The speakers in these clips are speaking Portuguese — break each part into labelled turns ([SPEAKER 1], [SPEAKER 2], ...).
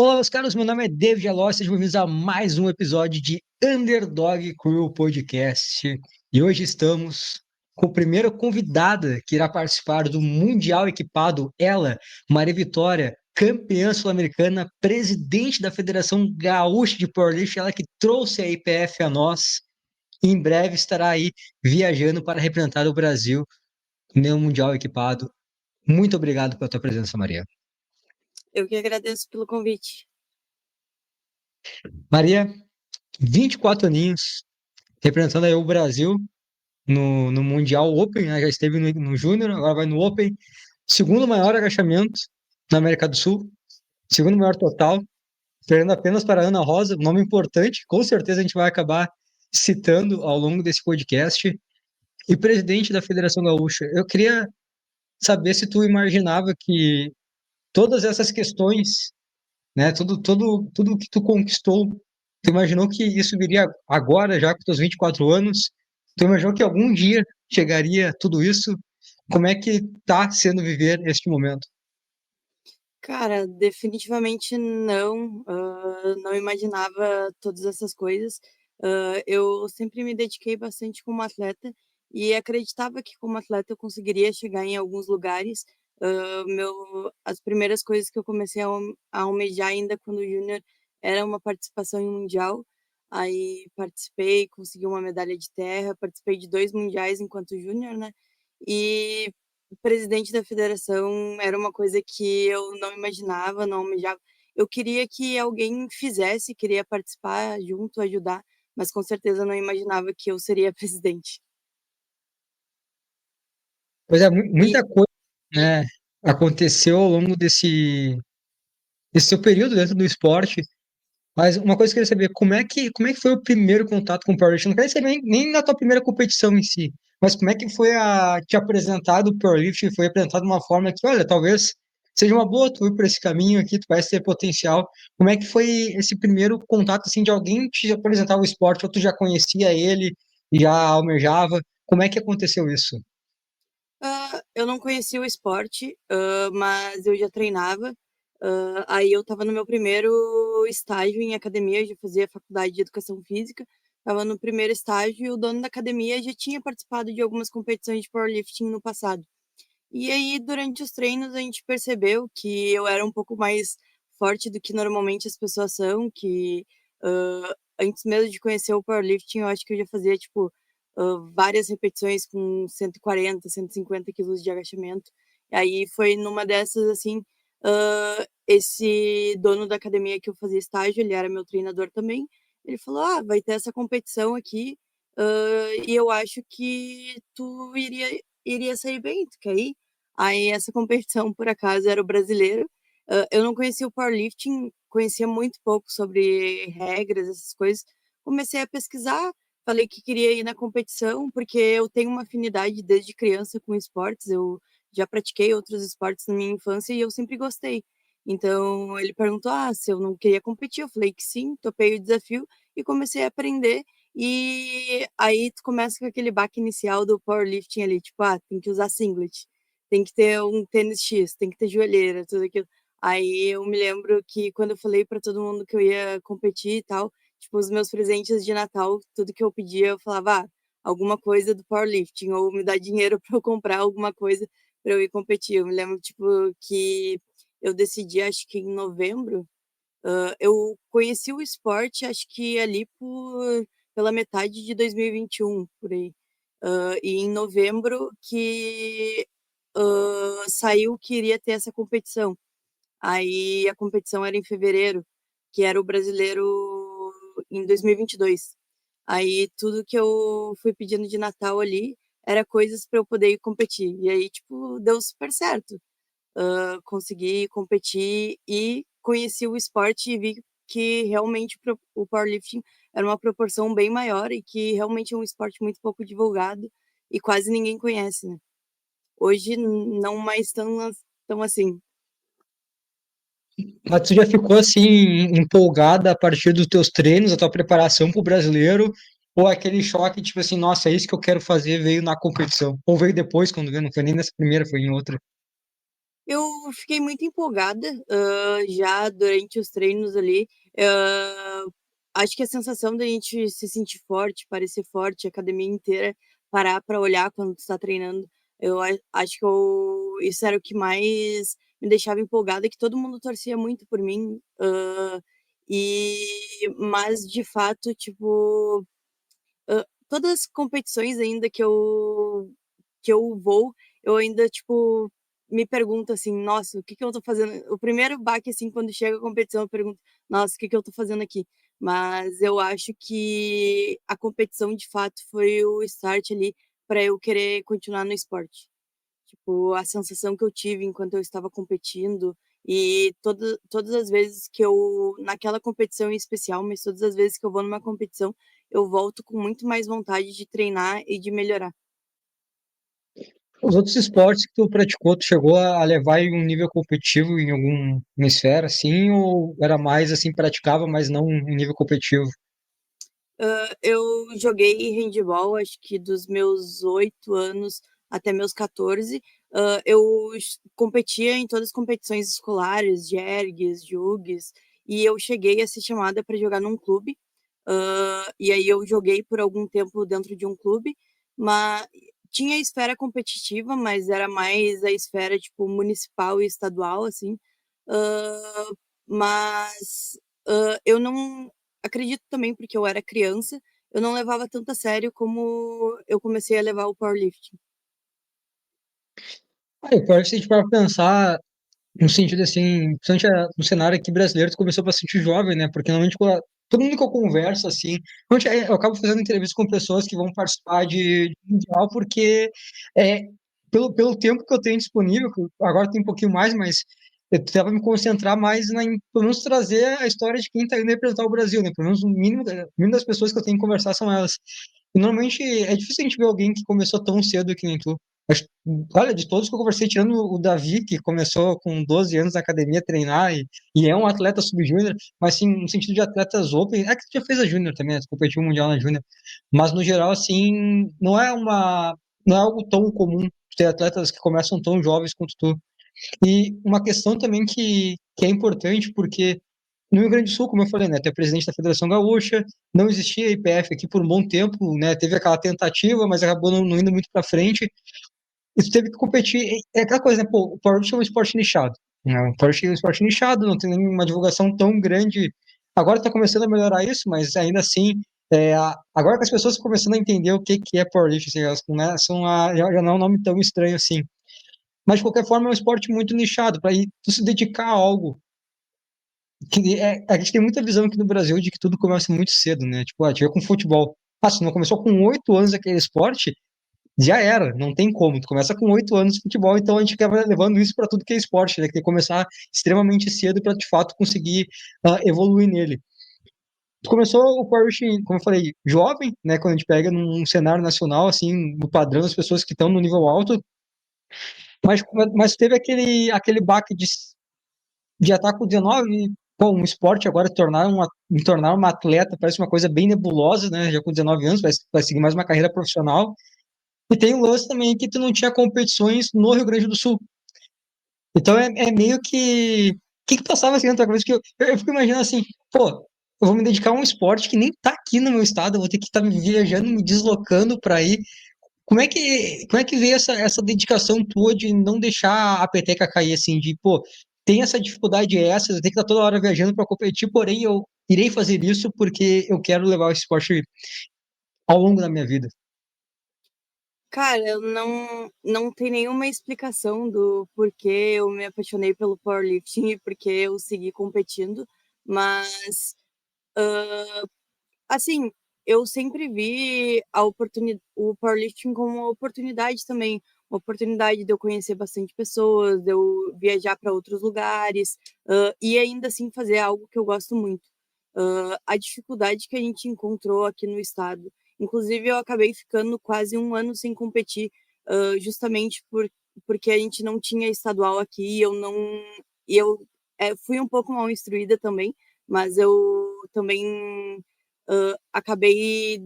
[SPEAKER 1] Olá, meus caros, meu nome é David Aló, sejam bem-vindos a mais um episódio de Underdog Crew Podcast. E hoje estamos com a primeira convidada que irá participar do Mundial Equipado, ela, Maria Vitória, campeã sul-americana, presidente da Federação Gaúcha de Powerlifting, ela que trouxe a IPF a nós. E em breve estará aí viajando para representar o Brasil no Mundial Equipado. Muito obrigado pela tua presença, Maria.
[SPEAKER 2] Eu que agradeço pelo convite.
[SPEAKER 1] Maria, 24 aninhos, representando aí o Brasil no Mundial Open, né? Já esteve no Júnior, agora vai no Open. Segundo maior agachamento na América do Sul, segundo maior total, perdendo apenas para a Ana Rosa, um nome importante, com certeza a gente vai acabar citando ao longo desse podcast. E presidente da Federação Gaúcha. Eu queria saber se tu imaginava que todas essas questões, né, tudo que tu conquistou, tu imaginou que isso viria agora, já com teus 24 anos? Tu imaginou que algum dia chegaria tudo isso? Como é que tá sendo viver este momento?
[SPEAKER 2] Cara, definitivamente não, não imaginava todas essas coisas. Eu sempre me dediquei bastante como atleta e acreditava que como atleta eu conseguiria chegar em alguns lugares. As primeiras coisas que eu comecei a almejar ainda quando júnior era uma participação em mundial. Aí participei, consegui uma medalha de terra, participei de 2 mundiais enquanto júnior, né? E presidente da federação era uma coisa que eu não imaginava, não almejava. Eu queria que alguém fizesse, queria participar junto, ajudar, mas com certeza não imaginava que eu seria presidente.
[SPEAKER 1] Pois é,
[SPEAKER 2] E
[SPEAKER 1] muita coisa, né, aconteceu ao longo desse seu período dentro do esporte. Mas uma coisa que eu queria saber, como é que foi o primeiro contato com o powerlifting? Não quero saber nem na tua primeira competição em si, mas como é que foi te apresentado o powerlifting? Foi apresentado de uma forma que, olha, talvez seja uma boa tu ir por esse caminho aqui, tu vai ter potencial. Como é que foi esse primeiro contato, assim, de alguém te apresentar o esporte, ou tu já conhecia ele, já almejava? Como é que aconteceu isso?
[SPEAKER 2] eu não conhecia o esporte, mas eu já treinava. Aí eu estava no meu primeiro estágio em academia, eu já fazia faculdade de educação física. Estava no primeiro estágio e o dono da academia já tinha participado de algumas competições de powerlifting no passado. E aí, durante os treinos, a gente percebeu que eu era um pouco mais forte do que normalmente as pessoas são, que antes mesmo de conhecer o powerlifting, eu acho que eu já fazia, tipo, várias repetições com 140, 150 quilos de agachamento. E aí foi numa dessas, assim, esse dono da academia que eu fazia estágio, ele era meu treinador também, ele falou, vai ter essa competição aqui, e eu acho que tu iria sair bem, tu quer ir? Aí essa competição, por acaso, era o brasileiro. Eu não conhecia o powerlifting, conhecia muito pouco sobre regras, essas coisas. Comecei a pesquisar, falei que queria ir na competição, porque eu tenho uma afinidade desde criança com esportes. Eu já pratiquei outros esportes na minha infância e eu sempre gostei. Então, ele perguntou se eu não queria competir. Eu falei que sim, topei o desafio e comecei a aprender. E aí tu começa com aquele baque inicial do powerlifting ali, tipo, tem que usar singlet, tem que ter um tênis X, tem que ter joelheira, tudo aquilo. Aí eu me lembro que quando eu falei para todo mundo que eu ia competir e tal, tipo, os meus presentes de Natal, tudo que eu pedia, eu falava, alguma coisa do powerlifting, ou me dá dinheiro para eu comprar alguma coisa para eu ir competir. Eu me lembro, tipo, que eu decidi, acho que em novembro, eu conheci o esporte, acho que ali pela metade de 2021, por aí. E em novembro que saiu que iria ter essa competição. Aí a competição era em fevereiro, que era o brasileiro em 2022. Aí tudo que eu fui pedindo de Natal ali era coisas para eu poder ir competir. E aí, tipo, deu super certo. Consegui competir e conheci o esporte e vi que realmente o powerlifting era uma proporção bem maior e que realmente é um esporte muito pouco divulgado e quase ninguém conhece, né? Hoje não mais tão assim.
[SPEAKER 1] Mas tu já ficou assim empolgada a partir dos teus treinos, a tua preparação para o brasileiro, ou aquele choque, tipo assim, nossa, é isso que eu quero fazer, veio na competição? Ou veio depois, quando veio, não foi nem nessa primeira, foi em outra.
[SPEAKER 2] Eu fiquei muito empolgada, já durante os treinos ali. Acho que a sensação da gente se sentir forte, parecer forte, a academia inteira parar para olhar quando tu tá treinando, acho que isso era o que mais me deixava empolgada, que todo mundo torcia muito por mim, mas de fato, tipo, todas as competições ainda que eu vou, eu ainda, tipo, me pergunto assim: "Nossa, o que que eu tô fazendo?". O primeiro baque, assim, quando chega a competição, eu pergunto: "Nossa, o que que eu tô fazendo aqui?". Mas eu acho que a competição, de fato, foi o start ali para eu querer continuar no esporte. Tipo, a sensação que eu tive enquanto eu estava competindo e todas as vezes que eu naquela competição em especial, mas todas as vezes que eu vou numa competição, eu volto com muito mais vontade de treinar e de melhorar.
[SPEAKER 1] Os outros esportes que tu praticou, tu chegou a levar em um nível competitivo em alguma esfera, assim, ou era mais assim, praticava, mas não em nível competitivo?
[SPEAKER 2] Eu joguei handball, acho que dos meus 8 anos até meus 14. Eu competia em todas as competições escolares, jergues, jugues, e eu cheguei a ser chamada para jogar num clube. E aí eu joguei por algum tempo dentro de um clube, mas tinha a esfera competitiva, mas era mais a esfera, tipo, municipal e estadual, assim. Hã, mas, eu não acredito também porque eu era criança, eu não levava tanto a sério como eu comecei a levar o powerlifting.
[SPEAKER 1] Aí, pode, se a gente para pensar no sentido assim, principalmente no cenário aqui brasileiro, tu começou bastante jovem, né? Porque normalmente todo mundo que eu converso, assim, normalmente, eu acabo fazendo entrevista com pessoas que vão participar de mundial, porque é, pelo tempo que eu tenho disponível, que agora tem um pouquinho mais, mas eu tentava me concentrar mais pelo menos trazer a história de quem está indo representar o Brasil, né? Pelo menos o mínimo das pessoas que eu tenho que conversar são elas. E normalmente é difícil a gente ver alguém que começou tão cedo que nem tu. Acho- Olha, de todos que eu conversei, tirando o Davi, que começou com 12 anos na academia a treinar e é um atleta sub-júnior, mas sim, no sentido de atletas open, é que tu já fez a júnior também, né? Tu competiu mundial na júnior, mas no geral, assim, não é algo tão comum ter atletas que começam tão jovens quanto tu. E uma questão também que é importante, porque no Rio Grande do Sul, como eu falei, né, tu é presidente da Federação Gaúcha, não existia IPF aqui por um bom tempo, né, teve aquela tentativa, mas acabou não indo muito para frente, e tu teve que competir, é aquela coisa, né, pô, o powerlifting é um esporte nichado, né, o powerlifting é um esporte nichado, não tem nenhuma divulgação tão grande, agora está começando a melhorar isso, mas ainda assim, agora que as pessoas estão começando a entender o que é powerlifting, assim, elas começam já não é um nome tão estranho assim, mas de qualquer forma é um esporte muito nichado, para tu se dedicar a algo a gente tem muita visão aqui no Brasil de que tudo começa muito cedo, né? Tipo, tiver com futebol. Ah, se não começou com 8 anos aquele esporte, já era, não tem como. Tu começa com 8 anos de futebol, então a gente acaba levando isso para tudo que é esporte, né? Que tem que começar extremamente cedo para de fato conseguir evoluir nele. Tu começou o powerlifting, como eu falei, jovem, né? Quando a gente pega num cenário nacional, assim, no padrão das pessoas que estão no nível alto, mas, mas teve aquele baque de já tá com 19, pô, um esporte agora me tornar uma atleta parece uma coisa bem nebulosa, né? Já com 19 anos, vai seguir mais uma carreira profissional. E tem o lance também que tu não tinha competições no Rio Grande do Sul. Então é meio que. O que que passava assim na tua cabeça? Que eu fico imaginando assim, pô, eu vou me dedicar a um esporte que nem tá aqui no meu estado, eu vou ter que estar me viajando, me deslocando para ir. Como é que veio essa dedicação tua de não deixar a peteca cair assim, de, pô, tem essa dificuldade essa, eu tenho que estar toda hora viajando para competir, porém eu irei fazer isso porque eu quero levar esse esporte ao longo da minha vida.
[SPEAKER 2] Cara, eu não tem nenhuma explicação do porquê eu me apaixonei pelo powerlifting e porque eu segui competindo, mas, assim, eu sempre vi o powerlifting como uma oportunidade também, uma oportunidade de eu conhecer bastante pessoas, de eu viajar para outros lugares, e ainda assim fazer algo que eu gosto muito. A dificuldade que a gente encontrou aqui no estado, inclusive eu acabei ficando quase um ano sem competir, justamente porque a gente não tinha estadual aqui e eu fui um pouco mal instruída também, mas eu também acabei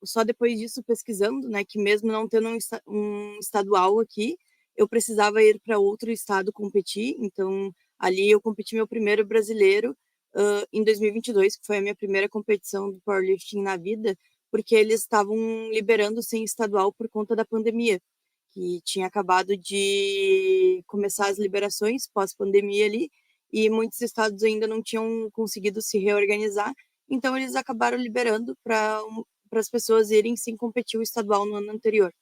[SPEAKER 2] só depois disso pesquisando, né, que mesmo não tendo um estadual aqui, eu precisava ir para outro estado competir, então ali eu competi meu primeiro brasileiro em 2022, que foi a minha primeira competição do powerlifting na vida, porque eles estavam liberando sem estadual por conta da pandemia, que tinha acabado de começar as liberações pós-pandemia ali, e muitos estados ainda não tinham conseguido se reorganizar, então eles acabaram liberando para as pessoas irem sem competir o estadual no ano anterior.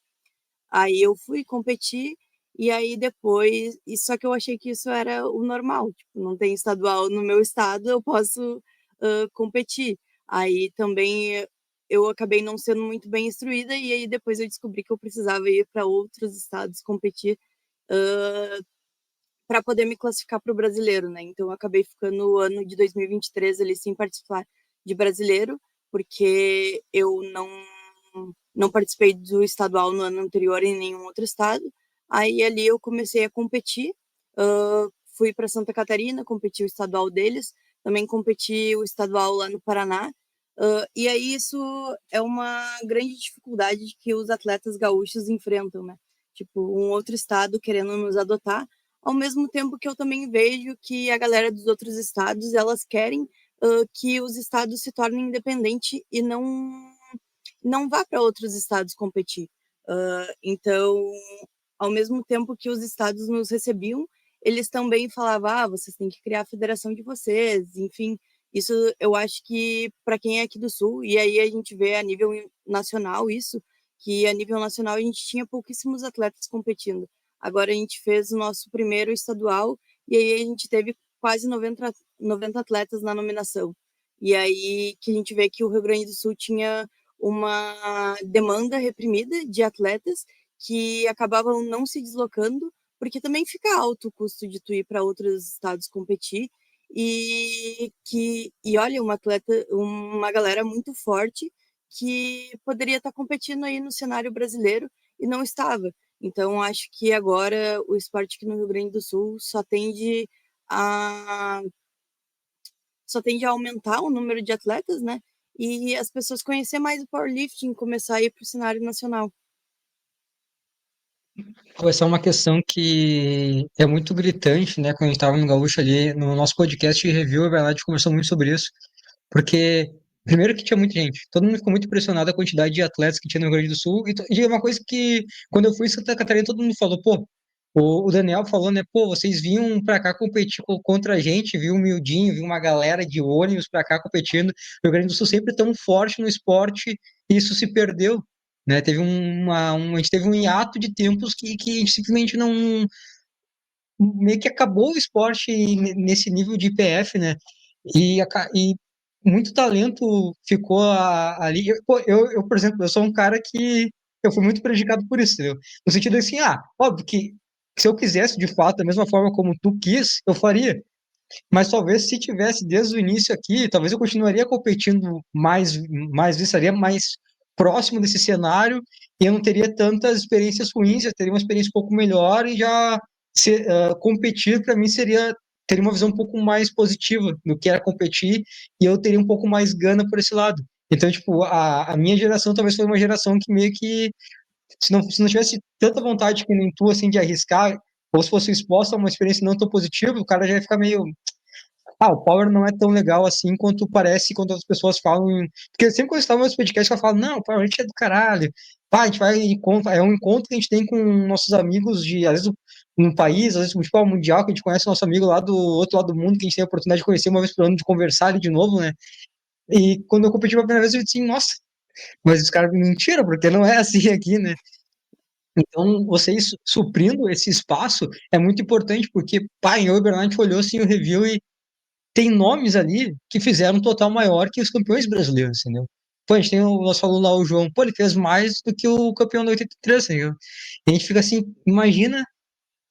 [SPEAKER 2] Aí eu fui competir e aí depois, e só que eu achei que isso era o normal, tipo, não tem estadual no meu estado, eu posso competir. Aí também eu acabei não sendo muito bem instruída e aí depois eu descobri que eu precisava ir para outros estados competir para poder me classificar para o brasileiro, né? Então eu acabei ficando no ano de 2023 ali sem participar de brasileiro, porque eu não participei do estadual no ano anterior em nenhum outro estado. Aí ali eu comecei a competir, fui para Santa Catarina, competi o estadual deles, também competi o estadual lá no Paraná. E aí isso é uma grande dificuldade que os atletas gaúchos enfrentam, né? Tipo, um outro estado querendo nos adotar, ao mesmo tempo que eu também vejo que a galera dos outros estados, elas querem que os estados se tornem independentes e não vá para outros estados competir. Então, ao mesmo tempo que os estados nos recebiam, eles também falavam, vocês têm que criar a federação de vocês, enfim, isso eu acho que para quem é aqui do Sul, e aí a gente vê a nível nacional isso, que a nível nacional a gente tinha pouquíssimos atletas competindo. Agora a gente fez o nosso primeiro estadual e aí a gente teve quase 90 atletas na nominação. E aí que a gente vê que o Rio Grande do Sul tinha uma demanda reprimida de atletas que acabavam não se deslocando, porque também fica alto o custo de tu ir para outros estados competir e olha, uma galera muito forte que poderia estar competindo aí no cenário brasileiro e não estava. Então, acho que agora o esporte aqui no Rio Grande do Sul a só tende a aumentar o número de atletas, né? E as pessoas conhecer mais o powerlifting, começar a ir para o cenário nacional.
[SPEAKER 1] Essa é uma questão que é muito gritante, né? Quando a gente estava no Gaúcho ali, no nosso podcast de review, a verdade, conversou muito sobre isso. Porque, primeiro que tinha muita gente, todo mundo ficou muito impressionado a quantidade de atletas que tinha no Rio Grande do Sul. E é uma coisa que, quando eu fui em Santa Catarina, todo mundo falou, pô, o Daniel falou, né, pô, vocês vinham pra cá competir contra a gente, viu o Mildinho, viu uma galera de ônibus pra cá competindo. O Rio Grande do Sul sempre tão forte no esporte, e isso se perdeu. Né, a gente teve um hiato de tempos que a gente simplesmente não, meio que acabou o esporte nesse nível de IPF, né? E muito talento ficou ali. Por exemplo, eu sou um cara que eu fui muito prejudicado por isso, entendeu? No sentido assim, óbvio que se eu quisesse de fato, da mesma forma como tu quis, eu faria. Mas talvez se tivesse desde o início aqui, talvez eu continuaria competindo mais vezes, estaria mais próximo desse cenário e eu não teria tantas experiências ruins, eu teria uma experiência um pouco melhor e já competir para mim teria uma visão um pouco mais positiva do que era competir e eu teria um pouco mais gana por esse lado. Então, tipo, a minha geração talvez foi uma geração que meio que se não tivesse tanta vontade que nem tu, assim, de arriscar, ou se fosse exposto a uma experiência não tão positiva, o cara já ia ficar meio, o Power não é tão legal assim quanto parece quando as pessoas falam. Porque sempre quando eu estava nos podcasts, eu falo, não, o Power é do caralho. A gente vai é um encontro que a gente tem com nossos amigos de, às vezes, um país, às vezes, um futebol mundial, que a gente conhece nosso amigo lá do outro lado do mundo, que a gente tem a oportunidade de conhecer uma vez por ano, de conversar ali de novo, né? E quando eu competi pela primeira vez, eu disse assim, nossa, mas os caras mentiram, porque não é assim aqui, né? Então, vocês suprindo esse espaço é muito importante, porque, pai, eu e o Bernardo olhou assim o review e tem nomes ali que fizeram um total maior que os campeões brasileiros, entendeu? Pô, a gente tem o nosso aluno lá, o João, pô, ele fez mais do que o campeão da 83, entendeu? E a gente fica assim, imagina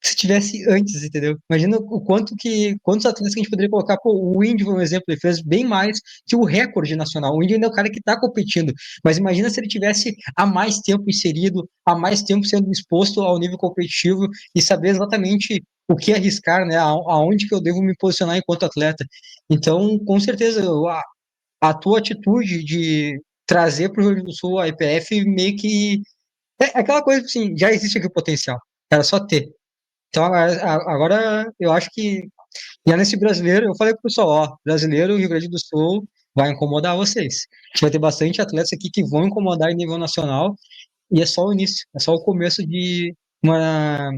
[SPEAKER 1] se tivesse antes, entendeu? Imagina quantos atletas que a gente poderia colocar, pô, o Índio, por exemplo, ele fez bem mais que o recorde nacional. O Índio ainda é o cara que está competindo, mas imagina se ele tivesse há mais tempo inserido, há mais tempo sendo exposto ao nível competitivo e saber exatamente o que arriscar, né? Aonde que eu devo me posicionar enquanto atleta. Então, com certeza, a tua atitude de trazer para o Rio Grande do Sul a IPF meio que é aquela coisa assim, já existe aqui o potencial, era só ter. Então, agora eu acho que já nesse brasileiro, eu falei pro pessoal, ó, brasileiro, Rio Grande do Sul vai incomodar vocês. A gente vai ter bastante atletas aqui que vão incomodar em nível nacional, e é só o início, é só o começo de uma,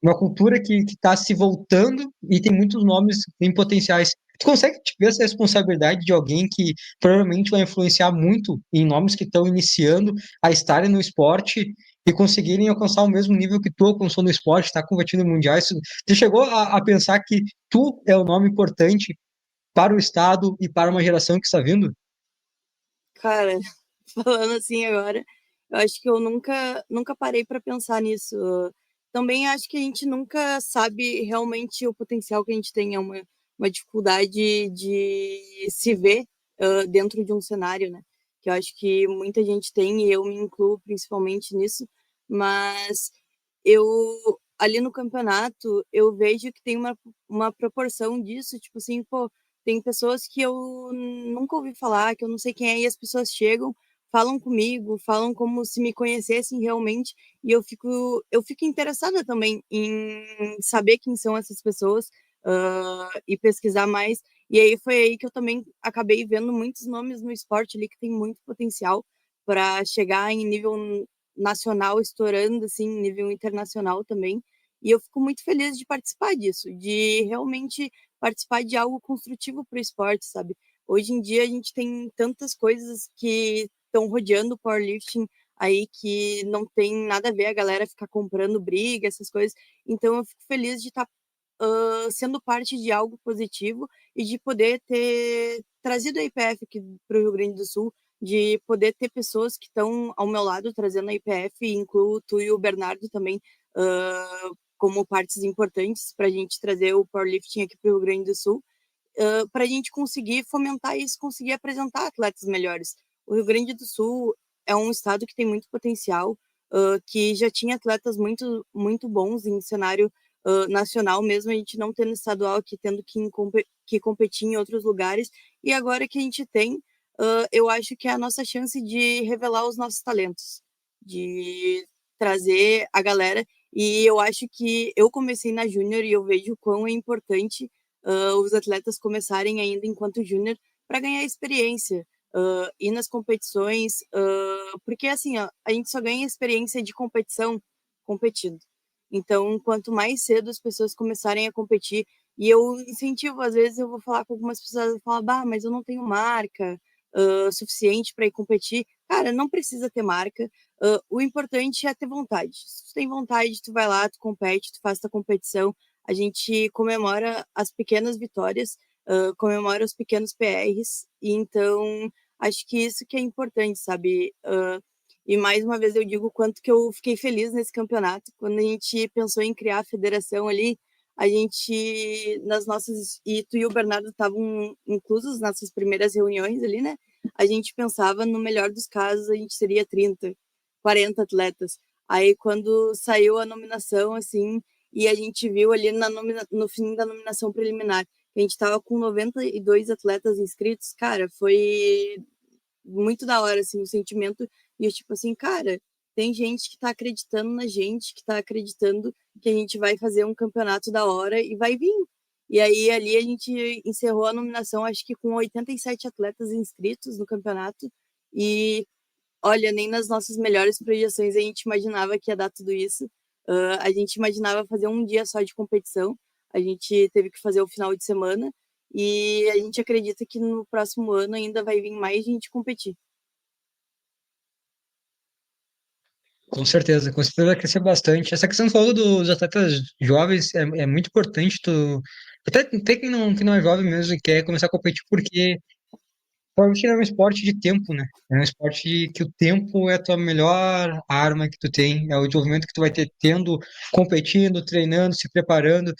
[SPEAKER 1] uma cultura que está se voltando e tem muitos nomes em potenciais. Tu consegue ver essa responsabilidade de alguém que provavelmente vai influenciar muito em nomes que estão iniciando a estarem no esporte e conseguirem alcançar o mesmo nível que tu alcançou no esporte, está competindo em mundiais? Tu chegou a pensar que tu é o nome importante para o estado e para uma geração que está vindo?
[SPEAKER 2] Cara, falando assim agora, eu acho que eu nunca parei para pensar nisso. Também acho que a gente nunca sabe realmente o potencial que a gente tem, é uma dificuldade de se ver dentro de um cenário, né? Que eu acho que muita gente tem, e eu me incluo principalmente nisso, mas eu ali no campeonato eu vejo que tem uma proporção disso, tipo assim, pô, tem pessoas que eu nunca ouvi falar, que eu não sei quem é, e as pessoas chegam, falam comigo, falam como se me conhecessem realmente, e eu fico interessada também em saber quem são essas pessoas, e pesquisar mais. E aí foi aí que eu também acabei vendo muitos nomes no esporte ali que tem muito potencial para chegar em nível nacional, estourando assim, em nível internacional também. E eu fico muito feliz de participar disso, de realmente participar de algo construtivo para o esporte, sabe? Hoje em dia a gente tem tantas coisas que estão rodeando o powerlifting aí que não tem nada a ver a galera ficar comprando briga, essas coisas. Então eu fico feliz de estar sendo parte de algo positivo e de poder ter trazido a IPF aqui para o Rio Grande do Sul, de poder ter pessoas que estão ao meu lado trazendo a IPF, e incluo tu e o Bernardo também como partes importantes para a gente trazer o powerlifting aqui para o Rio Grande do Sul, para a gente conseguir fomentar isso, conseguir apresentar atletas melhores. O Rio Grande do Sul é um estado que tem muito potencial, que já tinha atletas muito, muito bons em cenário nacional, mesmo a gente não tendo estadual aqui, tendo que competir em outros lugares. E agora que a gente tem, eu acho que é a nossa chance de revelar os nossos talentos, de trazer a galera. E eu acho que eu comecei na Júnior e eu vejo o quão é importante os atletas começarem ainda enquanto júnior para ganhar experiência, ir nas competições, porque assim, ó, a gente só ganha experiência de competição competindo. Então, quanto mais cedo as pessoas começarem a competir, e eu incentivo, às vezes eu vou falar com algumas pessoas, eu falo, bah, mas eu não tenho marca suficiente para ir competir. Cara, não precisa ter marca. O importante é ter vontade. Se tu tem vontade, tu vai lá, tu compete, tu faz tua competição, a gente comemora as pequenas vitórias, comemora os pequenos PRs, e então acho que isso que é importante, sabe? E mais uma vez eu digo o quanto que eu fiquei feliz nesse campeonato, quando a gente pensou em criar a federação ali, a gente, nas nossas, e tu e o Bernardo estavam inclusos nas nossas primeiras reuniões ali, né? A gente pensava, no melhor dos casos, a gente seria 30, 40 atletas. Aí, quando saiu a nominação, assim, e a gente viu ali no fim da nominação preliminar, que a gente estava com 92 atletas inscritos, cara, foi muito da hora, assim, o sentimento, e eu, tipo assim, cara, tem gente que tá acreditando na gente, que tá acreditando que a gente vai fazer um campeonato da hora e vai vir. E aí, ali, a gente encerrou a nominação, acho que com 87 atletas inscritos no campeonato, e olha, nem nas nossas melhores projeções a gente imaginava que ia dar tudo isso. A gente imaginava fazer um dia só de competição, a gente teve que fazer o final de semana, e a gente acredita que no próximo ano ainda vai vir mais gente competir.
[SPEAKER 1] Com certeza vai crescer bastante. Essa questão que você falou dos atletas jovens é muito importante. Até quem não é jovem mesmo e quer começar a competir, porque provavelmente é um esporte de tempo, né? É um esporte que o tempo é a tua melhor arma que tu tem, é o desenvolvimento que tu vai ter tendo, competindo, treinando, se preparando.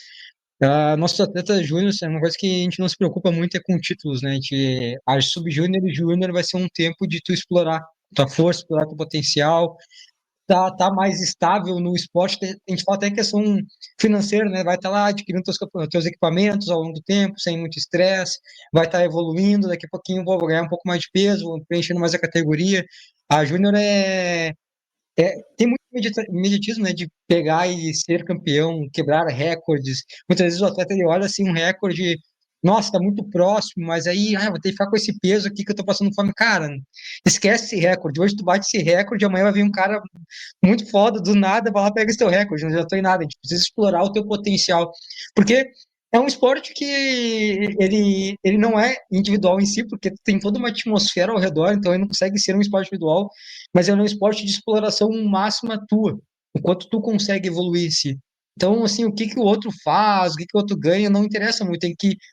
[SPEAKER 1] Nossos atletas júniores, é uma coisa que a gente não se preocupa muito é com títulos, né? A sub-júnior e júnior vai ser um tempo de tu explorar tua força, explorar teu potencial, tá mais estável no esporte. A gente fala até questão financeira, né? Vai estar lá adquirindo teus equipamentos ao longo do tempo, sem muito estresse, vai estar evoluindo, daqui a pouquinho vou ganhar um pouco mais de peso, vou preenchendo mais a categoria. A júnior Tem muito imediatismo, né, de pegar e ser campeão, quebrar recordes. Muitas vezes o atleta ele olha assim um recorde, nossa, tá muito próximo, mas aí, vou ter que ficar com esse peso aqui que eu tô passando fome. Cara, esquece esse recorde. Hoje tu bate esse recorde, amanhã vai vir um cara muito foda, do nada, vai lá, pega esse teu recorde. Não já tô em nada. A gente precisa explorar o teu potencial. Porque é um esporte que ele não é individual em si, porque tem toda uma atmosfera ao redor, então ele não consegue ser um esporte individual, mas é um esporte de exploração máxima tua, o quanto tu consegue evoluir em si. Então, assim, o que que o outro faz, o que que o outro ganha, não interessa muito,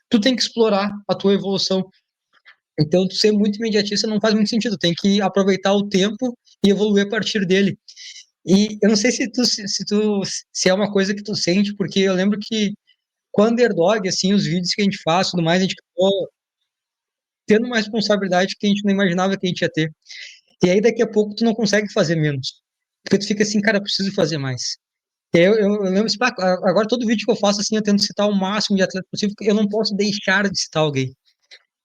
[SPEAKER 1] tu tem que explorar a tua evolução. Então, tu ser muito imediatista não faz muito sentido, tem que aproveitar o tempo e evoluir a partir dele. E eu não sei se é uma coisa que tu sente, porque eu lembro que com a Underdog, assim, os vídeos que a gente faz, tudo mais, a gente acabou tendo uma responsabilidade que a gente não imaginava que a gente ia ter. E aí, daqui a pouco, tu não consegue fazer menos. Porque tu fica assim, cara, eu preciso fazer mais. E aí eu lembro, assim, agora todo vídeo que eu faço, assim, eu tento citar o máximo de atleta possível, porque eu não posso deixar de citar alguém.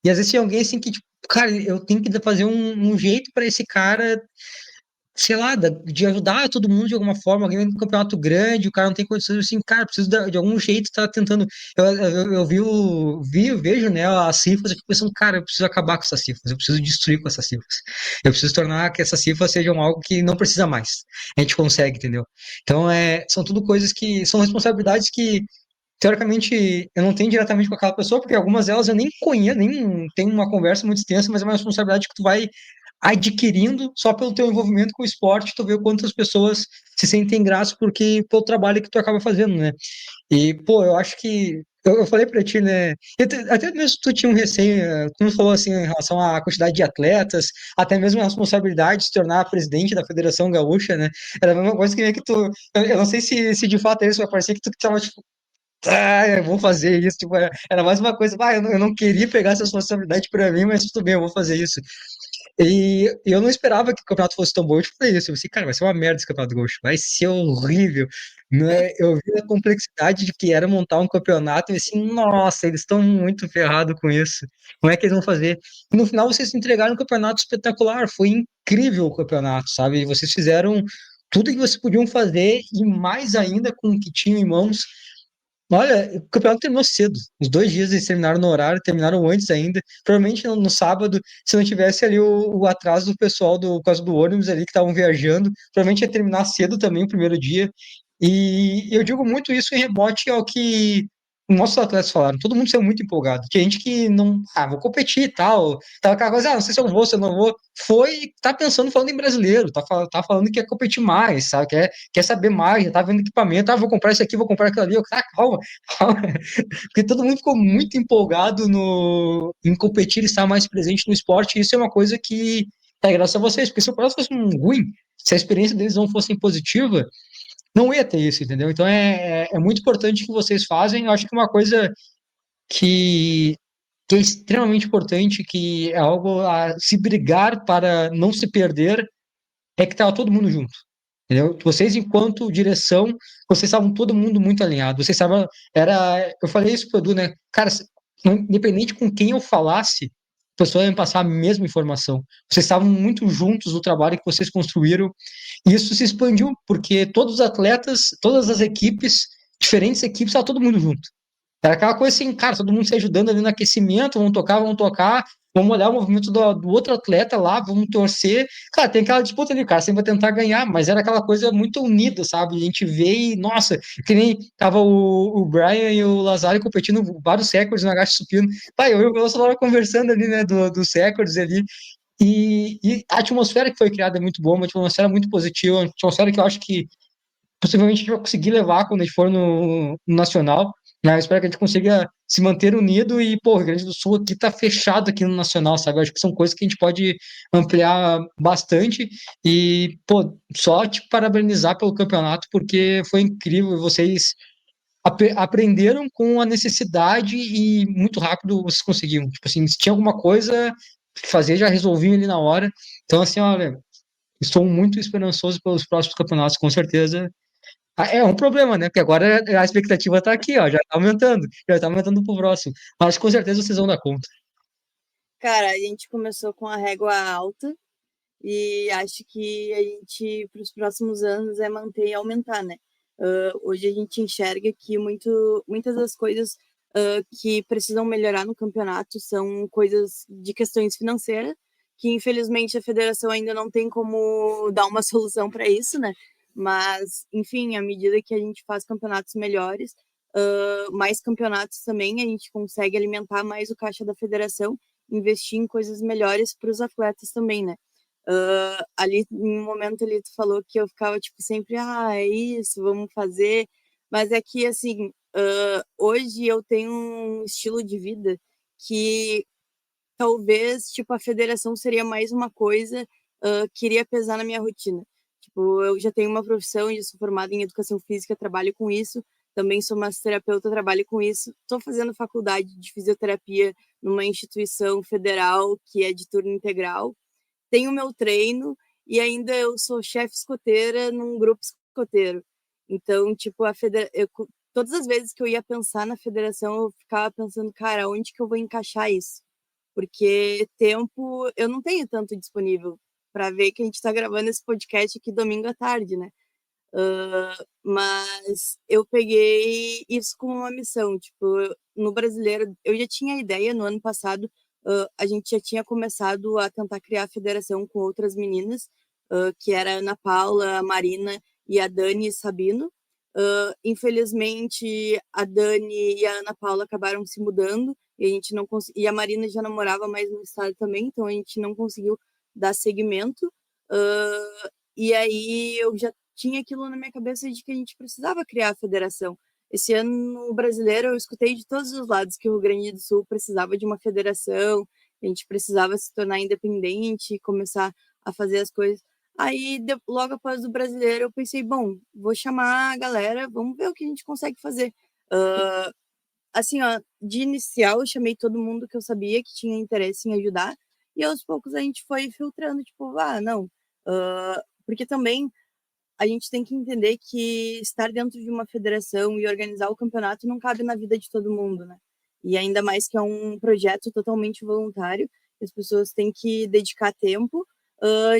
[SPEAKER 1] E às vezes tem alguém, assim, que, tipo, cara, eu tenho que fazer um jeito para esse cara, sei lá, de ajudar todo mundo de alguma forma, alguém no campeonato grande, o cara não tem condições, assim, cara, preciso de algum jeito estar tentando. Eu vejo, né, as cifras, eu fico pensando, cara, eu preciso acabar com essas cifras, eu preciso destruir com essas cifras. Eu preciso tornar que essas cifras sejam algo que não precisa mais. A gente consegue, entendeu? Então, são tudo coisas que são responsabilidades que teoricamente, eu não tenho diretamente com aquela pessoa, porque algumas delas eu nem conheço, nem tenho uma conversa muito extensa, mas é uma responsabilidade que tu vai adquirindo só pelo teu envolvimento com o esporte, tu vê quantas pessoas se sentem graças pelo trabalho que tu acaba fazendo, né? E, pô, eu acho que eu falei pra ti, né? Até mesmo tu tinha um receio, tu não falou assim em relação à quantidade de atletas, até mesmo a responsabilidade de se tornar presidente da Federação Gaúcha, né? Era a mesma coisa que meio que tu. Eu não sei se de fato é isso, vai parecer que tu tava tipo, eu vou fazer isso. Tipo, era mais uma coisa, eu não queria pegar essa responsabilidade para mim, mas tudo bem, eu vou fazer isso. E eu não esperava que o campeonato fosse tão bom. Eu falei isso, eu pensei, cara, vai ser uma merda esse campeonato gaúcho, vai ser horrível. Não é? Eu vi a complexidade de que era montar um campeonato e assim, nossa, eles estão muito ferrados com isso. Como é que eles vão fazer? E no final vocês entregaram um campeonato espetacular, foi incrível o campeonato, sabe? Vocês fizeram tudo que vocês podiam fazer e mais ainda com o que tinham em mãos. Olha, o campeonato terminou cedo. Os 2 dias eles terminaram no horário, terminaram antes ainda. Provavelmente no sábado, se não tivesse ali o atraso do pessoal por causa do ônibus ali que estavam viajando, provavelmente ia terminar cedo também o primeiro dia. E eu digo muito isso em rebote ao que os nossos atletas falaram. Todo mundo saiu muito empolgado. Tinha gente que não, vou competir e tal. Tava aquela coisa, não sei se eu vou, se eu não vou. Tá pensando, falando em brasileiro, tá falando que quer competir mais, sabe? Quer saber mais, já tá vendo equipamento, vou comprar isso aqui, vou comprar aquilo ali. Calma, calma. Porque todo mundo ficou muito empolgado em competir e estar mais presente no esporte, e isso é uma coisa que é graças a vocês, porque se o próximo fosse um ruim, se a experiência deles não fosse positiva, não ia ter isso, entendeu? Então é muito importante que vocês fazem. Eu acho que uma coisa que, que é extremamente importante, que é algo a se brigar para não se perder, é que estava todo mundo junto. Entendeu? Vocês, enquanto direção, vocês estavam todo mundo muito alinhado. Vocês estavam. Eu falei isso pro Edu, né? Cara, independente com quem eu falasse, a pessoa ia me passar a mesma informação. Vocês estavam muito juntos no trabalho que vocês construíram. E isso se expandiu, porque todos os atletas, todas as equipes, diferentes equipes, estava todo mundo junto. Era aquela coisa assim, cara, todo mundo se ajudando ali no aquecimento, vamos tocar, vamos olhar o movimento do outro atleta lá, vamos torcer. Cara, tem aquela disputa ali, cara, sempre vai tentar ganhar, mas era aquela coisa muito unida, sabe? A gente vê e, nossa, que nem tava o Brian e o Lazaro competindo vários recordes no agache supino. Pai, eu e o Lazaro conversando ali, né, dos recordes ali, e a atmosfera que foi criada é muito boa, uma atmosfera muito positiva, uma atmosfera que eu acho que possivelmente a gente vai conseguir levar quando a gente for no Nacional. Né? Eu espero que a gente consiga se manter unido e, pô, o Rio Grande do Sul aqui tá fechado aqui no Nacional, sabe? Eu acho que são coisas que a gente pode ampliar bastante e, pô, só te parabenizar pelo campeonato, porque foi incrível, vocês aprenderam com a necessidade e muito rápido vocês conseguiram. Tipo assim, se tinha alguma coisa que fazer, já resolviam ali na hora. Então, assim, olha, estou muito esperançoso pelos próximos campeonatos, com certeza é um problema, né? Porque agora a expectativa tá aqui, ó, já tá aumentando pro próximo. Mas com certeza vocês vão dar conta.
[SPEAKER 2] Cara, a gente começou com a régua alta e acho que a gente, para os próximos anos, é manter e aumentar, né? Hoje a gente enxerga que muitas das coisas que precisam melhorar no campeonato são coisas de questões financeiras, que infelizmente a federação ainda não tem como dar uma solução para isso, né? Mas, enfim, à medida que a gente faz campeonatos melhores, mais campeonatos também, a gente consegue alimentar mais o caixa da federação, investir em coisas melhores para os atletas também, né? Ali, em um momento ali, tu falou que eu ficava, tipo, sempre, é isso, vamos fazer. Mas é que, assim, hoje eu tenho um estilo de vida que talvez, tipo, a federação seria mais uma coisa que iria pesar na minha rotina. Tipo, eu já tenho uma profissão, já sou formada em educação física, trabalho com isso, também sou massoterapeuta, trabalho com isso. Estou fazendo faculdade de fisioterapia numa instituição federal que é de turno integral. Tenho meu treino e ainda eu sou chefe escoteira num grupo escoteiro. Então, tipo, todas as vezes que eu ia pensar na federação, eu ficava pensando, cara, onde que eu vou encaixar isso? Porque tempo eu não tenho tanto disponível para ver que a gente está gravando esse podcast aqui domingo à tarde, né? Mas eu peguei isso como uma missão. Tipo, no brasileiro, eu já tinha a ideia no ano passado, a gente já tinha começado a tentar criar a federação com outras meninas, que era a Ana Paula, a Marina e a Dani Sabino. Infelizmente, a Dani e a Ana Paula acabaram se mudando e a gente não e a Marina já namorava mais no estado também, então a gente não conseguiu dar seguimento. E aí eu já tinha aquilo na minha cabeça de que a gente precisava criar a federação. Esse ano no brasileiro eu escutei de todos os lados que o Rio Grande do Sul precisava de uma federação, a gente precisava se tornar independente e começar a fazer as coisas. Aí, logo após o brasileiro, eu pensei, bom, vou chamar a galera, vamos ver o que a gente consegue fazer. Assim, ó, de inicial, eu chamei todo mundo que eu sabia que tinha interesse em ajudar, e aos poucos a gente foi filtrando, tipo, não. Porque também a gente tem que entender que estar dentro de uma federação e organizar o campeonato não cabe na vida de todo mundo, né? E ainda mais que é um projeto totalmente voluntário, as pessoas têm que dedicar tempo,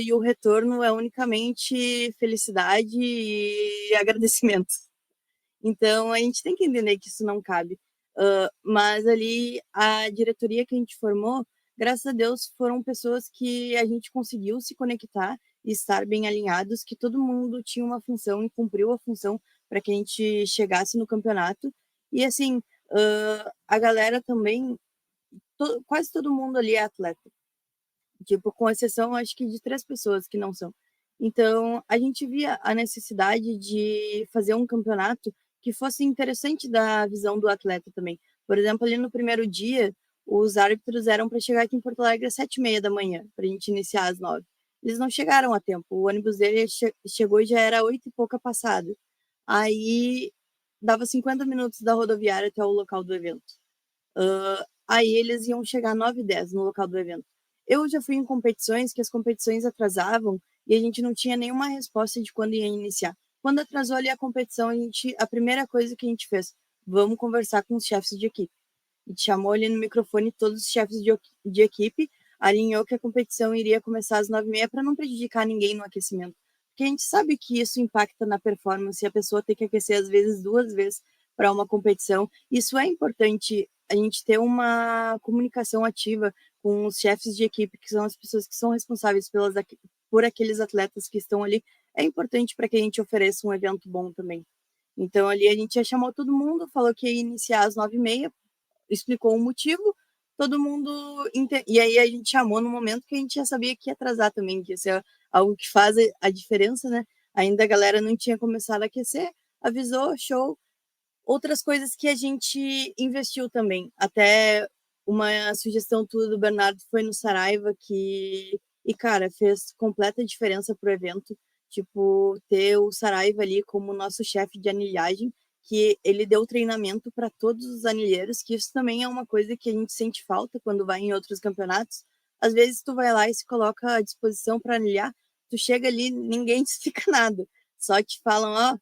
[SPEAKER 2] e o retorno é unicamente felicidade e agradecimento. Então, a gente tem que entender que isso não cabe. Mas ali, a diretoria que a gente formou, graças a Deus, foram pessoas que a gente conseguiu se conectar e estar bem alinhados, que todo mundo tinha uma função e cumpriu a função para que a gente chegasse no campeonato. E, assim, a galera também, quase todo mundo ali é atleta. Tipo, com exceção, acho que de 3 pessoas que não são. Então, a gente via a necessidade de fazer um campeonato que fosse interessante da visão do atleta também. Por exemplo, ali no primeiro dia, os árbitros eram para chegar aqui em Porto Alegre às 7h30 da manhã, para a gente iniciar às 9. Eles não chegaram a tempo. O ônibus dele chegou e já era 8 e pouca passado. Aí, dava 50 minutos da rodoviária até o local do evento. Aí eles iam chegar 9h10 no local do evento. Eu já fui em competições que as competições atrasavam e a gente não tinha nenhuma resposta de quando ia iniciar. Quando atrasou ali a competição, a primeira coisa que a gente fez, vamos conversar com os chefes de equipe. A gente chamou ali no microfone todos os chefes de equipe, alinhou que a competição iria começar às 9h30 para não prejudicar ninguém no aquecimento. Porque a gente sabe que isso impacta na performance, a pessoa tem que aquecer às vezes 2 vezes para uma competição. Isso é importante, a gente ter uma comunicação ativa com os chefes de equipe, que são as pessoas que são responsáveis por aqueles atletas que estão ali. É importante para que a gente ofereça um evento bom também. Então, ali a gente já chamou todo mundo, falou que ia iniciar às 9h30, explicou o motivo, todo mundo. E aí a gente chamou no momento que a gente já sabia que ia atrasar também, que isso é algo que faz a diferença, né? Ainda a galera não tinha começado a aquecer, avisou, show. Outras coisas que a gente investiu também. Até uma sugestão tua do Bernardo foi no Saraiva, e cara, fez completa diferença pro evento. Tipo, ter o Saraiva ali como nosso chefe de anilhagem, que ele deu treinamento para todos os anilheiros, que isso também é uma coisa que a gente sente falta quando vai em outros campeonatos. Às vezes tu vai lá e se coloca à disposição para anilhar, tu chega ali, ninguém te explica nada. Só te falam, ó,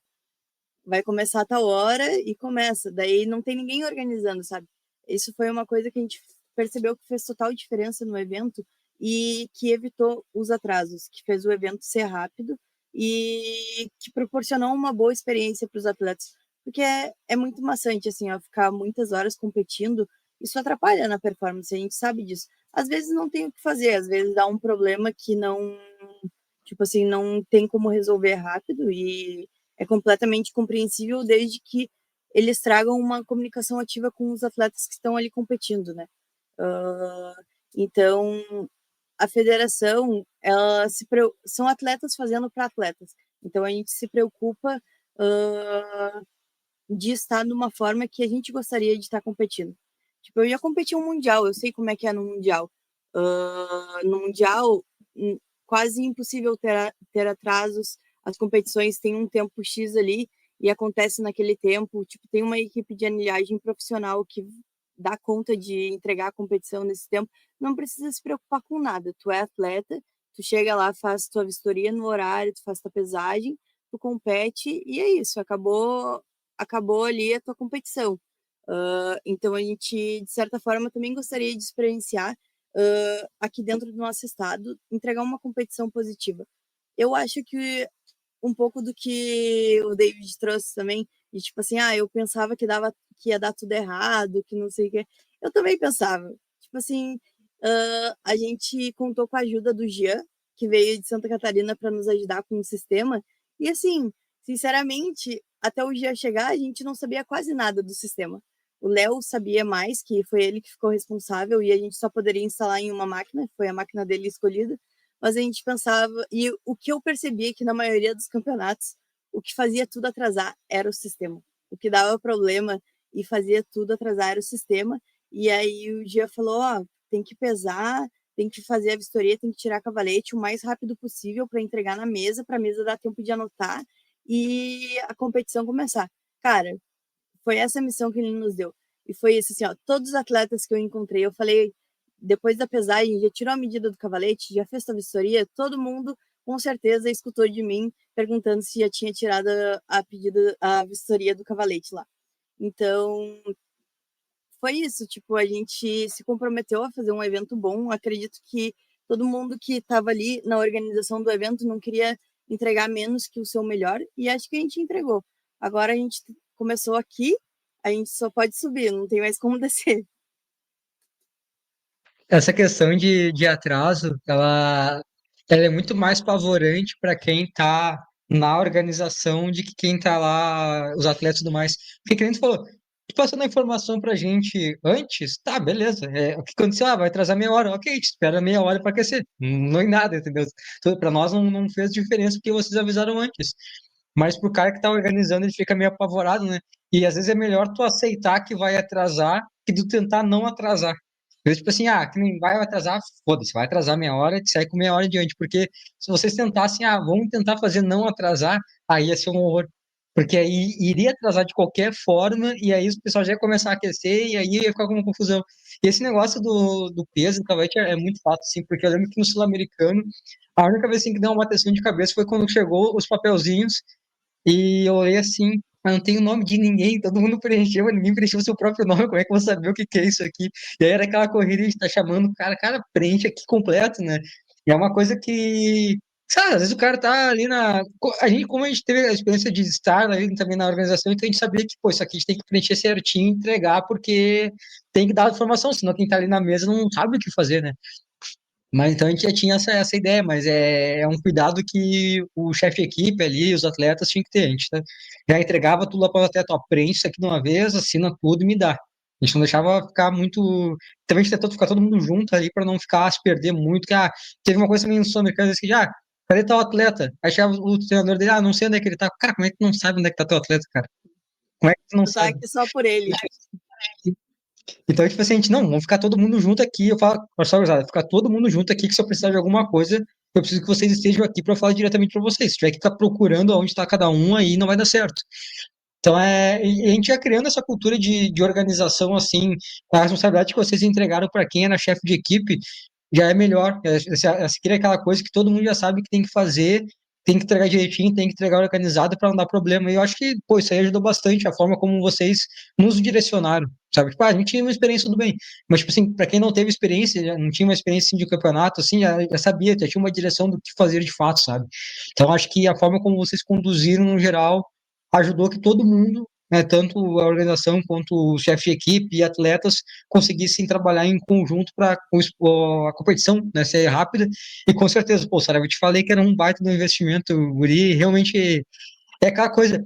[SPEAKER 2] vai começar a tal hora e começa. Daí não tem ninguém organizando, sabe? Isso foi uma coisa que a gente percebeu que fez total diferença no evento e que evitou os atrasos, que fez o evento ser rápido e que proporcionou uma boa experiência para os atletas, porque é muito maçante, assim, ó, ficar muitas horas competindo, isso atrapalha na performance, a gente sabe disso. Às vezes não tem o que fazer, às vezes dá um problema que não, tipo assim, não tem como resolver rápido e é completamente compreensível desde que eles tragam uma comunicação ativa com os atletas que estão ali competindo, né? Então, a federação, são atletas fazendo para atletas. Então, a gente se preocupa de estar numa forma que a gente gostaria de estar competindo. Tipo, eu ia competir um mundial, eu sei como é que é no mundial. No mundial, quase impossível ter atrasos. As competições têm um tempo X ali e acontece naquele tempo. Tipo, tem uma equipe de anilhagem profissional que dá conta de entregar a competição nesse tempo. Não precisa se preocupar com nada. Tu é atleta, tu chega lá, faz tua vistoria no horário, tu faz tua pesagem, tu compete e é isso. Acabou ali a tua competição. Então a gente, de certa forma, também gostaria de experienciar aqui dentro do nosso estado, entregar uma competição positiva. Eu acho que um pouco do que o David trouxe também, de tipo assim, eu pensava que ia dar tudo errado, que não sei o quê. Eu também pensava. Tipo assim, a gente contou com a ajuda do Jean, que veio de Santa Catarina para nos ajudar com o sistema. E assim, sinceramente, até o Jean chegar, a gente não sabia quase nada do sistema. O Léo sabia mais, que foi ele que ficou responsável, e a gente só poderia instalar em uma máquina, foi a máquina dele escolhida. Mas a gente pensava, e o que eu percebi é que na maioria dos campeonatos, o que fazia tudo atrasar era o sistema. O que dava problema e fazia tudo atrasar era o sistema. E aí o Gia falou: tem que pesar, tem que fazer a vistoria, tem que tirar cavalete o mais rápido possível para entregar na mesa, para a mesa dar tempo de anotar e a competição começar. Cara, foi essa a missão que ele nos deu. E foi isso, assim, ó, todos os atletas que eu encontrei, eu falei, depois da pesagem, já tirou a medida do cavalete, já fez a vistoria, todo mundo com certeza escutou de mim perguntando se já tinha tirado a vistoria do cavalete lá. Então, foi isso, tipo, a gente se comprometeu a fazer um evento bom. Acredito que todo mundo que estava ali na organização do evento não queria entregar menos que o seu melhor, e acho que a gente entregou. Agora a gente começou aqui, a gente só pode subir, não tem mais como descer.
[SPEAKER 1] Essa questão de atraso, ela é muito mais pavorante para quem está na organização de que quem está lá, os atletas e tudo mais. Porque, que nem tu falou, tu passando a informação para a gente antes, tá, beleza. O que aconteceu? Vai atrasar meia hora. Ok, te espera meia hora para aquecer. Não é nada, entendeu? Para nós não fez diferença porque vocês avisaram antes. Mas pro cara que tá organizando, ele fica meio apavorado, né? E às vezes é melhor tu aceitar que vai atrasar que tu tentar não atrasar. Tipo assim, que nem vai atrasar, foda-se, vai atrasar meia hora, e sai com meia hora adiante. Porque se vocês tentassem, vamos tentar fazer não atrasar, aí ia ser um horror. Porque aí iria atrasar de qualquer forma, e aí o pessoal já ia começar a aquecer, e aí ia ficar com uma confusão. E esse negócio do peso do cavete é muito fácil, assim, porque eu lembro que no Sul-Americano, a única vez assim, que deu uma bateção de cabeça foi quando chegou os papelzinhos e eu olhei assim, mas não tem o nome de ninguém, todo mundo preencheu, mas ninguém preencheu o seu próprio nome, como é que eu vou saber o que que é isso aqui? E aí era aquela corrida de tá chamando o cara, preenche aqui completo, né? E é uma coisa que, sabe, às vezes o cara tá ali na. Como a gente teve a experiência de estar ali também na organização, então a gente sabia que, pô, isso aqui a gente tem que preencher certinho, entregar, porque tem que dar a informação, senão quem tá ali na mesa não sabe o que fazer, né? Mas então a gente já tinha essa ideia, mas é um cuidado que o chefe de equipe ali, os atletas tinham que ter. A gente já entregava tudo lá para o atleta, ó, preenche isso aqui de uma vez, assina tudo e me dá. A gente não deixava ficar muito. Também a gente tentou ficar todo mundo junto ali para não ficar se perder muito. Que, teve uma coisa também no Sul-Americano que, cadê tal atleta? Aí chegava o treinador dele, não sei onde é que ele tá. Cara, como é que tu não sabe onde é que tá teu atleta, cara? Como é que tu não
[SPEAKER 2] Tu tá
[SPEAKER 1] sabe?
[SPEAKER 2] aqui só por ele.
[SPEAKER 1] Então, tipo assim, a gente, não, vamos ficar todo mundo junto aqui. Eu falo, só ficar todo mundo junto aqui, que se eu precisar de alguma coisa, eu preciso que vocês estejam aqui para falar diretamente para vocês. Se tiver que ficar procurando onde está cada um, aí não vai dar certo. Então, e a gente ia criando essa cultura de organização, assim, a responsabilidade que vocês entregaram para quem era chefe de equipe já é melhor. Essa aqui é aquela coisa que todo mundo já sabe que tem que fazer, tem que entregar direitinho, tem que entregar organizado para não dar problema. E eu acho que, pô, isso aí ajudou bastante a forma como vocês nos direcionaram, sabe? Tipo, a gente tinha uma experiência, tudo bem. Mas, tipo assim, para quem não teve experiência, não tinha uma experiência assim, de campeonato, assim, já sabia, já tinha uma direção do que fazer de fato, sabe? Então, acho que a forma como vocês conduziram, no geral, ajudou que todo mundo, né, tanto a organização quanto o chefe de equipe e atletas, conseguissem trabalhar em conjunto para a competição, né, ser rápida. E com certeza, pô, Sara, eu te falei que era um baita do investimento, o Guri realmente é aquela coisa,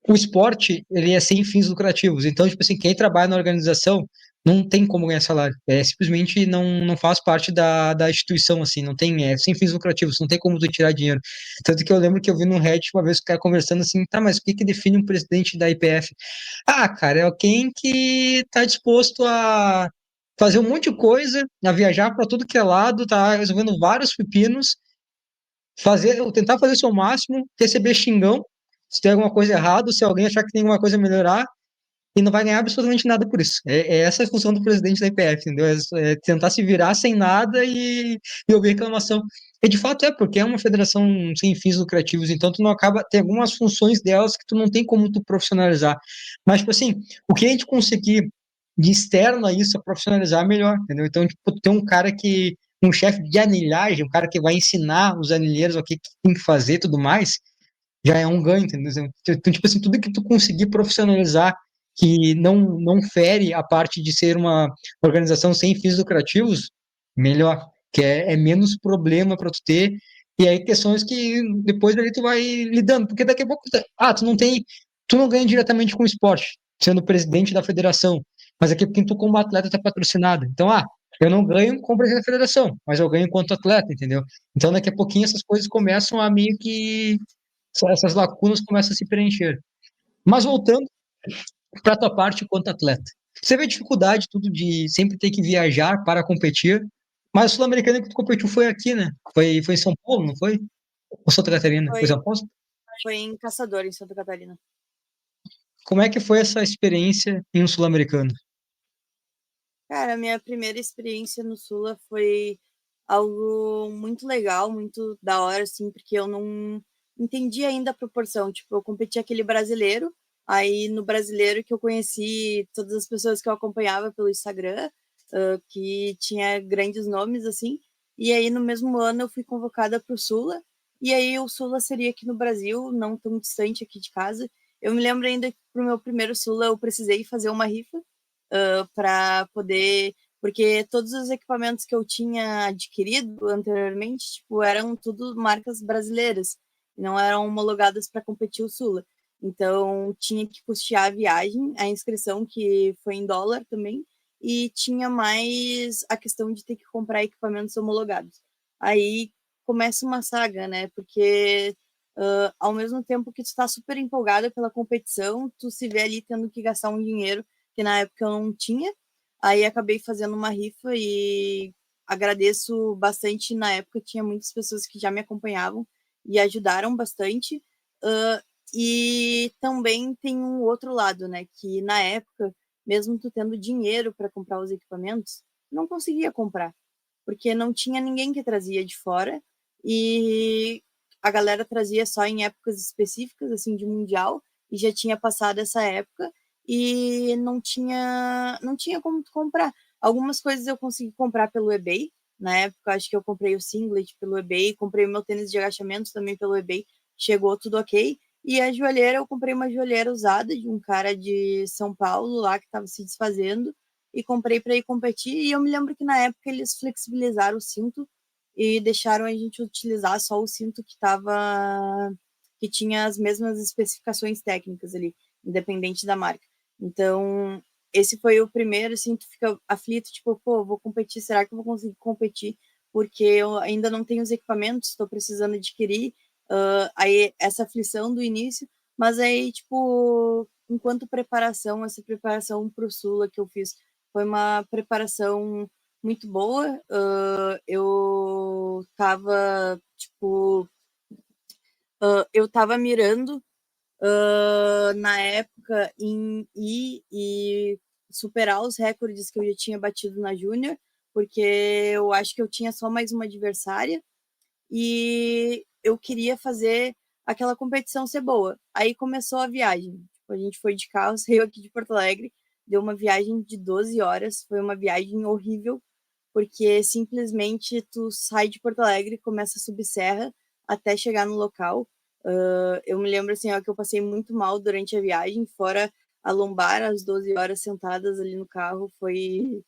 [SPEAKER 1] o esporte, ele é sem fins lucrativos, então, tipo assim, quem trabalha na organização não tem como ganhar salário, simplesmente não faz parte da instituição, assim, não tem, sem fins lucrativos, não tem como tu tirar dinheiro. Tanto que eu lembro que eu vi no Reddit uma vez o cara conversando assim, tá, mas o que que define um presidente da IPF? Ah, cara, é alguém que tá disposto a fazer um monte de coisa, a viajar para tudo que é lado, tá resolvendo vários pepinos, tentar fazer o seu máximo, receber xingão, se tem alguma coisa errada, se alguém achar que tem alguma coisa a melhorar, e não vai ganhar absolutamente nada por isso. É essa a função do presidente da IPF, entendeu? É tentar se virar sem nada e ouvir reclamação. E de fato porque é uma federação sem fins lucrativos, então tu não acaba, tem algumas funções delas que tu não tem como tu profissionalizar. Mas, tipo assim, o que a gente conseguir de externo a isso, a profissionalizar, melhor, entendeu? Então, tipo, tem um cara que, um chefe de anilhagem, um cara que vai ensinar os anilheiros o que tem que fazer e tudo mais, já é um ganho, entendeu? Então, tipo assim, tudo que tu conseguir profissionalizar que não fere a parte de ser uma organização sem fins lucrativos, melhor, que é menos problema para tu ter, e aí questões que depois ali tu vai lidando, porque daqui a pouco, tu não ganha diretamente com o esporte, sendo presidente da federação, mas daqui a pouco tu como atleta tá patrocinado, então, eu não ganho como presidente da federação, mas eu ganho enquanto atleta, entendeu? Então, daqui a pouquinho essas coisas começam a meio que essas lacunas começam a se preencher. Mas voltando para a tua parte quanto atleta. Você vê a dificuldade tudo de sempre ter que viajar para competir, mas a Sul-Americana que tu competiu foi aqui, né? Foi em São Paulo, não foi? Ou Santa Catarina? Foi
[SPEAKER 2] Foi,
[SPEAKER 1] São Paulo?
[SPEAKER 2] foi em Caçador, em Santa Catarina.
[SPEAKER 1] Como é que foi essa experiência em um Sul-Americano?
[SPEAKER 2] Cara, a minha primeira experiência no Sula foi algo muito legal, muito da hora, assim, porque eu não entendi ainda a proporção. Tipo, eu competi aquele brasileiro, aí no brasileiro que eu conheci todas as pessoas que eu acompanhava pelo Instagram, que tinha grandes nomes, assim, e aí no mesmo ano eu fui convocada para o Sula, e aí o Sula seria aqui no Brasil, não tão distante aqui de casa. Eu me lembro ainda que pro meu primeiro Sula eu precisei fazer uma rifa, para poder, porque todos os equipamentos que eu tinha adquirido anteriormente, tipo, eram tudo marcas brasileiras, não eram homologadas para competir o Sula. Então, tinha que custear a viagem, a inscrição, que foi em dólar também, e tinha mais a questão de ter que comprar equipamentos homologados. Aí começa uma saga, né? Porque ao mesmo tempo que tu está super empolgada pela competição, tu se vê ali tendo que gastar um dinheiro que na época eu não tinha. Aí acabei fazendo uma rifa e agradeço bastante. Na época tinha muitas pessoas que já me acompanhavam e ajudaram bastante. E também tem um outro lado, né? Que na época, mesmo tu tendo dinheiro para comprar os equipamentos, não conseguia comprar, porque não tinha ninguém que trazia de fora e a galera trazia só em épocas específicas, assim, de mundial, e já tinha passado essa época e não tinha como tu comprar. Algumas coisas eu consegui comprar pelo eBay. Na época, acho que eu comprei o singlet pelo eBay, comprei o meu tênis de agachamento também pelo eBay, chegou tudo ok. E a joalheira, eu comprei uma joalheira usada de um cara de São Paulo lá que estava se desfazendo e comprei para ir competir. E eu me lembro que na época eles flexibilizaram o cinto e deixaram a gente utilizar só o cinto que tinha as mesmas especificações técnicas ali, independente da marca. Então, esse foi o primeiro, assim, tu fica aflito, tipo, pô, vou competir, será que eu vou conseguir competir? Porque eu ainda não tenho os equipamentos, estou precisando adquirir, aí essa aflição do início, mas aí, tipo, enquanto preparação, essa preparação para o Sula que eu fiz foi uma preparação muito boa. Eu tava, tipo, eu tava mirando na época em ir e superar os recordes que eu já tinha batido na Júnior, porque eu acho que eu tinha só mais uma adversária e eu queria fazer aquela competição ser boa. Aí começou a viagem. Tipo, a gente foi de carro, saiu aqui de Porto Alegre, deu uma viagem de 12 horas, foi uma viagem horrível, porque simplesmente tu sai de Porto Alegre, começa a subir serra até chegar no local. Eu me lembro assim, ó, que eu passei muito mal durante a viagem, fora a lombar, as 12 horas sentadas ali no carro, foi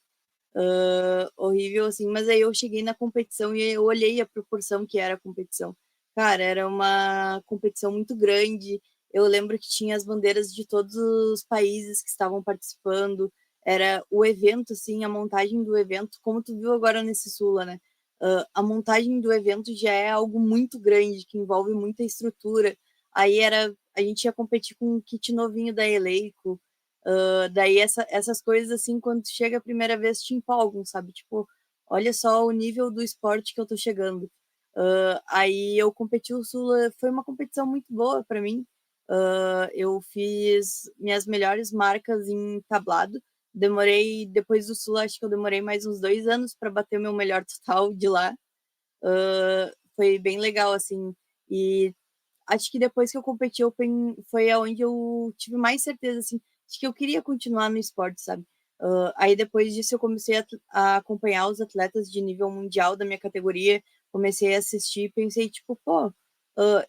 [SPEAKER 2] horrível, assim, mas aí eu cheguei na competição e eu olhei a proporção que era a competição. Cara, era uma competição muito grande. Eu lembro que tinha as bandeiras de todos os países que estavam participando. Era o evento, assim, a montagem do evento, como tu viu agora nesse Sula, né? A montagem do evento já é algo muito grande, que envolve muita estrutura. Aí a gente ia competir com um kit novinho da Eleiko, daí essas coisas, assim, quando chega a primeira vez, te empolgam, sabe? Tipo, olha só o nível do esporte que eu tô chegando. Aí eu competi o Sula, foi uma competição muito boa para mim. Eu fiz minhas melhores marcas em tablado. Demorei, depois do Sula, acho que eu demorei mais uns 2 anos para bater o meu melhor total de lá. Foi bem legal, assim. E acho que depois que eu competi, foi aonde eu tive mais certeza, assim, de que eu queria continuar no esporte, sabe? Aí depois disso eu comecei a acompanhar os atletas de nível mundial da minha categoria, comecei a assistir e pensei, tipo, pô,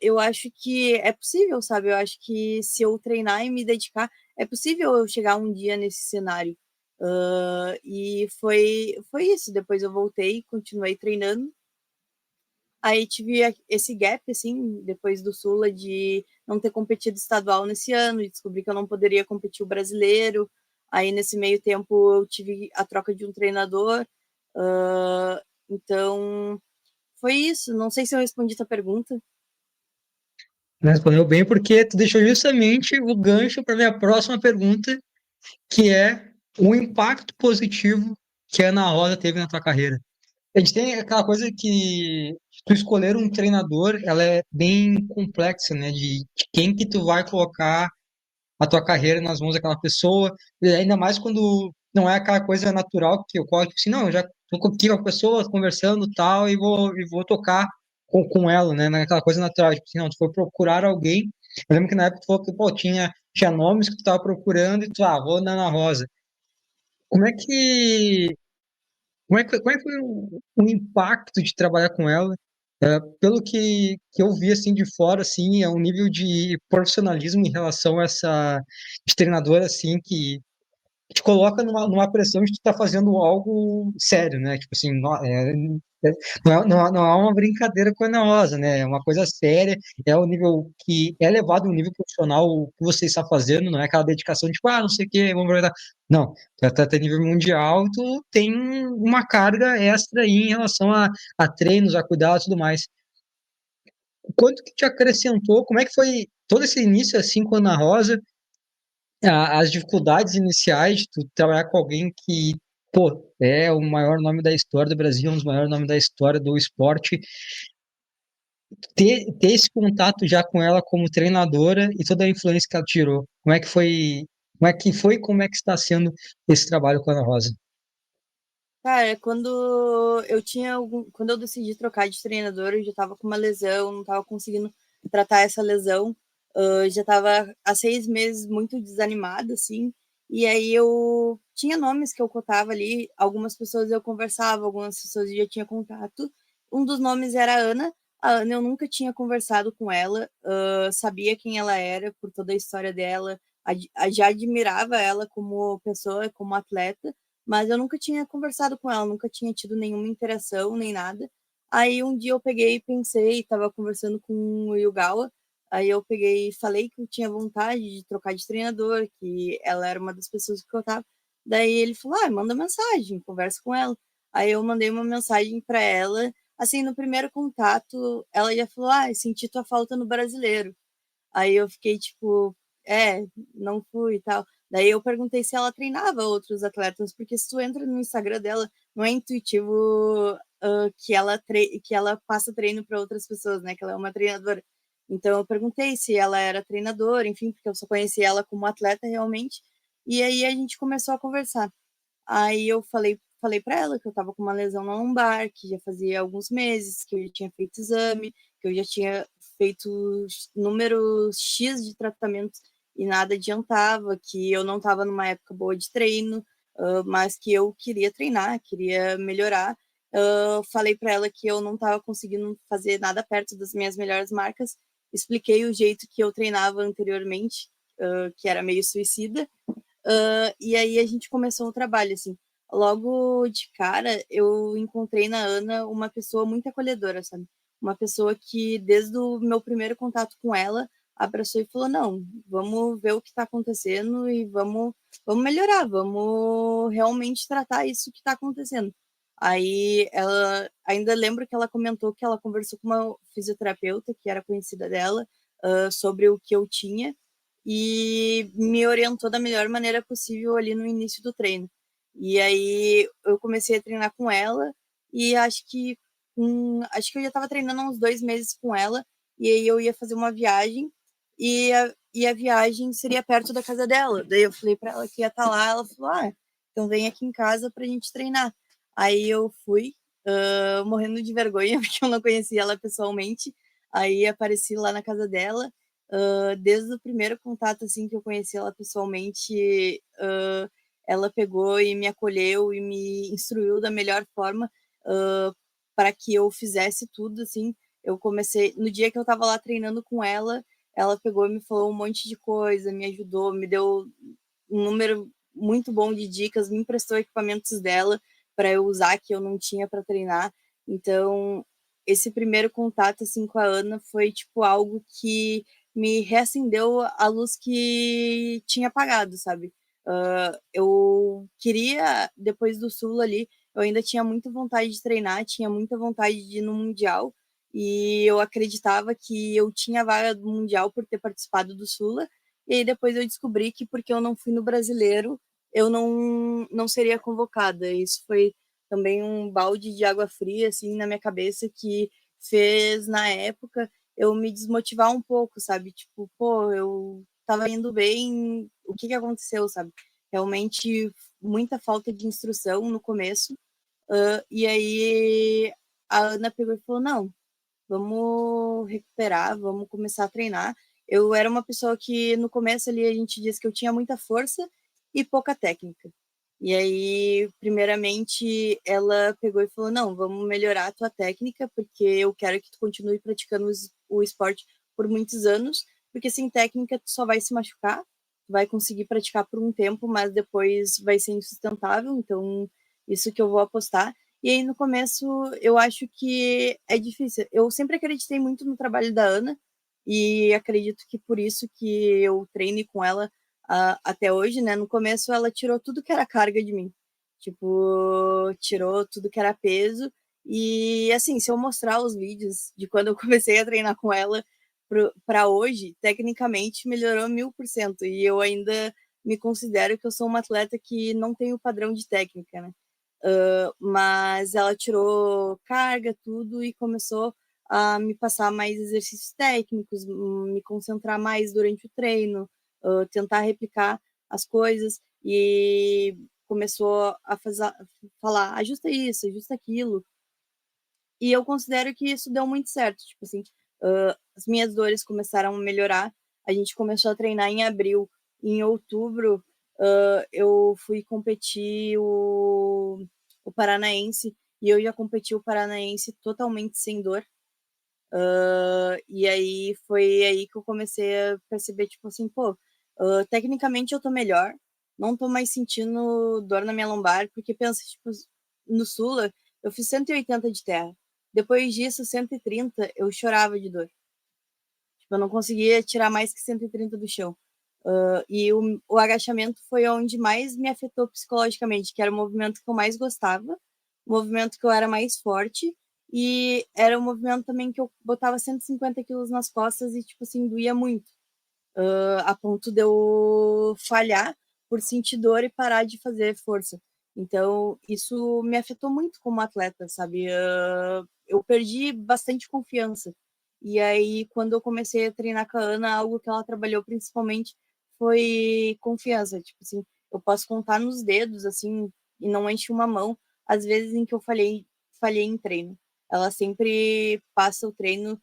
[SPEAKER 2] eu acho que é possível, sabe? Eu acho que se eu treinar e me dedicar, é possível eu chegar um dia nesse cenário. E foi isso. Depois eu voltei, continuei treinando. Aí tive esse gap, assim, depois do Sula, de não ter competido estadual nesse ano, de descobrir que eu não poderia competir o brasileiro. Aí, nesse meio tempo, eu tive a troca de um treinador. Então, foi isso. Não sei se eu respondi tua pergunta.
[SPEAKER 1] Respondeu bem porque tu deixou justamente o gancho para minha próxima pergunta, que é o impacto positivo que a Ana Rosa teve na tua carreira. A gente tem aquela coisa que tu escolher um treinador, ela é bem complexa, né? De quem que tu vai colocar a tua carreira nas mãos daquela pessoa, e ainda mais quando não é aquela coisa natural que ocorre, tipo assim, não, eu já tô aqui com a pessoa conversando tal, e vou tocar com ela, né? Naquela coisa natural, tipo assim, não, tu foi procurar alguém. Eu lembro que na época tu falou que, pô, tinha nomes que tu tava procurando e tu, vou na Ana Rosa. Como é que como é que foi o impacto de trabalhar com ela? Pelo que eu vi assim de fora, assim, é um nível de profissionalismo em relação a essa de treinadora assim que te coloca numa pressão de tu estar fazendo algo sério, né? Tipo assim, não é uma brincadeira com a Ana Rosa, né? É uma coisa séria, é o nível que é elevado, um nível profissional o que você está fazendo, não é aquela dedicação de, tipo, não sei o quê, vamos aproveitar. Não, tu até nível mundial, tu tem uma carga extra aí em relação a treinos, a cuidado e tudo mais. Quanto que te acrescentou, como é que foi todo esse início assim com a Ana Rosa, as dificuldades iniciais de tu trabalhar com alguém que, pô, é o maior nome da história do Brasil, um dos maiores nomes da história do esporte, ter esse contato já com ela como treinadora e toda a influência que ela tirou. Como é que está sendo esse trabalho com a Ana Rosa?
[SPEAKER 2] Cara, quando eu decidi trocar de treinador, eu já tava com uma lesão, não tava conseguindo tratar essa lesão. Já tava há 6 meses muito desanimada, assim. E aí eu tinha nomes que eu cotava ali, algumas pessoas eu conversava, algumas pessoas eu já tinha contato. Um dos nomes era a Ana. A Ana eu nunca tinha conversado com ela, sabia quem ela era por toda a história dela, já admirava ela como pessoa, como atleta, mas eu nunca tinha conversado com ela, nunca tinha tido nenhuma interação, nem nada. Aí um dia eu peguei e pensei, estava conversando com o Yugawa, aí eu peguei e falei que eu tinha vontade de trocar de treinador, que ela era uma das pessoas que eu tava. Daí ele falou: manda mensagem, conversa com ela. Aí eu mandei uma mensagem para ela, assim, no primeiro contato, ela já falou: senti tua falta no brasileiro. Aí eu fiquei tipo, não fui e tal. Daí eu perguntei se ela treinava outros atletas, porque se tu entra no Instagram dela, não é intuitivo que ela passa treino para outras pessoas, né? Que ela é uma treinadora. Então eu perguntei se ela era treinadora, enfim, porque eu só conhecia ela como atleta realmente. E aí a gente começou a conversar. Aí eu falei para ela que eu estava com uma lesão na lombar, que já fazia alguns meses, que eu já tinha feito exame, que eu já tinha feito número X de tratamentos e nada adiantava, que eu não estava numa época boa de treino, mas que eu queria treinar, queria melhorar. Falei para ela que eu não estava conseguindo fazer nada perto das minhas melhores marcas, expliquei o jeito que eu treinava anteriormente, que era meio suicida, e aí a gente começou o trabalho, assim. Logo de cara, eu encontrei na Ana uma pessoa muito acolhedora, sabe? Uma pessoa que, desde o meu primeiro contato com ela, abraçou e falou: não, vamos ver o que está acontecendo e vamos melhorar, vamos realmente tratar isso que está acontecendo. Aí ela ainda lembro que ela comentou que ela conversou com uma fisioterapeuta que era conhecida dela, sobre o que eu tinha e me orientou da melhor maneira possível ali no início do treino. E aí eu comecei a treinar com ela e acho que eu já estava treinando há uns 2 meses com ela e aí eu ia fazer uma viagem e a viagem seria perto da casa dela. Daí eu falei para ela que ia estar lá, ela falou: então vem aqui em casa para a gente treinar. Aí eu fui, morrendo de vergonha porque eu não conhecia ela pessoalmente. Aí apareci lá na casa dela. Desde o primeiro contato assim que eu conheci ela pessoalmente, ela pegou e me acolheu e me instruiu da melhor forma, para que eu fizesse tudo assim. Eu comecei no dia que eu estava lá treinando com ela, ela pegou e me falou um monte de coisa, me ajudou, me deu um número muito bom de dicas, me emprestou equipamentos dela para eu usar que eu não tinha para treinar. Então, esse primeiro contato assim com a Ana foi tipo algo que me reacendeu a luz que tinha apagado, sabe? Eu queria, depois do Sul ali, eu ainda tinha muita vontade de treinar, tinha muita vontade de ir no Mundial, e eu acreditava que eu tinha vaga do Mundial por ter participado do Sula, e aí depois eu descobri que porque eu não fui no Brasileiro, eu não seria convocada. Isso foi também um balde de água fria, assim, na minha cabeça, que fez, na época, eu me desmotivar um pouco, sabe? Tipo, pô, eu tava indo bem, o que que aconteceu, sabe? Realmente muita falta de instrução no começo. E aí a Ana pegou e falou: não, vamos recuperar, vamos começar a treinar. Eu era uma pessoa que no começo ali a gente disse que eu tinha muita força e pouca técnica. E aí, primeiramente, ela pegou e falou: não, vamos melhorar a tua técnica, porque eu quero que tu continue praticando o esporte por muitos anos, porque sem técnica tu só vai se machucar, tu vai conseguir praticar por um tempo, mas depois vai ser insustentável, então isso que eu vou apostar. E aí, no começo, eu acho que é difícil. Eu sempre acreditei muito no trabalho da Ana, e acredito que por isso que eu treine com ela até hoje, né? No começo, ela tirou tudo que era carga de mim. Tipo, tirou tudo que era peso. E, assim, se eu mostrar os vídeos de quando eu comecei a treinar com ela para hoje, tecnicamente melhorou 1000%. E eu ainda me considero que eu sou uma atleta que não tem o padrão de técnica, né? Mas ela tirou carga, tudo, e começou a me passar mais exercícios técnicos, me concentrar mais durante o treino, tentar replicar as coisas, e começou a falar, ajusta isso, ajusta aquilo. E eu considero que isso deu muito certo, tipo assim, as minhas dores começaram a melhorar, a gente começou a treinar em abril, em outubro eu fui competir o Paranaense, e eu já competi o Paranaense totalmente sem dor. E aí foi aí que eu comecei a perceber, tipo assim, pô, tecnicamente eu tô melhor, não tô mais sentindo dor na minha lombar, porque pensa, tipo, no Sula, eu fiz 180 de terra. Depois disso, 130, eu chorava de dor. Tipo, eu não conseguia tirar mais que 130 do chão. E o agachamento foi onde mais me afetou psicologicamente, que era o movimento que eu mais gostava, o movimento que eu era mais forte, e era o movimento também que eu botava 150 quilos nas costas e, tipo assim, doía muito, a ponto de eu falhar por sentir dor e parar de fazer força. Então, isso me afetou muito como atleta, sabe? Eu perdi bastante confiança. E aí, quando eu comecei a treinar com a Ana, algo que ela trabalhou principalmente foi confiança. Tipo assim, eu posso contar nos dedos, assim, e não enche uma mão, as vezes em que eu falhei em treino. Ela sempre passa o treino,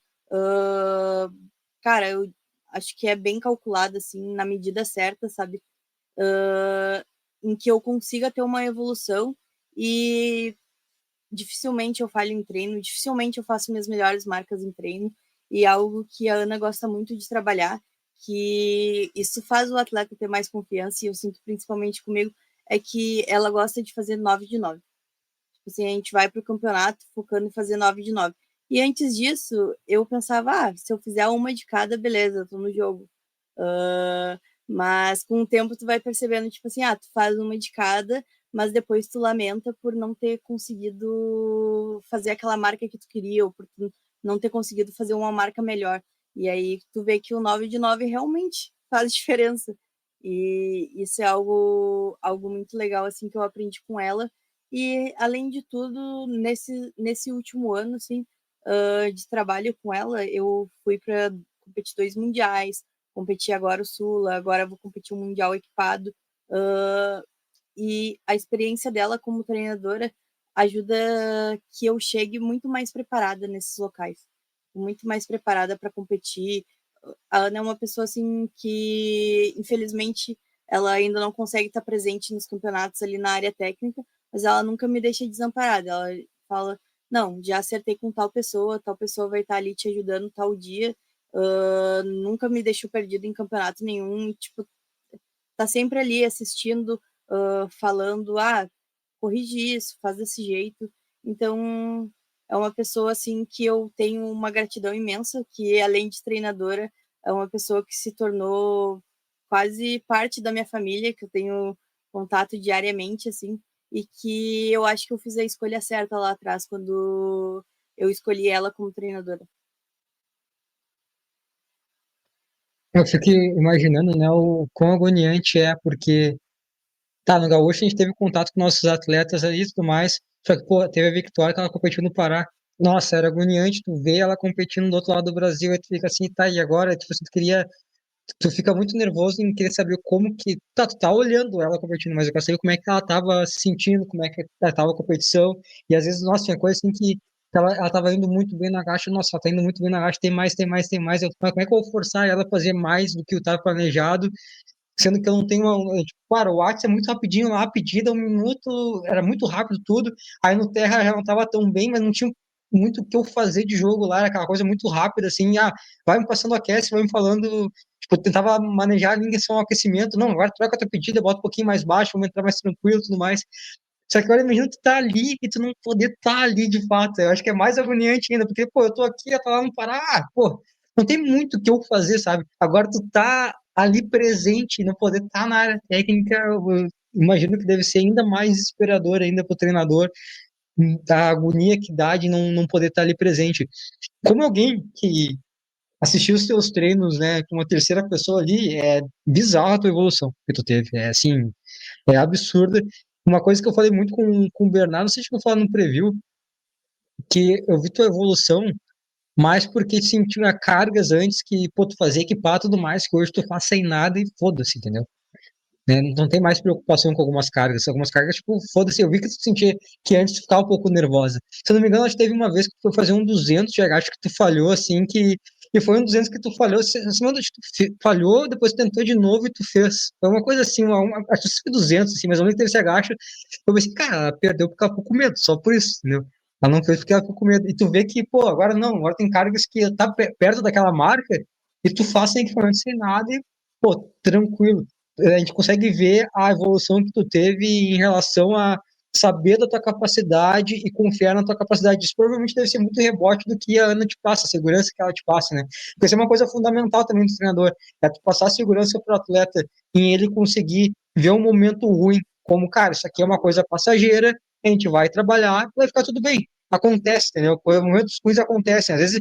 [SPEAKER 2] cara, eu acho que é bem calculado, assim, na medida certa, sabe? Em que eu consiga ter uma evolução e dificilmente eu falho em treino, dificilmente eu faço minhas melhores marcas em treino, e é algo que a Ana gosta muito de trabalhar, que isso faz o atleta ter mais confiança, e eu sinto principalmente comigo, é que ela gosta de fazer 9 de 9. Tipo assim, a gente vai pro campeonato focando em fazer 9 de 9. E antes disso, eu pensava, se eu fizer uma de cada, beleza, eu tô no jogo. Uh, mas com o tempo tu vai percebendo, tipo assim, tu faz uma de cada, mas depois tu lamenta por não ter conseguido fazer aquela marca que tu queria, ou por tu não ter conseguido fazer uma marca melhor. E aí tu vê que o 9 de 9 realmente faz diferença. E isso é algo muito legal, assim, que eu aprendi com ela. E, além de tudo, nesse último ano, assim, de trabalho com ela, eu fui para competir 2 mundiais, competi agora o Sula, agora vou competir um Mundial equipado. E a experiência dela como treinadora ajuda que eu chegue muito mais preparada nesses locais, muito mais preparada para competir. A Ana é uma pessoa assim que, infelizmente, ela ainda não consegue estar presente nos campeonatos ali na área técnica, mas ela nunca me deixa desamparada. Ela fala: não, já acertei com tal pessoa vai estar ali te ajudando tal dia. Nunca me deixou perdido em campeonato nenhum. E, tipo, tá sempre ali assistindo, falando: corrige isso, faz desse jeito. Então, é uma pessoa assim que eu tenho uma gratidão imensa, que além de treinadora, é uma pessoa que se tornou quase parte da minha família, que eu tenho contato diariamente, assim, e que eu acho que eu fiz a escolha certa lá atrás, quando eu escolhi ela como treinadora.
[SPEAKER 1] Eu fico imaginando, né, o quão agoniante é, porque tá, no Gaúcho a gente teve contato com nossos atletas ali e tudo mais, só que, pô, teve a Victoria que ela competiu no Pará. Nossa, era agoniante tu ver ela competindo do outro lado do Brasil, aí tu fica assim, tá, e agora? Tipo, assim, tu fica muito nervoso em querer saber como que, tá, tu tá olhando ela competindo, mas eu quero saber como é que ela tava se sentindo, como é que ela tava a competição, e às vezes, nossa, tinha coisa assim que ela tava indo muito bem na gacha, nossa, ela tá indo muito bem na gacha, tem mais, tem mais, tem mais, mas como é que eu vou forçar ela a fazer mais do que eu tava planejado, sendo que eu não tenho tipo, claro, o WhatsApp é muito rapidinho lá, a pedida, 1 minuto, era muito rápido tudo, aí no Terra já não tava tão bem, mas não tinha muito o que eu fazer de jogo lá, era aquela coisa muito rápida, assim, vai me passando o aquece, vai me falando, tipo, eu tentava manejar a linha só o aquecimento, não, agora troca a tua pedida, bota um pouquinho mais baixo, vamos entrar mais tranquilo e tudo mais, só que agora imagina tu tá ali e tu não poder estar ali de fato. Eu acho que é mais agoniante ainda, porque, pô, eu tô aqui, ela tá lá no Pará, pô, não tem muito o que eu fazer, sabe? Agora tu tá ali presente e não poder estar na área técnica, eu imagino que deve ser ainda mais desesperador ainda pro treinador, a agonia que dá de não poder estar ali presente. Como alguém que assistiu os teus treinos, né, com uma terceira pessoa ali, é bizarra a tua evolução que tu teve. É assim, é absurda. Uma coisa que eu falei muito com o Bernardo, não sei se eu falar no preview, que eu vi tua evolução mais porque tinha cargas antes que, pô, tu fazia equipar tudo mais, que hoje tu faz sem nada e foda-se, entendeu? Né? Não tem mais preocupação com algumas cargas. Algumas cargas, tipo, foda-se, eu vi que tu sentia que antes tu ficava um pouco nervosa. Se eu não me engano, acho que teve uma vez que tu foi fazer um 200 de agacho que tu falhou, assim, e foi um 200 que tu falhou, se não, tu falhou, depois tentou de novo e tu fez. Foi uma coisa assim, acho que foi 200, assim, mas eu nem teve esse agacho. Eu pensei, cara, ela perdeu porque ela ficou com medo, só por isso, entendeu? Ela não fez porque ela ficou com medo. E tu vê que, pô, agora não, agora tem cargas que tá perto daquela marca e tu faz sem equipamento, sem nada e, pô, tranquilo. A gente consegue ver a evolução que tu teve em relação a saber da tua capacidade e confiar na tua capacidade. Isso provavelmente deve ser muito rebote do que a Ana te passa, a segurança que ela te passa, né? Porque isso é uma coisa fundamental também do treinador, é tu passar a segurança para o atleta em ele conseguir ver um momento ruim, como, cara, isso aqui é uma coisa passageira, a gente vai trabalhar, vai ficar tudo bem. Acontece, entendeu? Momentos ruins acontecem, às vezes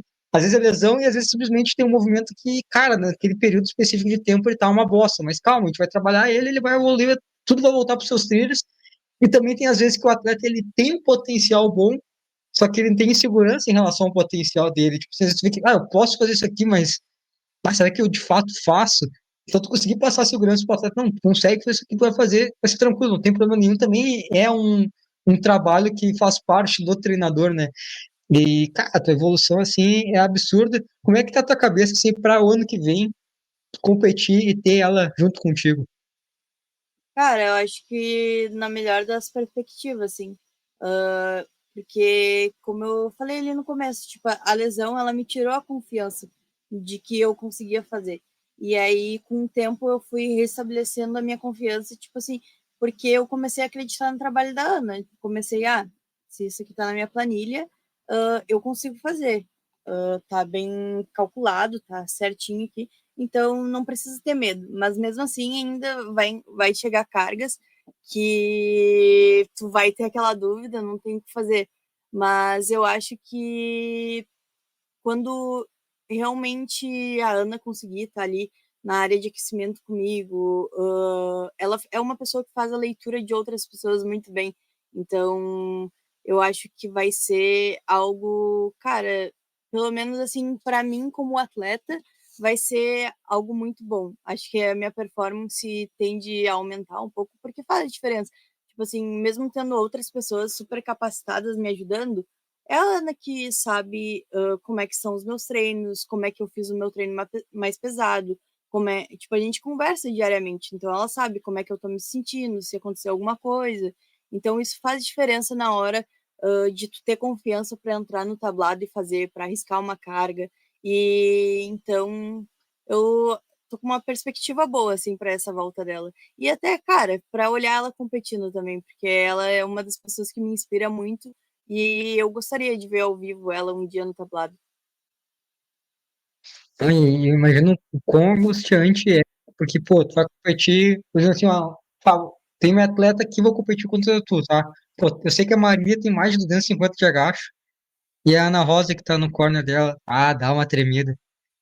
[SPEAKER 1] é lesão e às vezes simplesmente tem um movimento que, cara, naquele período específico de tempo ele tá uma bosta, mas calma, a gente vai trabalhar ele, ele vai evoluir, tudo vai voltar para os seus trilhos. E também tem às vezes que o atleta ele tem um potencial bom, só que ele tem insegurança em relação ao potencial dele. Tipo, você vê que, eu posso fazer isso aqui, mas será que eu de fato faço? Então, tu conseguir passar a segurança para o atleta, não, tu consegue fazer isso aqui, tu vai fazer, vai ser tranquilo, não tem problema nenhum. Também é um trabalho que faz parte do treinador, né? E, cara, a tua evolução, assim, é absurda. Como é que tá a tua cabeça, assim, para o ano que vem competir e ter ela junto contigo?
[SPEAKER 2] Cara, eu acho que na melhor das perspectivas, assim. Porque, como eu falei ali no começo, tipo, a lesão, ela me tirou a confiança de que eu conseguia fazer. E aí, com o tempo, eu fui restabelecendo a minha confiança, tipo assim, porque eu comecei a acreditar no trabalho da Ana. Comecei, se isso aqui tá na minha planilha, eu consigo fazer. Tá bem calculado, tá certinho aqui. Então, não precisa ter medo. Mas mesmo assim, ainda vai chegar cargas que tu vai ter aquela dúvida, não tem o que fazer. Mas eu acho que quando realmente a Ana conseguir estar ali na área de aquecimento comigo, ela é uma pessoa que faz a leitura de outras pessoas muito bem. Então, eu acho que vai ser algo, cara, pelo menos assim, para mim como atleta, vai ser algo muito bom. Acho que a minha performance tende a aumentar um pouco, porque faz diferença. Tipo assim, mesmo tendo outras pessoas super capacitadas me ajudando, é a Ana que sabe como é que são os meus treinos, como é que eu fiz o meu treino mais pesado, como é, tipo, a gente conversa diariamente, então ela sabe como é que eu tô me sentindo, se aconteceu alguma coisa. Então isso faz diferença na hora de tu ter confiança para entrar no tablado e fazer, para arriscar uma carga. E então eu tô com uma perspectiva boa assim para essa volta dela. E até, cara, para olhar ela competindo também, porque ela é uma das pessoas que me inspira muito e eu gostaria de ver ao vivo ela um dia no tablado.
[SPEAKER 1] E eu imagino o quão angustiante é, porque, pô, tu vai competir, por exemplo, assim, ó, tem um atleta que vou competir contra tu, tá? Pô, eu sei que a Maria tem mais de 250 de agacho, e a Ana Rosa que tá no corner dela, dá uma tremida.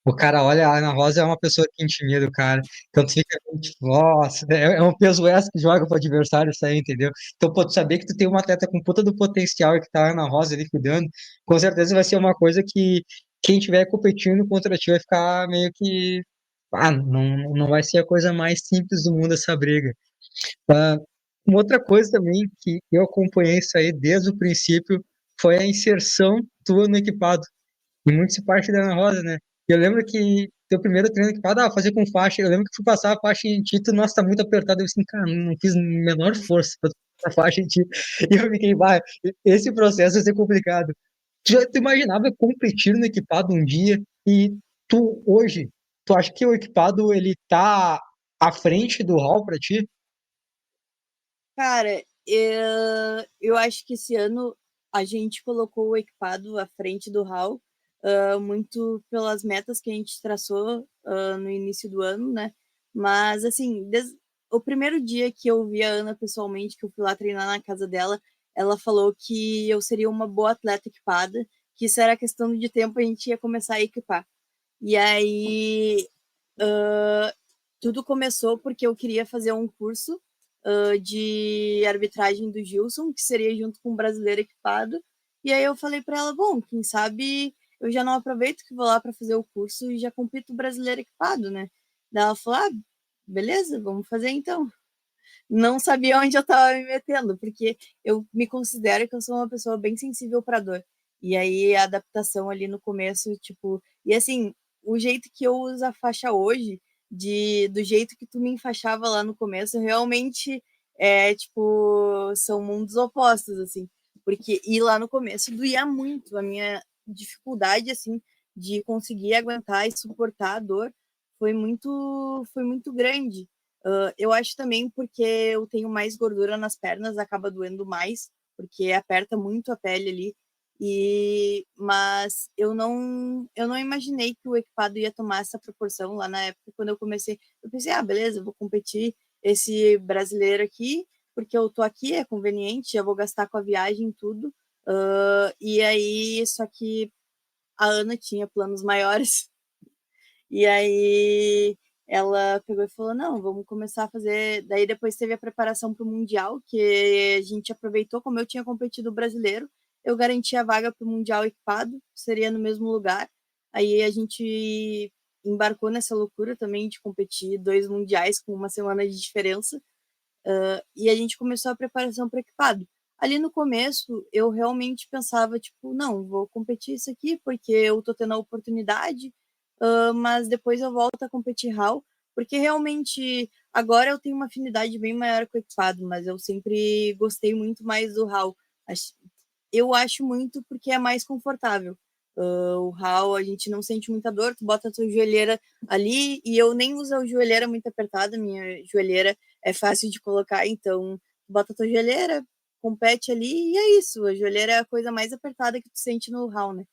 [SPEAKER 1] O cara olha, a Ana Rosa é uma pessoa que intimida o cara. Então tu fica, tipo, nossa, é um peso extra que joga pro adversário isso aí, entendeu? Então, pô, tu saber que tu tem uma atleta com puta do potencial e que tá a Ana Rosa ali cuidando, com certeza vai ser uma coisa que quem estiver competindo contra ti vai ficar meio que. Não vai ser a coisa mais simples do mundo essa briga. Ah, uma outra coisa também que eu acompanhei isso aí desde o princípio foi a inserção tua no equipado. E muito se parte da Ana Rosa, né? Eu lembro que teu primeiro treino que fazer com faixa. Eu lembro que fui passar a faixa em ti, tu, nossa, tá muito apertado. Eu assim, cara, não fiz a menor força pra passar a faixa em ti. E eu fiquei, esse processo vai ser complicado. Tu imaginava competir no equipado um dia e tu, hoje, tu acha que o equipado, ele tá à frente do hall pra ti?
[SPEAKER 2] Cara, eu acho que esse ano a gente colocou o equipado à frente do HAL, muito pelas metas que a gente traçou no início do ano, né? Mas, assim, o primeiro dia que eu vi a Ana pessoalmente, que eu fui lá treinar na casa dela, ela falou que eu seria uma boa atleta equipada, que isso era questão de tempo, a gente ia começar a equipar. E aí, tudo começou porque eu queria fazer um curso de arbitragem do Gilson, que seria junto com o brasileiro equipado. E aí eu falei para ela, bom, quem sabe eu já não aproveito que vou lá para fazer o curso e já compito o brasileiro equipado, né? Daí ela falou, beleza, vamos fazer então. Não sabia onde eu estava me metendo, porque eu me considero que eu sou uma pessoa bem sensível para dor. E aí a adaptação ali no começo, tipo, e assim, o jeito que eu uso a faixa hoje, do jeito que tu me enfaixava lá no começo, realmente tipo, são mundos opostos, assim. Porque ir lá no começo doía muito, a minha dificuldade, assim, de conseguir aguentar e suportar a dor foi muito grande. Eu acho também porque eu tenho mais gordura nas pernas, acaba doendo mais, porque aperta muito a pele ali. Mas eu não imaginei que o equipado ia tomar essa proporção lá na época quando eu comecei. Eu pensei, beleza, vou competir esse brasileiro aqui, porque eu tô aqui, é conveniente, já vou gastar com a viagem e tudo. E aí, só que a Ana tinha planos maiores. E aí ela pegou e falou: não, vamos começar a fazer. Daí depois teve a preparação para o Mundial, que a gente aproveitou, como eu tinha competido o brasileiro, eu garanti a vaga para o Mundial equipado, seria no mesmo lugar. Aí a gente embarcou nessa loucura também de competir dois mundiais com uma semana de diferença. E a gente começou a preparação para equipado. ali no começo eu realmente pensava, tipo, não, vou competir isso aqui porque eu tô tendo a oportunidade, mas depois eu volto a competir HAL, porque realmente agora eu tenho uma afinidade bem maior com o equipado, mas eu sempre gostei muito mais do HAL. Eu acho muito porque é mais confortável. O HAL, a gente não sente muita dor, tu bota a tua joelheira ali, e eu nem uso a joelheira muito apertada, minha joelheira é fácil de colocar, então tu bota a tua joelheira, compete ali, e é isso, a joelheira é a coisa mais apertada que tu sente no HAL, né?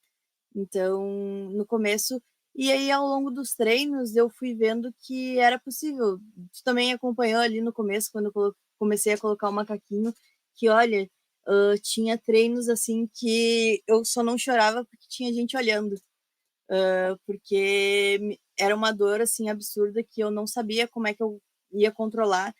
[SPEAKER 2] Então, no começo, e aí ao longo dos treinos eu fui vendo que era possível. Tu também acompanhou ali no começo, quando eu comecei a colocar o macaquinho, que olha, tinha treinos assim que eu só não chorava porque tinha gente olhando, porque era uma dor assim absurda que eu não sabia como é que eu ia controlar.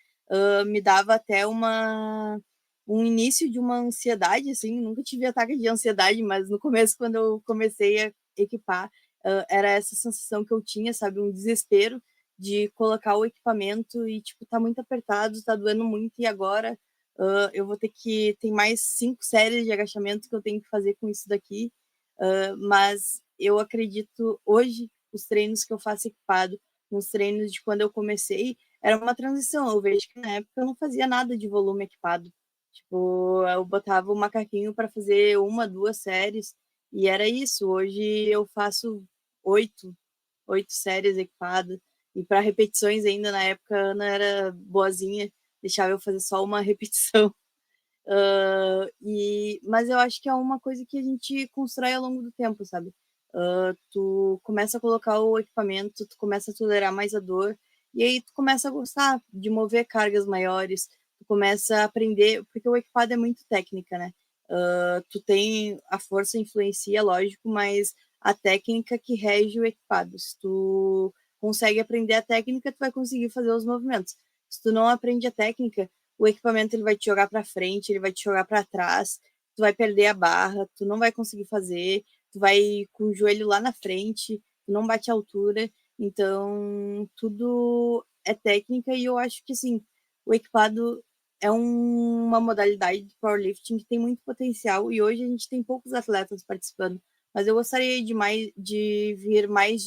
[SPEAKER 2] Me dava até um início de uma ansiedade, assim, nunca tive ataque de ansiedade, mas no começo, quando eu comecei a equipar, era essa sensação que eu tinha, sabe, um desespero de colocar o equipamento e, tipo, tá muito apertado, tá doendo muito, e agora eu vou ter que, tem mais 5 séries de agachamento que eu tenho que fazer com isso daqui, mas eu acredito, hoje, os treinos que eu faço equipado, nos treinos de quando eu comecei, era uma transição, eu vejo que na época eu não fazia nada de volume equipado, tipo, eu botava o macaquinho para fazer uma, duas séries, e era isso. Hoje eu faço oito, oito séries equipadas, e para repetições ainda, na época a Ana era boazinha, deixava eu fazer só uma repetição. Mas eu acho que é uma coisa que a gente constrói ao longo do tempo, sabe? Tu começa a colocar o equipamento, tu começa a tolerar mais a dor, e aí tu começa a gostar de mover cargas maiores, tu começa a aprender, porque o equipado é muito técnica, né? Tu tem a força influencia, lógico, mas a técnica que rege o equipado. Se tu consegue aprender a técnica, tu vai conseguir fazer os movimentos. Se tu não aprende a técnica, o equipamento ele vai te jogar para frente, ele vai te jogar para trás, tu vai perder a barra, tu não vai conseguir fazer, tu vai com o joelho lá na frente, tu não bate a altura, então tudo é técnica e eu acho que assim, o equipado é uma modalidade de powerlifting que tem muito potencial e hoje a gente tem poucos atletas participando, mas eu gostaria de ver mais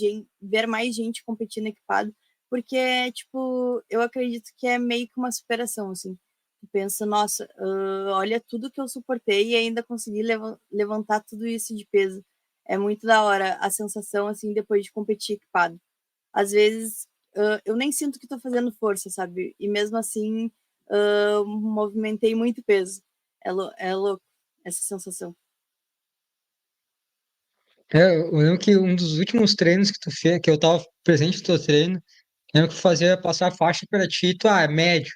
[SPEAKER 2] gente competindo equipado, porque, tipo, eu acredito que é meio que uma superação, assim. Tu pensa, nossa, olha tudo que eu suportei e ainda consegui levantar tudo isso de peso. É muito da hora a sensação, assim, depois de competir equipado. Às vezes, eu nem sinto que tô fazendo força, sabe? E mesmo assim, movimentei muito peso. É louco essa sensação.
[SPEAKER 1] Eu lembro que um dos últimos treinos que tu fez, que eu tava presente no teu treino, lembro que eu fazia passar a faixa pra ti, tu, é médio.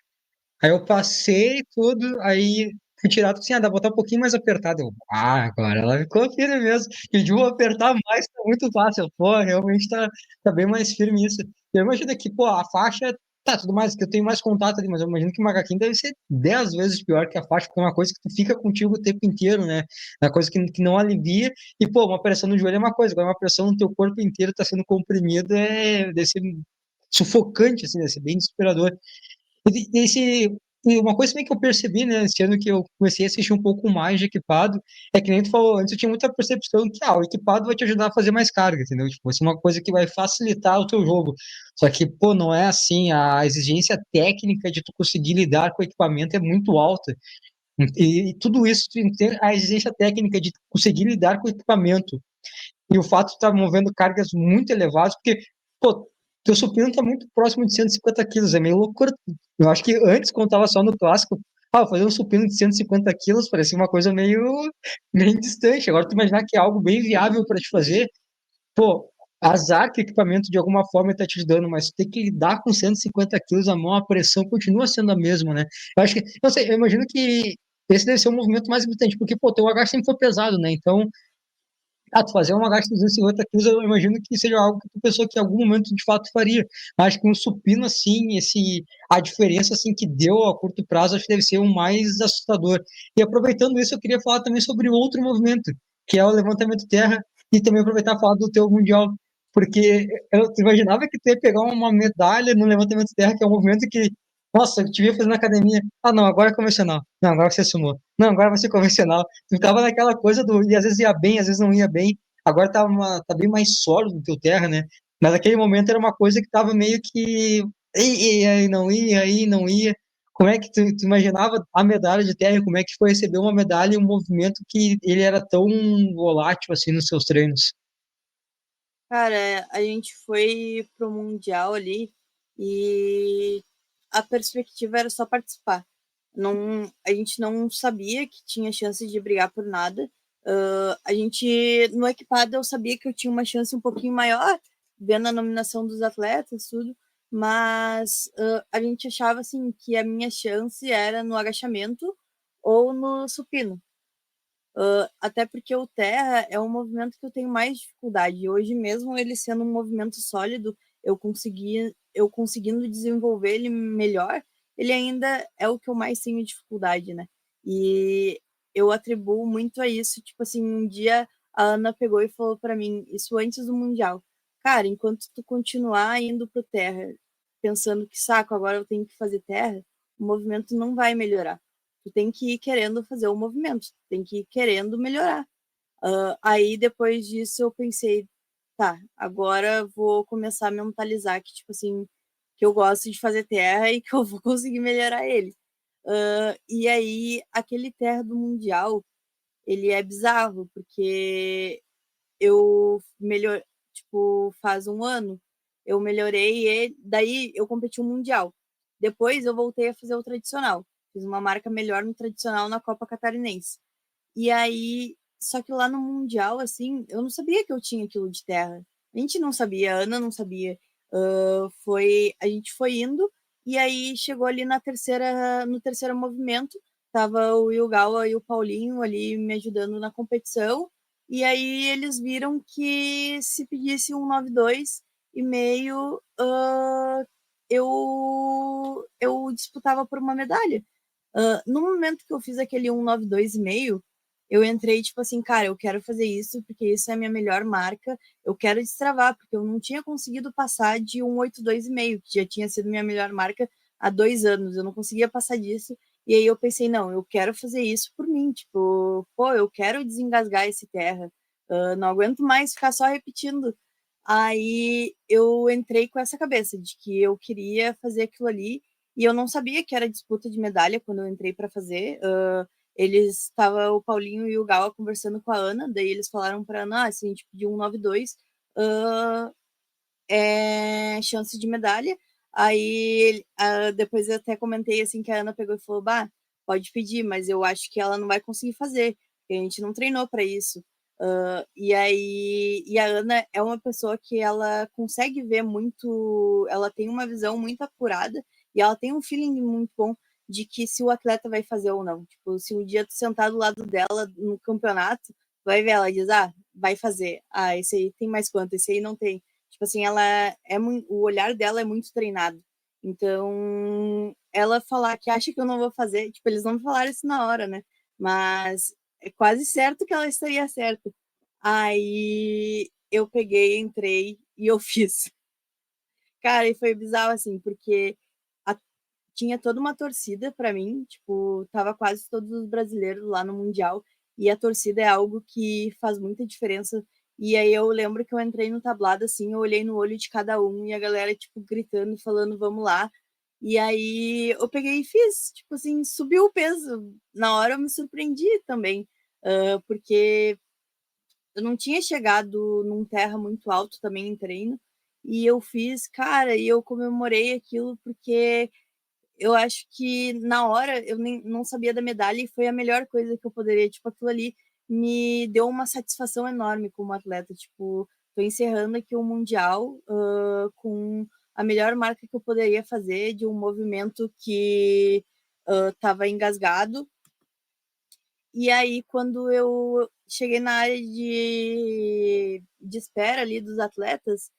[SPEAKER 1] Aí eu passei tudo, aí fui tirado assim, dá pra botar um pouquinho mais apertado. Agora ela ficou firme mesmo. Pediu apertar mais, tá muito fácil. Pô, realmente tá bem mais firme isso. Eu imagino que, pô, a faixa, tá, tudo mais, que eu tenho mais contato ali, mas eu imagino que o macaquinho deve ser 10 vezes pior que a faixa, porque é uma coisa que tu fica contigo o tempo inteiro, né? É uma coisa que não alivia. E, pô, uma pressão no joelho é uma coisa, agora uma pressão no teu corpo inteiro tá sendo comprimido, deve ser sufocante, assim, deve ser bem desesperador. E uma coisa também que eu percebi, né, esse ano que eu comecei a assistir um pouco mais de equipado, é que nem tu falou, antes eu tinha muita percepção que, o equipado vai te ajudar a fazer mais carga, entendeu? Tipo, vai ser uma coisa que vai facilitar o teu jogo. Só que, pô, não é assim, a exigência técnica de tu conseguir lidar com o equipamento é muito alta. E tudo isso, a exigência técnica de tu conseguir lidar com o equipamento e o fato de estar movendo cargas muito elevadas, porque, pô, teu supino está muito próximo de 150 quilos, é meio loucura. Eu acho que antes, quando estava só no clássico, fazer um supino de 150 quilos parecia uma coisa meio distante. Agora, tu imaginar que é algo bem viável para te fazer, pô, azar que o equipamento de alguma forma está te ajudando, mas tu tem que lidar com 150 quilos a mão, a pressão continua sendo a mesma, né? Eu acho que, não sei, eu imagino que esse deve ser o movimento mais importante, porque, pô, teu H sempre foi pesado, né? Então, tu fazer uma gasta de 250 quilos, eu imagino que seja algo que tu pensou que em algum momento de fato faria. Acho que um supino assim, a diferença assim que deu a curto prazo, acho que deve ser o mais assustador. E aproveitando isso, eu queria falar também sobre outro movimento, que é o levantamento de terra, e também aproveitar e falar do teu mundial, porque eu imaginava que tu ia pegar uma medalha no levantamento de terra, que é um movimento que Nossa, eu te vi fazendo academia. Ah, não, agora é convencional. Não, agora você sumou. Não, agora vai ser convencional. Tu tava naquela coisa do. E às vezes ia bem, às vezes não ia bem. Agora tá bem mais sólido no teu terra, né? Mas naquele momento era uma coisa que tava meio que. E aí não ia, aí não ia. Como é que tu imaginava a medalha de terra? Como é que foi receber uma medalha e um movimento que ele era tão volátil assim nos seus treinos?
[SPEAKER 2] Cara, a gente foi pro Mundial ali e a perspectiva era só participar. Não, a gente não sabia que tinha chance de brigar por nada. A gente, no equipado, eu sabia que eu tinha uma chance um pouquinho maior, vendo a nominação dos atletas, tudo, mas a gente achava assim que a minha chance era no agachamento ou no supino. Até porque o terra é um movimento que eu tenho mais dificuldade. Hoje mesmo, ele sendo um movimento sólido, eu conseguindo desenvolver ele melhor, ele ainda é o que eu mais tenho dificuldade, né? E eu atribuo muito a isso. Tipo assim, um dia a Ana pegou e falou para mim, isso antes do Mundial. Cara, enquanto tu continuar indo pro terra, pensando que saco, agora eu tenho que fazer terra, o movimento não vai melhorar. Tu tem que ir querendo fazer o movimento, tu tem que ir querendo melhorar. Aí depois disso eu pensei, tá, agora vou começar a mentalizar que, tipo assim, que eu gosto de fazer terra e que eu vou conseguir melhorar ele. E aí, aquele terra do Mundial, ele é bizarro, porque eu melhor, tipo, faz um ano, eu melhorei ele, daí eu competi um mundial. Depois eu voltei a fazer o tradicional. Fiz uma marca melhor no tradicional na Copa Catarinense. E aí, só que lá no mundial, assim, eu não sabia que eu tinha aquilo de terra. A gente não sabia, a Ana não sabia. A gente foi indo e aí chegou ali no terceiro movimento, tava o Ilgawa e o Paulinho ali me ajudando na competição. E aí eles viram que se pedisse um 92 e meio, eu disputava por uma medalha. No momento que eu fiz aquele 192,5, eu entrei tipo assim, cara, eu quero fazer isso porque isso é a minha melhor marca. Eu quero destravar, porque eu não tinha conseguido passar de 182,5, que já tinha sido minha melhor marca há 2 anos. Eu não conseguia passar disso. E aí eu pensei, não, eu quero fazer isso por mim. Tipo, pô, eu quero desengasgar esse terra. Não aguento mais ficar só repetindo. Aí eu entrei com essa cabeça de que eu queria fazer aquilo ali e eu não sabia que era disputa de medalha quando eu entrei para fazer. Eles estava o Paulinho e o Gal conversando com a Ana, daí eles falaram para Ana, se a gente pedir 192, é chance de medalha. Aí depois eu até comentei assim que a Ana pegou e falou, bah, pode pedir, mas eu acho que ela não vai conseguir fazer, porque a gente não treinou para isso. E a Ana é uma pessoa que ela consegue ver muito, ela tem uma visão muito apurada e ela tem um feeling muito bom de que se o atleta vai fazer ou não. Tipo, se um dia tu sentar do lado dela no campeonato, vai ver, ela diz, ah, vai fazer. Ah, esse aí tem mais quanto, esse aí não tem. Tipo assim, ela é o olhar dela é muito treinado. Então, ela falar que acha que eu não vou fazer, tipo, eles não me falaram isso na hora, né? Mas é quase certo que ela estaria certa. Aí eu peguei, entrei e eu fiz. Cara, e foi bizarro assim, porque a- tinha toda uma torcida para mim, tipo, tava quase todos os brasileiros lá no Mundial, e a torcida é algo que faz muita diferença. E aí eu lembro que eu entrei no tablado assim, eu olhei no olho de cada um e a galera, tipo, gritando, falando, vamos lá. E aí eu peguei e fiz, tipo assim, subiu o peso. Na hora eu me surpreendi também, porque eu não tinha chegado num terra muito alto também em treino. E eu fiz, cara, e eu comemorei aquilo porque eu acho que na hora eu nem, não sabia da medalha e foi a melhor coisa que eu poderia. Tipo, aquilo ali me deu uma satisfação enorme como atleta. Tipo, tô encerrando aqui o Mundial com a melhor marca que eu poderia fazer de um movimento que estava engasgado e aí, quando eu cheguei na área de espera ali dos atletas,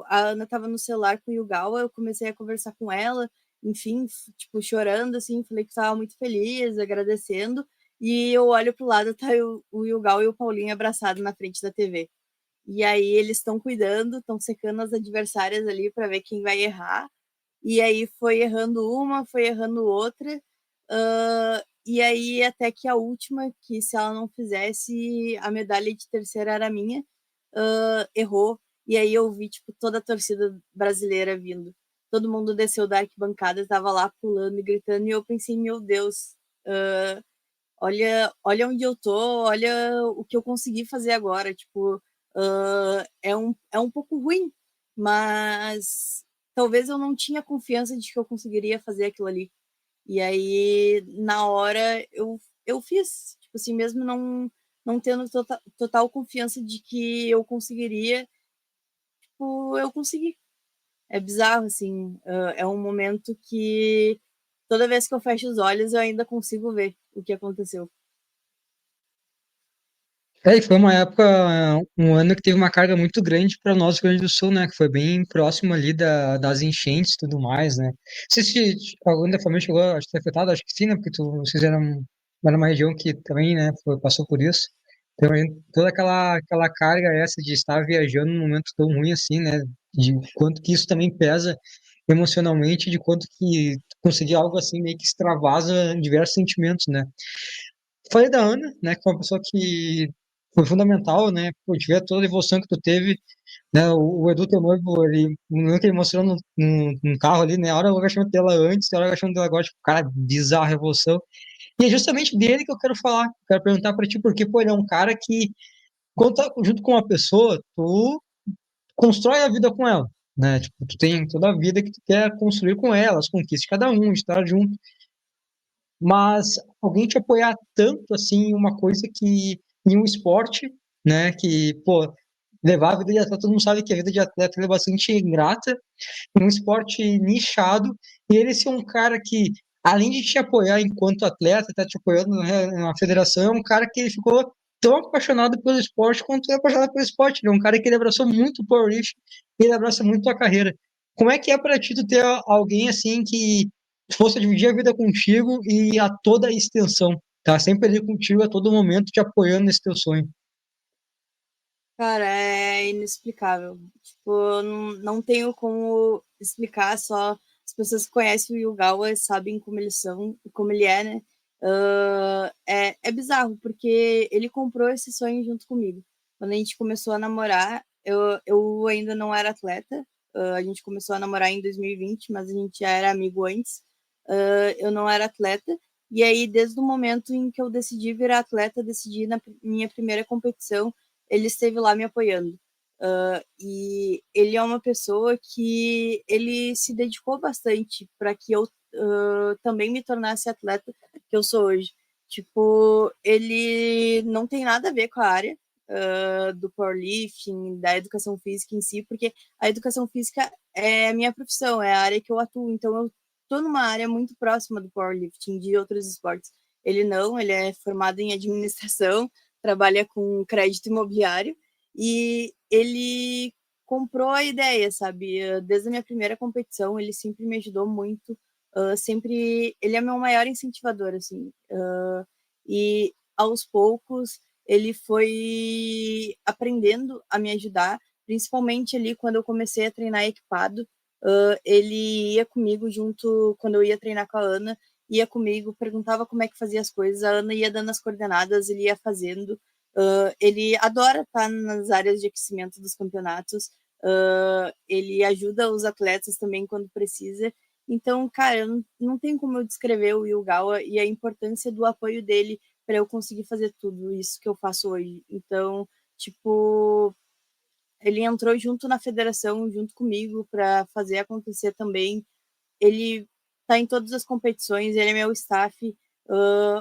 [SPEAKER 2] a Ana estava no celular com o Yugawa, eu comecei a conversar com ela, enfim, tipo, chorando, assim, falei que estava muito feliz, agradecendo, e eu olho pro lado, tá o Yugawa e o Paulinho abraçados na frente da TV. E aí eles estão cuidando, estão secando as adversárias ali para ver quem vai errar, e aí foi errando uma, foi errando outra, e aí até que a última, que se ela não fizesse, a medalha de terceira era minha, errou, e aí eu vi, tipo, toda a torcida brasileira vindo. Todo mundo desceu da arquibancada, estava lá pulando e gritando, e eu pensei, meu Deus, olha onde eu tô, olha o que eu consegui fazer agora. Tipo, é um pouco ruim, mas talvez eu não tinha confiança de que eu conseguiria fazer aquilo ali. E aí, na hora, eu fiz. Tipo assim, mesmo não tendo total confiança de que eu conseguiria, tipo, eu consegui. É bizarro, assim. É um momento que toda vez que eu fecho os olhos, eu ainda consigo ver o que aconteceu.
[SPEAKER 1] E foi uma época, um ano que teve uma carga muito grande para nós do Rio Grande do Sul, né? Que foi bem próximo ali das enchentes e tudo mais, né? Não sei se alguém da família chegou a ser afetado, acho que sim, né? Porque vocês eram uma região que também, né, passou por isso. Então, toda aquela carga essa de estar viajando num momento tão ruim assim, né? De quanto que isso também pesa emocionalmente, de quanto que conseguir algo assim meio que extravasa diversos sentimentos, né? Falei da Ana, né, que foi uma pessoa que foi fundamental, né, por tiver toda a evolução que tu teve, né, o Edu, teu noivo, ele, no momento que ele mostrou no carro ali, né, a hora o agachamento dela antes, a hora o agachamento dela agora, tipo, cara, bizarra a evolução. E é justamente dele que eu quero falar, quero perguntar pra ti, porque, pô, ele é um cara que, quando tá junto com uma pessoa, tu constrói a vida com ela, né, tipo, tu tem toda a vida que tu quer construir com ela, as conquistas de cada um, de estar junto. Mas alguém te apoiar tanto assim em uma coisa que em um esporte, né, que, pô, levar a vida de atleta, todo mundo sabe que a vida de atleta é bastante ingrata, em um esporte nichado, e ele ser um cara que, além de te apoiar enquanto atleta, tá te apoiando na federação, é um cara que ele ficou tão apaixonado pelo esporte quanto é apaixonado pelo esporte. Ele é um cara que ele abraçou muito o powerlifting, ele abraça muito a carreira. Como é que é para ti tu ter alguém assim que fosse dividir a vida contigo e a toda a extensão, tá sempre ali contigo a todo momento, te apoiando nesse teu sonho?
[SPEAKER 2] Cara, é inexplicável. Tipo, não tenho como explicar, só as pessoas que conhecem o Yugawa sabem como eles são, como ele é, né? É bizarro, porque ele comprou esse sonho junto comigo. Quando a gente começou a namorar, eu ainda não era atleta. A gente começou a namorar em 2020, mas a gente já era amigo antes. Eu não era atleta. E aí, desde o momento em que eu decidi virar atleta, decidi ir na minha primeira competição, ele esteve lá me apoiando. E ele é uma pessoa que ele se dedicou bastante para que eu também me tornasse atleta que eu sou hoje. Tipo, ele não tem nada a ver com a área do powerlifting, da educação física em si, porque a educação física é a minha profissão, é a área que eu atuo, então eu estou numa área muito próxima do powerlifting, de outros esportes. Ele não, ele é formado em administração, trabalha com crédito imobiliário e ele comprou a ideia, sabe? Desde a minha primeira competição, ele sempre me ajudou muito. Sempre, ele é meu maior incentivador, assim. E aos poucos ele foi aprendendo a me ajudar, principalmente ali quando eu comecei a treinar equipado. Ele ia comigo junto quando eu ia treinar com a Ana, ia comigo, perguntava como é que fazia as coisas, a Ana ia dando as coordenadas, ele ia fazendo. Ele adora estar nas áreas de aquecimento dos campeonatos, ele ajuda os atletas também quando precisa. Então, cara, não tem como eu descrever o Yugawa e a importância do apoio dele para eu conseguir fazer tudo isso que eu faço hoje. Então, tipo, ele entrou junto na federação, junto comigo, para fazer acontecer também. Ele está em todas as competições, ele é meu staff.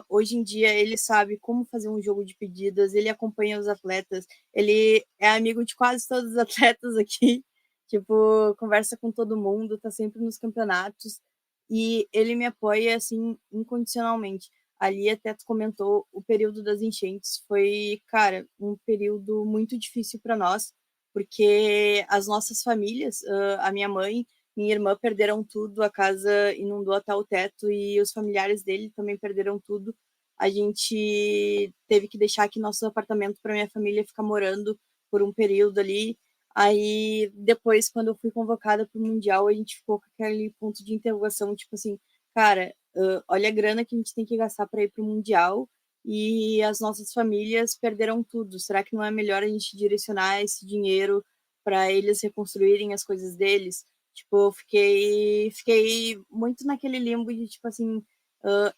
[SPEAKER 2] Hoje em dia ele sabe como fazer um jogo de pedidas, ele acompanha os atletas, ele é amigo de quase todos os atletas aqui, tipo, conversa com todo mundo, tá sempre nos campeonatos e ele me apoia assim incondicionalmente. Ali até tu comentou o período das enchentes, foi, cara, um período muito difícil para nós, porque as nossas famílias, a minha mãe, minha irmã perderam tudo, a casa inundou até o teto e os familiares dele também perderam tudo. A gente teve que deixar aqui nosso apartamento para minha família ficar morando por um período ali. Aí, depois, quando eu fui convocada para o Mundial, a gente ficou com aquele ponto de interrogação, tipo assim, cara, olha a grana que a gente tem que gastar para ir para o Mundial e as nossas famílias perderam tudo. Será que não é melhor a gente direcionar esse dinheiro para eles reconstruírem as coisas deles? Tipo, eu fiquei muito naquele limbo de, tipo assim,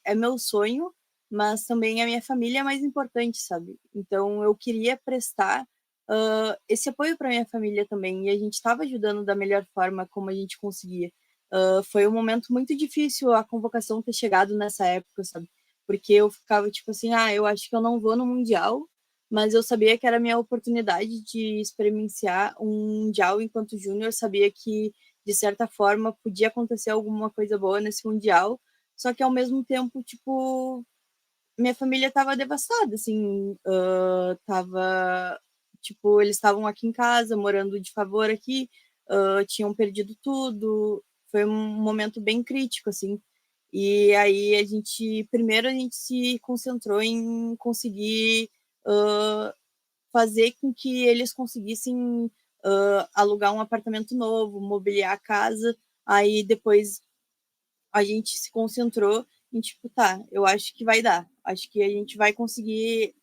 [SPEAKER 2] é meu sonho, mas também a minha família é mais importante, sabe? Então, eu queria prestar esse apoio para minha família também, e a gente estava ajudando da melhor forma como a gente conseguia. Foi um momento muito difícil a convocação ter chegado nessa época, sabe? Porque eu ficava tipo assim, eu acho que eu não vou no Mundial, mas eu sabia que era a minha oportunidade de experienciar um Mundial enquanto júnior, sabia que, de certa forma, podia acontecer alguma coisa boa nesse Mundial, só que ao mesmo tempo, tipo, minha família estava devastada, assim, tava, tipo, eles estavam aqui em casa, morando de favor aqui, tinham perdido tudo, foi um momento bem crítico, assim, e aí primeiro a gente se concentrou em conseguir fazer com que eles conseguissem alugar um apartamento novo, mobiliar a casa, aí depois a gente se concentrou em, tipo, tá, eu acho que vai dar. Acho que a gente vai conseguir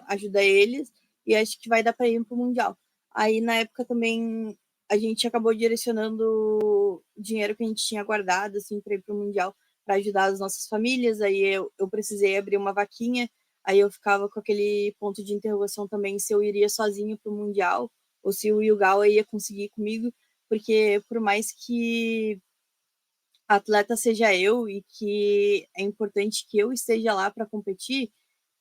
[SPEAKER 2] ajudar eles e acho que vai dar para ir pro Mundial. Aí, na época, também, a gente acabou direcionando o dinheiro que a gente tinha guardado, assim, para ir pro Mundial, para ajudar as nossas famílias. Aí, eu precisei abrir uma vaquinha. Aí, eu ficava com aquele ponto de interrogação também se eu iria sozinho pro Mundial ou se o Yugawa ia conseguir ir comigo, porque por mais que atleta seja eu e que é importante que eu esteja lá para competir,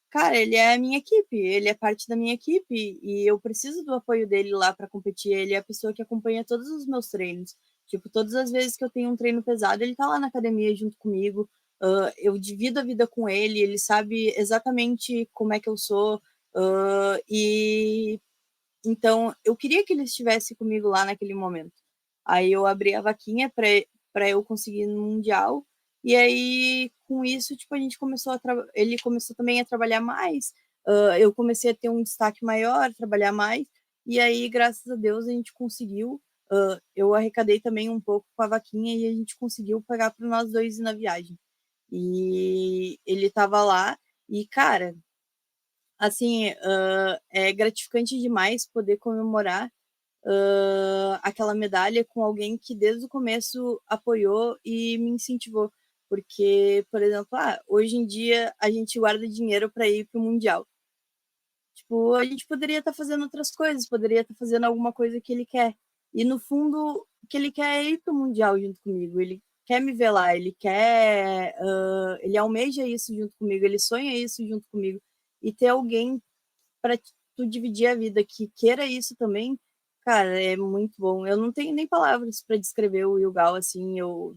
[SPEAKER 2] cara, ele é a minha equipe, ele é parte da minha equipe e eu preciso do apoio dele lá para competir. Ele é a pessoa que acompanha todos os meus treinos. Tipo, todas as vezes que eu tenho um treino pesado, ele tá lá na academia junto comigo. Eu divido a vida com ele, ele sabe exatamente como é que eu sou. E então eu queria que ele estivesse comigo lá naquele momento. Aí eu abri a vaquinha para eu conseguir no Mundial. E aí, com isso, tipo, a gente começou ele começou também a trabalhar mais. Eu comecei a ter um destaque maior, trabalhar mais. E aí, graças a Deus, a gente conseguiu. Eu arrecadei também um pouco com a vaquinha e a gente conseguiu pagar para nós dois ir na viagem. E ele estava lá. E, cara, assim, é gratificante demais poder comemorar aquela medalha com alguém que desde o começo apoiou e me incentivou. Porque, por exemplo, hoje em dia a gente guarda dinheiro para ir para o Mundial. Tipo, a gente poderia estar fazendo outras coisas, poderia estar fazendo alguma coisa que ele quer. E no fundo, o que ele quer é ir para o Mundial junto comigo. Ele quer me ver lá, ele almeja isso junto comigo, ele sonha isso junto comigo. E ter alguém para tu dividir a vida que queira isso também, cara, é muito bom. Eu não tenho nem palavras para descrever o Yugal, assim, eu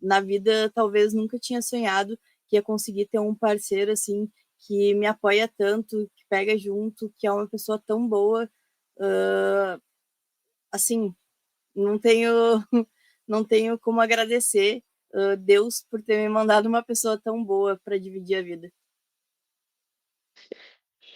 [SPEAKER 2] na vida talvez nunca tinha sonhado que ia conseguir ter um parceiro assim que me apoia tanto, que pega junto, que é uma pessoa tão boa, assim, não tenho não tenho como agradecer Deus por ter me mandado uma pessoa tão boa para dividir a vida.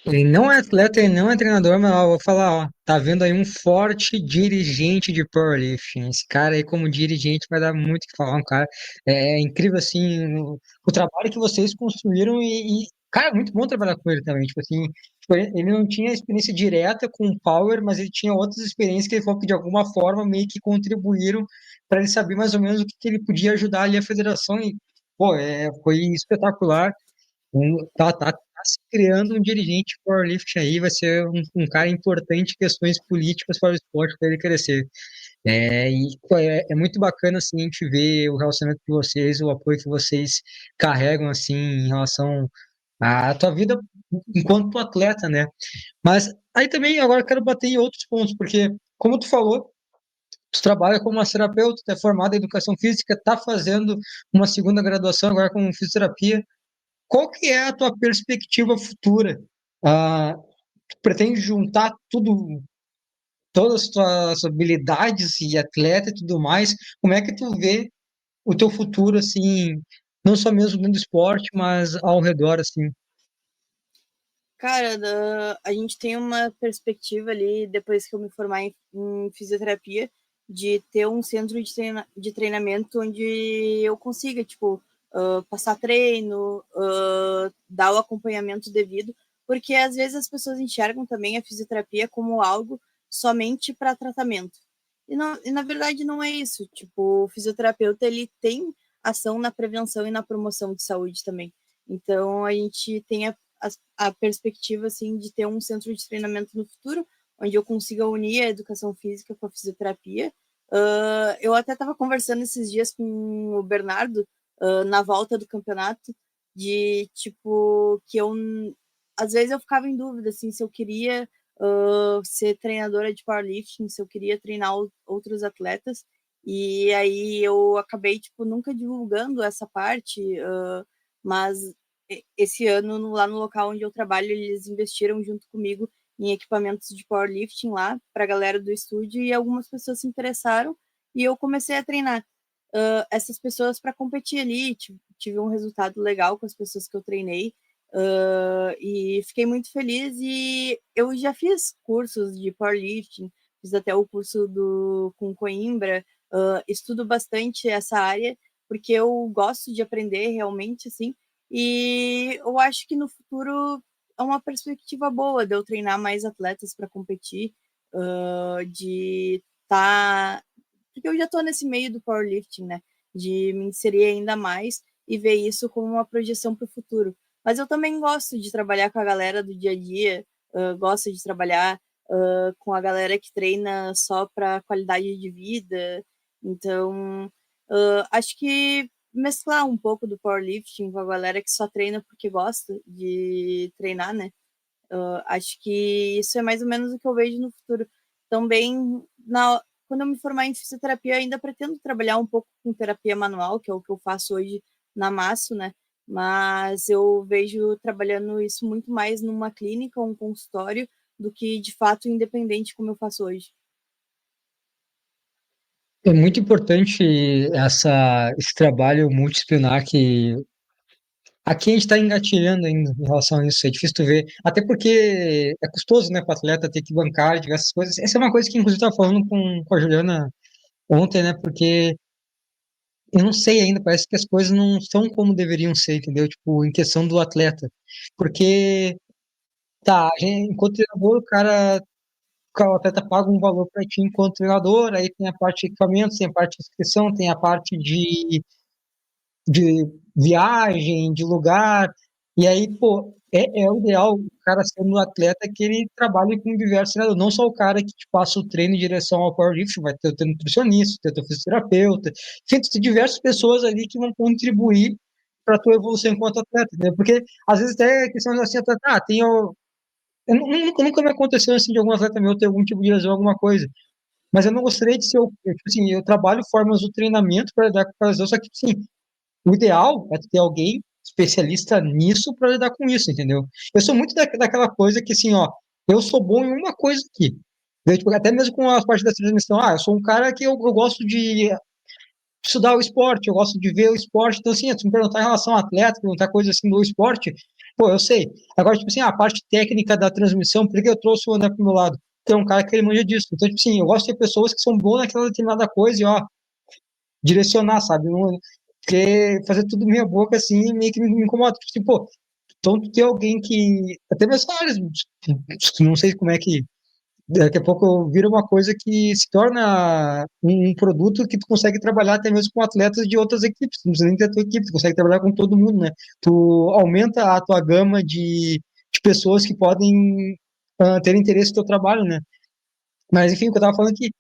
[SPEAKER 1] Ele não é atleta, ele não é treinador, mas ó, eu vou falar, ó, tá vendo aí um forte dirigente de powerlifting. Esse cara aí, como dirigente, vai dar muito o que falar. Um cara é incrível, assim, o trabalho que vocês construíram cara, é muito bom trabalhar com ele também. Tipo assim, tipo, ele não tinha experiência direta com o Power, mas ele tinha outras experiências que ele falou que de alguma forma meio que contribuíram para ele saber mais ou menos o que, que ele podia ajudar ali a federação. E, pô, foi espetacular. Tá se criando um dirigente de powerlifting aí, vai ser um cara importante em questões políticas para o esporte, para ele crescer. Pô, é muito bacana assim, a gente ver o relacionamento de vocês, o apoio que vocês carregam assim, em relação à tua vida enquanto atleta, né? Mas aí também agora eu quero bater em outros pontos, porque, como tu falou, tu trabalha como massoterapeuta, tu é formado em educação física, está fazendo uma segunda graduação agora com fisioterapia. Qual que é a tua perspectiva futura? Tu pretende juntar tudo, todas as tuas habilidades e atleta e tudo mais? Como é que tu vê o teu futuro, assim, não só mesmo dentro do esporte, mas ao redor, assim?
[SPEAKER 2] Cara, a gente tem uma perspectiva ali, depois que eu me formar em fisioterapia, de ter um centro de treinamento onde eu consiga, tipo, passar treino, dar o acompanhamento devido, porque às vezes as pessoas enxergam também a fisioterapia como algo somente para tratamento. E na verdade não é isso. Tipo, o fisioterapeuta ele tem ação na prevenção e na promoção de saúde também. Então a gente tem a perspectiva assim de ter um centro de treinamento no futuro, onde eu consiga unir a educação física com a fisioterapia. Eu até estava conversando esses dias com o Bernardo na volta do campeonato de tipo que eu às vezes eu ficava em dúvida assim se eu queria ser treinadora de powerlifting, se eu queria treinar outros atletas. E aí eu acabei tipo nunca divulgando essa parte, mas esse ano lá no local onde eu trabalho eles investiram junto comigo em equipamentos de powerlifting lá para a galera do estúdio e algumas pessoas se interessaram e eu comecei a treinar essas pessoas para competir ali. Tive um resultado legal com as pessoas que eu treinei e fiquei muito feliz. E eu já fiz cursos de powerlifting, fiz até o curso com Coimbra, estudo bastante essa área porque eu gosto de aprender realmente, assim, e eu acho que no futuro é uma perspectiva boa de eu treinar mais atletas para competir, de estar. Porque eu já estou nesse meio do powerlifting, né? De me inserir ainda mais e ver isso como uma projeção para o futuro. Mas eu também gosto de trabalhar com a galera do dia a dia, gosto de trabalhar com a galera que treina só para qualidade de vida. Então, acho que mesclar um pouco do powerlifting com a galera que só treina porque gosta de treinar, né? Acho que isso é mais ou menos o que eu vejo no futuro. Também, quando eu me formar em fisioterapia, eu ainda pretendo trabalhar um pouco com terapia manual, que é o que eu faço hoje na Masso, né? Mas eu vejo trabalhando isso muito mais numa clínica, um consultório, do que de fato independente como eu faço hoje.
[SPEAKER 1] É muito importante esse trabalho multidisciplinar que aqui a gente está engatilhando ainda em relação a isso. É difícil tu ver, até porque é custoso, né, para o atleta ter que bancar diversas coisas. Essa é uma coisa que, inclusive, eu estava falando com a Juliana ontem, né, porque eu não sei ainda, parece que as coisas não são como deveriam ser, entendeu? Tipo, em questão do atleta. Porque, tá, enquanto treinador, o atleta paga um valor para ti enquanto treinador, aí tem a parte de equipamentos, tem a parte de inscrição, tem a parte de viagem, de lugar. E aí, pô, é o ideal o cara sendo um atleta que ele trabalhe com diversos treinadores, não só o cara que te passa o treino em direção ao powerlifting, vai ter o teu nutricionista, ter o teu fisioterapeuta, enfim, tem diversas pessoas ali que vão contribuir para a tua evolução enquanto atleta, né? Porque às vezes até a questão assim, tem nunca me aconteceu assim de algum atleta meu ter algum tipo de lesão, alguma coisa. Mas eu não gostaria de ser, tipo assim, eu trabalho formas do treinamento para lidar com a lesão, só que, assim, o ideal é tu ter alguém especialista nisso para lidar com isso, entendeu? Eu sou muito daquela coisa que, assim, ó, eu sou bom em uma coisa aqui. Tipo, até mesmo com as partes da transmissão, eu sou um cara que eu gosto de estudar o esporte, eu gosto de ver o esporte. Então, assim, se me perguntar em relação ao atleta, perguntar coisas assim do esporte, pô, eu sei. Agora, tipo assim, a parte técnica da transmissão, por que eu trouxe o André pro meu lado? Porque é um cara que ele manja disso. Então, tipo assim, eu gosto de ter pessoas que são boas naquela determinada coisa e, ó, direcionar, sabe? Não, porque fazer tudo minha boca, assim, meio que me incomoda. Tipo assim, pô, então tu ter alguém que, até mesmo áreas, não sei como é que, daqui a pouco vira uma coisa que se torna um produto que tu consegue trabalhar até mesmo com atletas de outras equipes, não precisa nem ter a tua equipe, tu consegue trabalhar com todo mundo, né? Tu aumenta a tua gama de pessoas que podem ter interesse no teu trabalho, né? Mas enfim, o que eu tava falando aqui,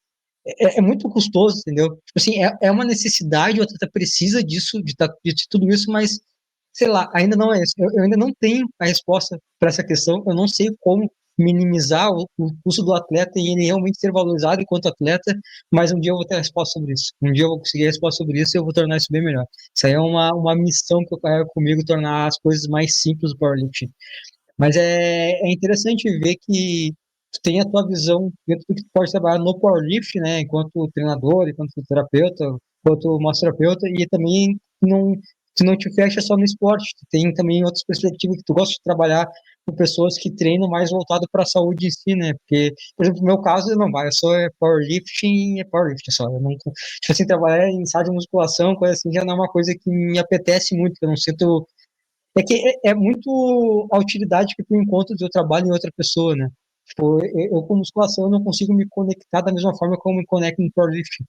[SPEAKER 1] é muito custoso, entendeu? Tipo assim, é uma necessidade, o atleta precisa disso, de tudo isso, mas, sei lá, ainda não é isso. Eu ainda não tenho a resposta para essa questão, eu não sei como minimizar o custo do atleta e ele realmente ser valorizado enquanto atleta, mas um dia eu vou ter a resposta sobre isso. Um dia eu vou conseguir a resposta sobre isso e eu vou tornar isso bem melhor. Isso aí é uma missão que eu carrego comigo, tornar as coisas mais simples do powerlifting. Mas é interessante ver que tu tem a tua visão dentro do que tu pode trabalhar no powerlifting, né, enquanto treinador, enquanto terapeuta, enquanto massoterapeuta, e também não, tu não te fecha só no esporte, tu tem também outras perspectivas que tu gosta de trabalhar por pessoas que treinam mais voltado para a saúde em si, né? Porque, por exemplo, no meu caso, não vai, eu sou powerlifting só. Eu não, tipo assim, trabalhar em sala de musculação, coisa assim, já não é uma coisa que me apetece muito, que eu não sinto. É que é muito a utilidade que tu encontra do teu trabalho em outra pessoa, né? Tipo, eu com musculação eu não consigo me conectar da mesma forma como eu me conecto no powerlifting.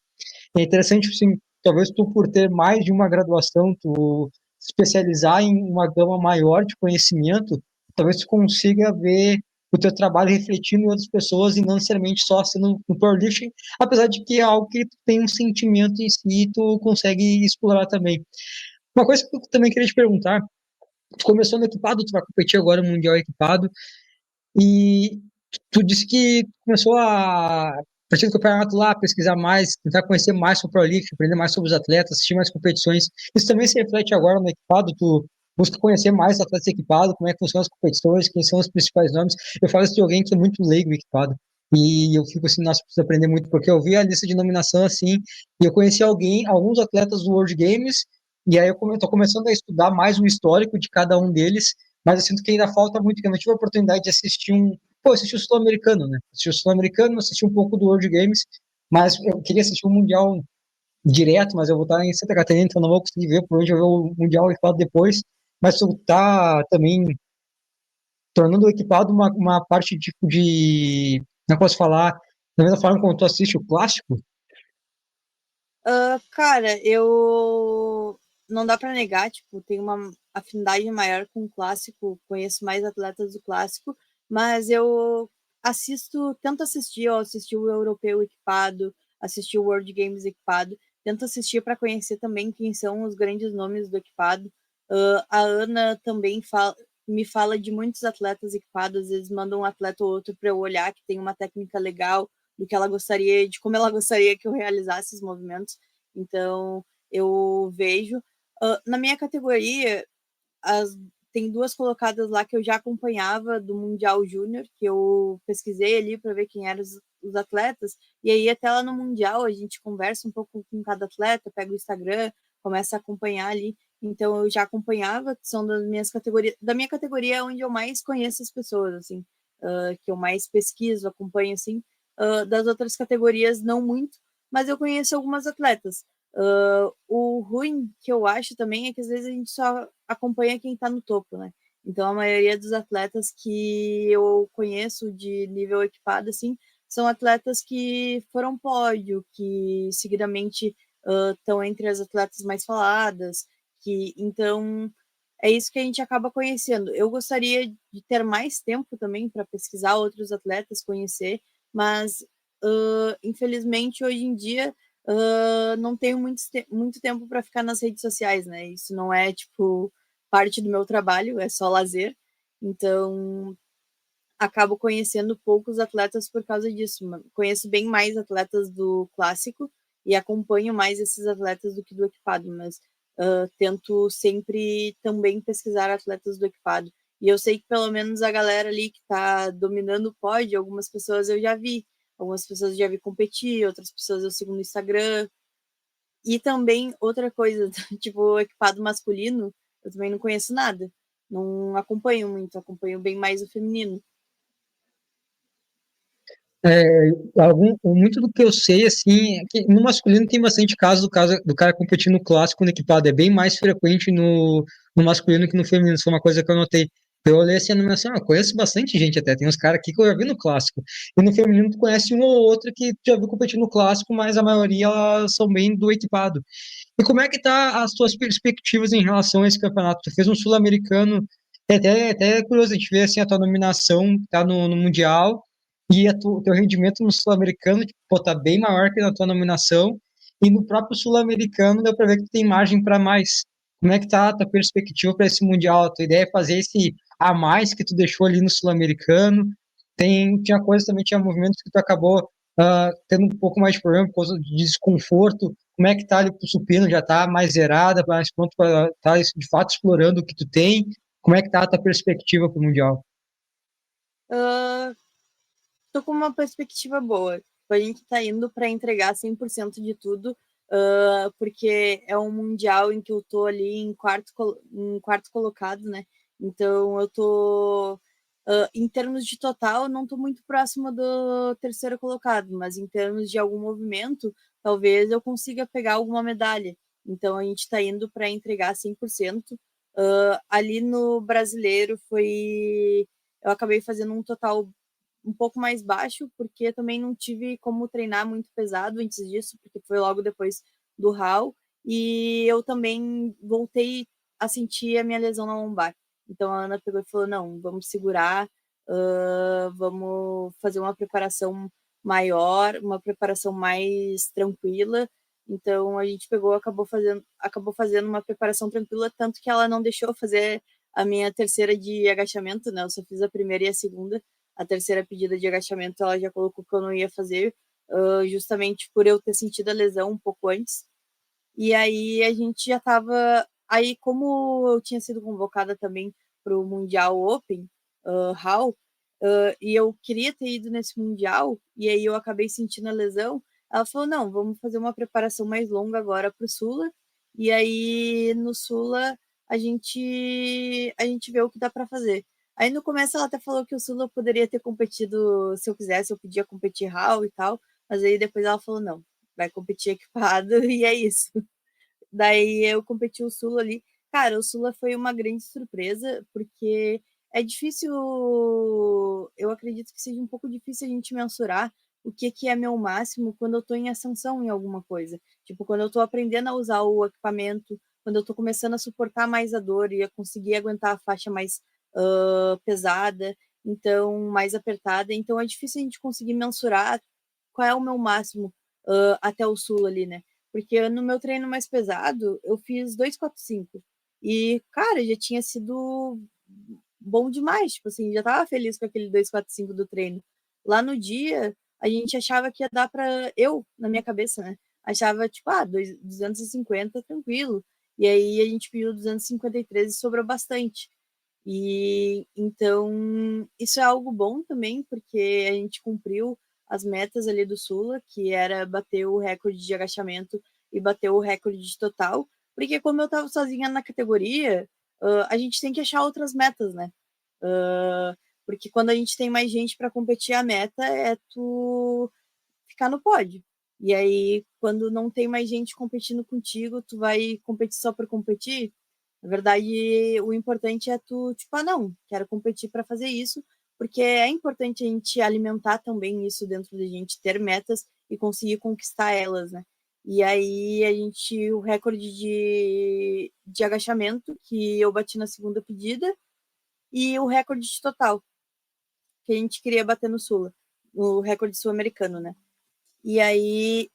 [SPEAKER 1] É interessante, assim, talvez tu por ter mais de uma graduação, tu se especializar em uma gama maior de conhecimento, talvez tu consiga ver o teu trabalho refletindo em outras pessoas e não necessariamente só sendo no powerlifting, apesar de que é algo que tu tem um sentimento em si e tu consegue explorar também. Uma coisa que eu também queria te perguntar, tu começou no equipado, tu vai competir agora no Mundial equipado, e tu disse que começou a partir do campeonato lá, pesquisar mais, tentar conhecer mais sobre o Prolífico, aprender mais sobre os atletas, assistir mais competições. Isso também se reflete agora no equipado, tu busca conhecer mais atletas equipados, como é que funcionam as competições, quem são os principais nomes. Eu falo isso de alguém que é muito leigo equipado. E eu fico assim, nossa, preciso aprender muito, porque eu vi a lista de nominação assim, e eu conheci alguns atletas do World Games, e aí eu estou começando a estudar mais o histórico de cada um deles, mas eu sinto que ainda falta muito, que eu não tive a oportunidade de assistir assisti o Sul-Americano, né? Assisti o Sul-Americano, assisti um pouco do World Games, mas eu queria assistir o Mundial direto, mas eu vou estar em Santa Catarina, então não vou conseguir ver, por onde eu ver o Mundial equipado depois, mas tu tá também tornando o equipado uma parte tipo de, não posso falar, da mesma forma como tu assiste o clássico.
[SPEAKER 2] Cara, eu não dá pra negar, tipo, tenho uma afinidade maior com o clássico, conheço mais atletas do clássico, mas eu tento assistir, eu assisti o europeu equipado, assisti o World Games equipado, tento assistir para conhecer também quem são os grandes nomes do equipado. A Ana também me fala de muitos atletas equipados, às vezes manda um atleta ou outro para eu olhar que tem uma técnica legal, do que ela gostaria, de como ela gostaria que eu realizasse os movimentos. Então, eu vejo. Na minha categoria, as, tem duas colocadas lá que eu já acompanhava do Mundial Júnior, que eu pesquisei ali para ver quem eram os atletas, e aí até lá no Mundial a gente conversa um pouco com cada atleta, pega o Instagram, começa a acompanhar ali. Então eu já acompanhava, são das minhas categorias, da minha categoria é onde eu mais conheço as pessoas, assim, que eu mais pesquiso, acompanho, assim. Das outras categorias, não muito, mas eu conheço algumas atletas. O ruim que eu acho também é que às vezes a gente só acompanha quem está no topo, né? Então a maioria dos atletas que eu conheço de nível equipado, assim, são atletas que foram pódio, que seguidamente estão entre as atletas mais faladas, que então é isso que a gente acaba conhecendo. Eu gostaria de ter mais tempo também para pesquisar outros atletas, conhecer, mas infelizmente hoje em dia não tenho muito tempo para ficar nas redes sociais, né? Isso não é tipo parte do meu trabalho, é só lazer. Então acabo conhecendo poucos atletas por causa disso. Conheço bem mais atletas do clássico e acompanho mais esses atletas do que do equipado, mas tento sempre também pesquisar atletas do equipado. E eu sei que pelo menos a galera ali que está dominando o pódio, algumas pessoas eu já vi. Algumas pessoas eu já vi competir, outras pessoas eu sigo no Instagram. E também outra coisa, tipo, o equipado masculino, eu também não conheço nada. Não acompanho muito, acompanho bem mais o feminino.
[SPEAKER 1] É, muito do que eu sei, assim, é que no masculino tem bastante caso do cara competir no clássico no equipado. É bem mais frequente no masculino que no feminino. Isso foi uma coisa que eu notei. Eu olhei assim a nomeação, conheço bastante gente até. Tem uns caras aqui que eu já vi no clássico. E no feminino tu conhece um ou outro que tu já viu competir no clássico, mas a maioria elas são bem do equipado. E como é que tá as tuas perspectivas em relação a esse campeonato? Tu fez um sul-americano, até curioso a gente ver assim, a tua nominação tá no Mundial e teu rendimento no sul-americano tipo, pô, tá bem maior que na tua nominação e no próprio sul-americano deu para ver que tu tem margem para mais. Como é que tá a tua perspectiva para esse Mundial? A tua ideia é fazer esse a mais que tu deixou ali no sul-americano? Tinha coisas também, tinha movimentos que tu acabou tendo um pouco mais de problema por causa de desconforto. Como é que tá ali pro supino? Já tá mais zerada, mais pronto para estar de fato explorando o que tu tem? Como é que tá a tua perspectiva para o Mundial?
[SPEAKER 2] Uh, Tô com uma perspectiva boa. A gente tá indo para entregar 100% de tudo, porque é um mundial em que eu tô ali em quarto colocado, né? Então eu tô Em termos de total, eu não estou muito próxima do terceiro colocado, mas em termos de algum movimento, talvez eu consiga pegar alguma medalha. Então a gente está indo para entregar 100%. Ali no brasileiro eu acabei fazendo um total um pouco mais baixo, porque também não tive como treinar muito pesado antes disso, porque foi logo depois do RAW, e eu também voltei a sentir a minha lesão na lombar. Então a Ana pegou e falou: não, vamos segurar, vamos fazer uma preparação maior, uma preparação mais tranquila. Então a gente pegou, acabou fazendo uma preparação tranquila, tanto que ela não deixou fazer a minha terceira de agachamento, né? Eu só fiz a primeira e a segunda. A terceira pedida de agachamento ela já colocou que eu não ia fazer, justamente por eu ter sentido a lesão um pouco antes. E aí a gente já estava. Aí, como eu tinha sido convocada também para o Mundial Open, HAL, e eu queria ter ido nesse Mundial, e aí eu acabei sentindo a lesão, ela falou: não, vamos fazer uma preparação mais longa agora para o Sula, e aí no Sula a gente vê o que dá para fazer. Aí no começo ela até falou que o Sula poderia ter competido, se eu quisesse, eu podia competir HAL e tal, mas aí depois ela falou: não, vai competir equipado, e é isso. Daí eu competi o Sula ali. Cara, o Sula foi uma grande surpresa, porque é difícil, eu acredito que seja um pouco difícil a gente mensurar o que é meu máximo quando eu estou em ascensão em alguma coisa. Tipo, quando eu estou aprendendo a usar o equipamento, quando eu estou começando a suportar mais a dor e a conseguir aguentar a faixa mais pesada, então mais apertada. Então é difícil a gente conseguir mensurar qual é o meu máximo até o Sula ali, né? Porque no meu treino mais pesado, eu fiz 2,45. E, cara, já tinha sido bom demais. Tipo assim, já tava feliz com aquele 2,45 do treino. Lá no dia, a gente achava que ia dar pra. Eu, na minha cabeça, né? Achava, tipo, 250 tranquilo. E aí a gente pediu 253 e sobrou bastante. E então isso é algo bom também, porque a gente cumpriu as metas ali do Sula, que era bater o recorde de agachamento e bater o recorde de total, porque como eu estava sozinha na categoria, a gente tem que achar outras metas, né? Porque quando a gente tem mais gente para competir, a meta é tu ficar no pódio. E aí, quando não tem mais gente competindo contigo, tu vai competir só por competir. Na verdade, o importante é tu, tipo, não, quero competir para fazer isso, porque é importante a gente alimentar também isso dentro da gente, ter metas e conseguir conquistar elas, né? E aí, o recorde de agachamento, que eu bati na segunda pedida, e o recorde de total, que a gente queria bater no Sula, no recorde sul-americano, né? E aí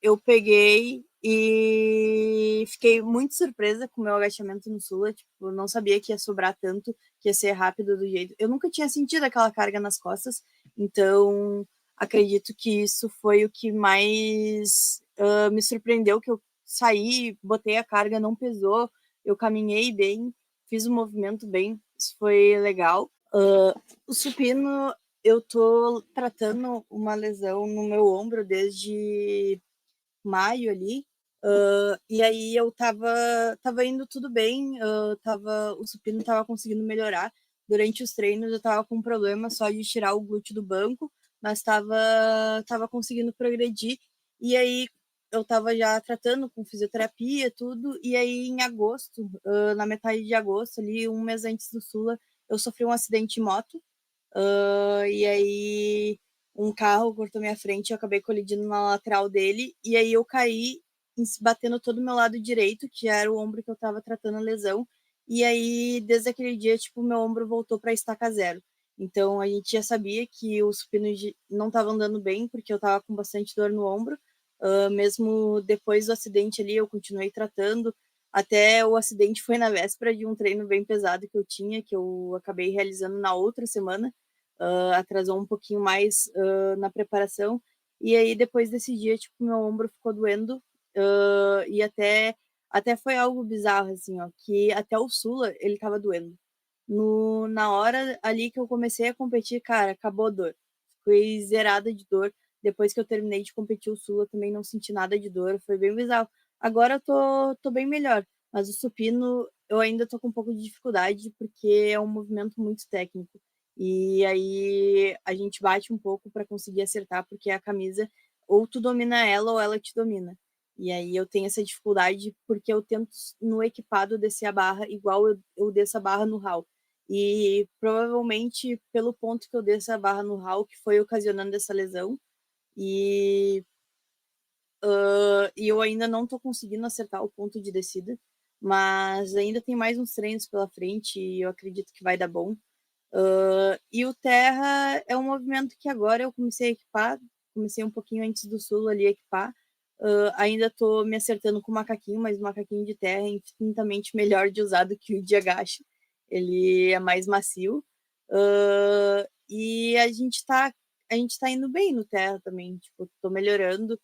[SPEAKER 2] eu peguei e fiquei muito surpresa com o meu agachamento no Sula. Tipo, eu não sabia que ia sobrar tanto, que ia ser rápido do jeito. Eu nunca tinha sentido aquela carga nas costas, então acredito que isso foi o que mais me surpreendeu, que eu saí, botei a carga, não pesou, eu caminhei bem, fiz o movimento bem, isso foi legal. O supino, eu tô tratando uma lesão no meu ombro desde maio ali. E aí eu tava indo tudo bem, o supino tava conseguindo melhorar. Durante os treinos eu tava com um problema só de tirar o glúteo do banco, mas tava conseguindo progredir. E aí eu tava já tratando com fisioterapia, tudo. E aí em agosto, na metade de agosto, ali, um mês antes do Sula, eu sofri um acidente de moto. E aí um carro cortou minha frente, eu acabei colidindo na lateral dele, e aí eu caí batendo todo o meu lado direito, que era o ombro que eu tava tratando a lesão, e aí desde aquele dia, tipo, meu ombro voltou para estaca zero. Então a gente já sabia que o supino não tava andando bem, porque eu tava com bastante dor no ombro, mesmo depois do acidente ali, eu continuei tratando, até o acidente foi na véspera de um treino bem pesado que eu tinha, que eu acabei realizando na outra semana, atrasou um pouquinho mais na preparação. E aí, depois desse dia, tipo, meu ombro ficou doendo. E até foi algo bizarro, assim, ó, que até o Sula, ele tava doendo. Na hora ali que eu comecei a competir, cara, acabou a dor. Fui zerada de dor. Depois que eu terminei de competir o Sula, também não senti nada de dor. Foi bem bizarro. Agora eu tô bem melhor. Mas o supino, eu ainda tô com um pouco de dificuldade, porque é um movimento muito técnico. E aí a gente bate um pouco para conseguir acertar, porque a camisa ou tu domina ela ou ela te domina. E aí eu tenho essa dificuldade porque eu tento no equipado descer a barra igual eu desço a barra no hall. E provavelmente pelo ponto que eu desço a barra no hall que foi ocasionando essa lesão. E e eu ainda não estou conseguindo acertar o ponto de descida, mas ainda tem mais uns treinos pela frente e eu acredito que vai dar bom. E o terra é um movimento que agora eu comecei a equipar, comecei um pouquinho antes do sul ali a equipar. Ainda estou me acertando com o macaquinho, mas o macaquinho de terra é infinitamente melhor de usar do que o de agacha. Ele é mais macio. E a gente tá indo bem no terra também, tipo, tô melhorando.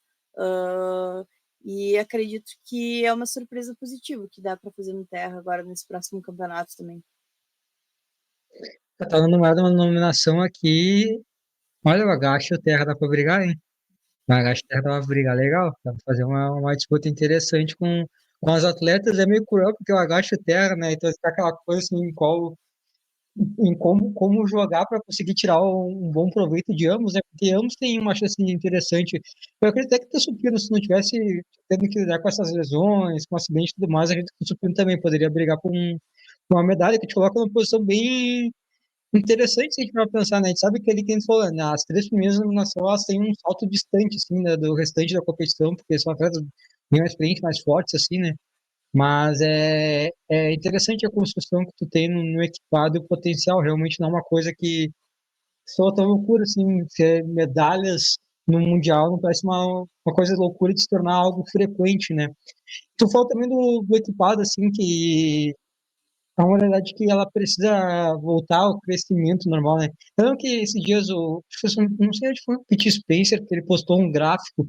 [SPEAKER 2] E acredito que é uma surpresa positiva que dá para fazer no terra agora nesse próximo campeonato também.
[SPEAKER 1] Tá dando uma nominação aqui. Olha, o Agacha e o Terra dá pra brigar, hein? O Agacha e o Terra dá pra brigar legal. Dá pra fazer uma disputa interessante com as atletas. É meio cruel, porque o Agacha e o Terra, né? Então fica aquela coisa assim, em como jogar para conseguir tirar um bom proveito de ambos, né? Porque ambos têm uma chance interessante. Eu acredito até que o Supino, se não tivesse tendo que lidar com essas lesões, com acidente e tudo mais, a gente que o Supino também poderia brigar com uma medalha que te coloca numa posição bem interessante se a gente vai pensar, né? A gente sabe que ele, quem falou, né? As três primeiras eliminações, elas têm um salto distante, assim, né, do restante da competição, porque são atletas bem mais experientes, mais fortes, assim, né? Mas é interessante a construção que tu tem no equipado e o potencial. Realmente não é uma coisa que soa tão loucura, assim, ser medalhas no Mundial não parece uma coisa loucura de se tornar algo frequente, né? Tu falou também do equipado, assim, que é uma realidade que ela precisa voltar ao crescimento normal, né? Eu lembro que esses dias, não sei, acho que foi o Pete Spencer, que ele postou um gráfico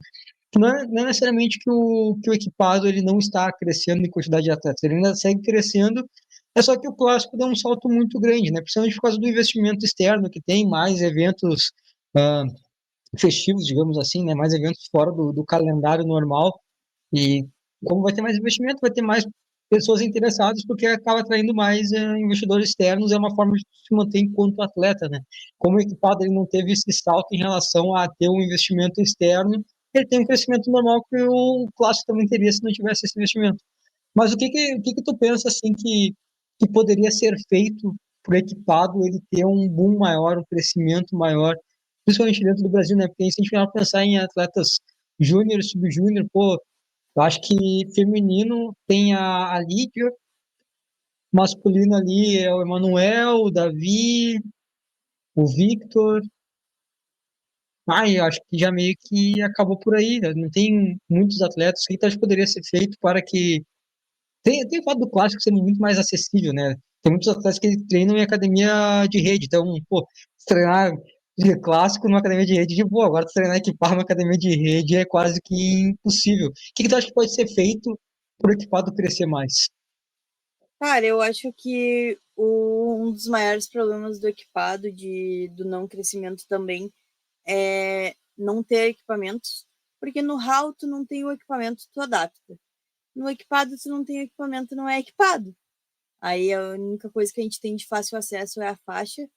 [SPEAKER 1] que não é necessariamente que o equipado ele não está crescendo em quantidade de atletas, ele ainda segue crescendo, é só que o clássico deu um salto muito grande, né? Principalmente por causa do investimento externo, que tem mais eventos ah, festivos, digamos assim, né? Mais eventos fora do calendário normal, e como vai ter mais investimento, vai ter mais pessoas interessadas, porque acaba atraindo mais investidores externos, é uma forma de se manter enquanto atleta, né? Como o equipado ele não teve esse salto em relação a ter um investimento externo, ele tem um crescimento normal que o clássico também teria se não tivesse esse investimento. Mas o que que tu pensa assim que poderia ser feito para o equipado ele ter um boom maior, um crescimento maior, principalmente dentro do Brasil, né? Porque se a gente for pensar em atletas júnior, subjúnior, pô, eu acho que feminino tem a Lídia, masculino ali é o Emanuel, o Davi, o Victor. Eu acho que já meio que acabou por aí, né? Não tem muitos atletas. O que tu acha que poderia ser feito para que. Tem o fato do clássico ser muito mais acessível, né? Tem muitos atletas que treinam em academia de rede. Então, pô, se treinar de clássico numa academia de rede, de boa. Agora, se treinar equipar numa academia de rede é quase que impossível. O que tu acha que pode ser feito para o equipado crescer mais?
[SPEAKER 2] Cara, eu acho que um dos maiores problemas do equipado, do não crescimento também, é não ter equipamentos, porque no hall tu não tem o equipamento, tu adapta. No equipado tu não tem equipamento, não é equipado. Aí a única coisa que a gente tem de fácil acesso é a faixa.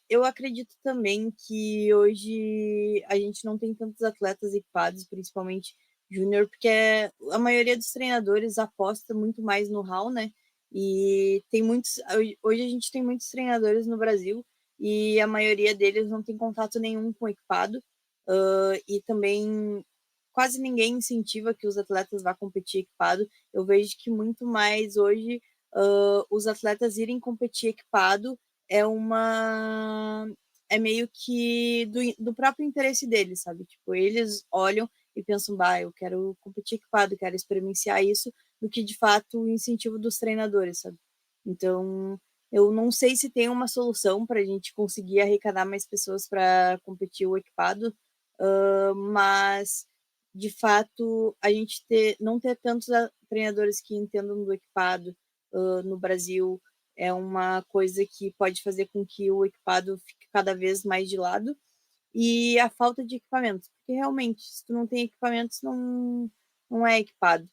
[SPEAKER 2] Eu acredito também que hoje a gente não tem tantos atletas equipados, principalmente júnior, porque a maioria dos treinadores aposta muito mais no hall, né? E tem muitos. Hoje a gente tem muitos treinadores no Brasil e a maioria deles não tem contato nenhum com o equipado. E também quase ninguém incentiva que os atletas vá competir equipado. Eu vejo que muito mais hoje os atletas irem competir equipado é meio que do próprio interesse deles, sabe? Tipo, eles olham e pensam, bah, eu quero competir equipado, quero experienciar isso, do que de fato o incentivo dos treinadores, sabe? Então, eu não sei se tem uma solução para a gente conseguir arrecadar mais pessoas para competir o equipado, mas de fato a gente não ter tantos treinadores que entendam do equipado no Brasil é uma coisa que pode fazer com que o equipado fique cada vez mais de lado. E a falta de equipamentos, porque realmente, se tu não tem equipamentos, não é equipado.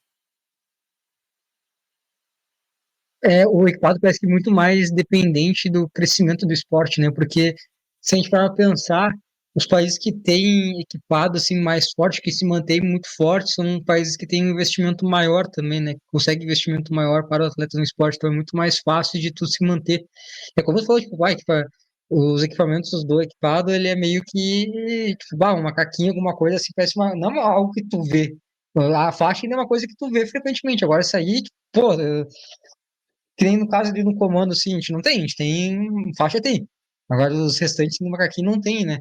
[SPEAKER 1] O equipado parece que muito mais dependente do crescimento do esporte, né? Porque se a gente parar para pensar, os países que têm equipado assim mais forte, que se mantém muito forte, são países que têm um investimento maior também, né? Consegue investimento maior para os atletas no esporte, então é muito mais fácil de tu se manter. É como você falou, tipo, os equipamentos do equipado, ele é meio que, tipo, um macaquinho, alguma coisa assim, parece não é algo que tu vê. A faixa ainda é uma coisa que tu vê frequentemente. Agora, isso aí, tipo, pô, que nem no caso ali no comando, assim, a gente tem, faixa tem. Agora os restantes no macaquinho não tem, né?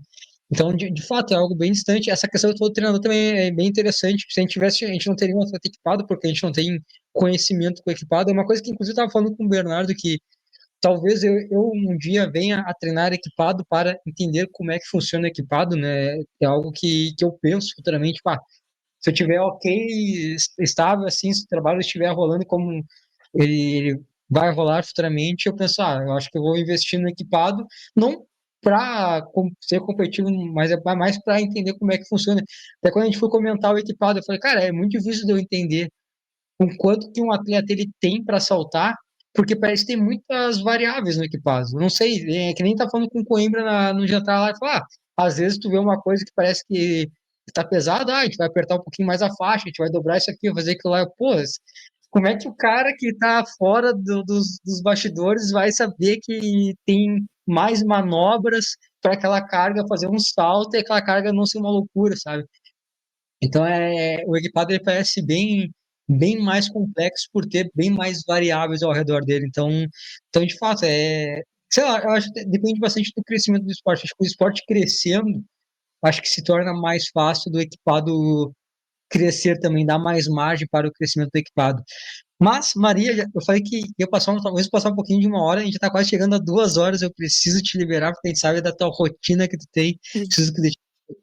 [SPEAKER 1] Então, de fato, é algo bem distante. Essa questão do treinador também é bem interessante. Se a gente tivesse, a gente não teria um atleta equipado, porque a gente não tem conhecimento com o equipado. É uma coisa que, inclusive, eu estava falando com o Bernardo, que talvez eu um dia venha a treinar equipado para entender como é que funciona o equipado, né? É algo que eu penso futuramente, pá, se eu tiver ok, estável, assim, se o trabalho estiver rolando como ele vai rolar futuramente, eu penso, eu acho que eu vou investir no equipado, não para ser competitivo, mas é mais para entender como é que funciona. Até quando a gente foi comentar o equipado, eu falei, cara, é muito difícil de eu entender o quanto que um atleta ele tem para saltar, porque parece que tem muitas variáveis no equipado. Não sei, é que nem tá falando com o Coimbra no jantar lá e falar, às vezes tu vê uma coisa que parece que tá pesada, a gente vai apertar um pouquinho mais a faixa, a gente vai dobrar isso aqui, vai fazer aquilo lá. Pô, como é que o cara que tá fora dos bastidores vai saber que tem mais manobras para aquela carga fazer um salto e aquela carga não ser uma loucura, sabe? Então, o equipado ele parece bem mais complexo por ter bem mais variáveis ao redor dele. Então de fato, sei lá, eu acho que depende bastante do crescimento do esporte. Acho que o esporte crescendo, acho que se torna mais fácil do equipado crescer também, dar mais margem para o crescimento do equipado. Mas, Maria, eu falei que ia passar, talvez passar um pouquinho de uma hora, a gente já está quase chegando a 2 horas, eu preciso te liberar, porque a gente sabe da tua rotina que tu tem, preciso que,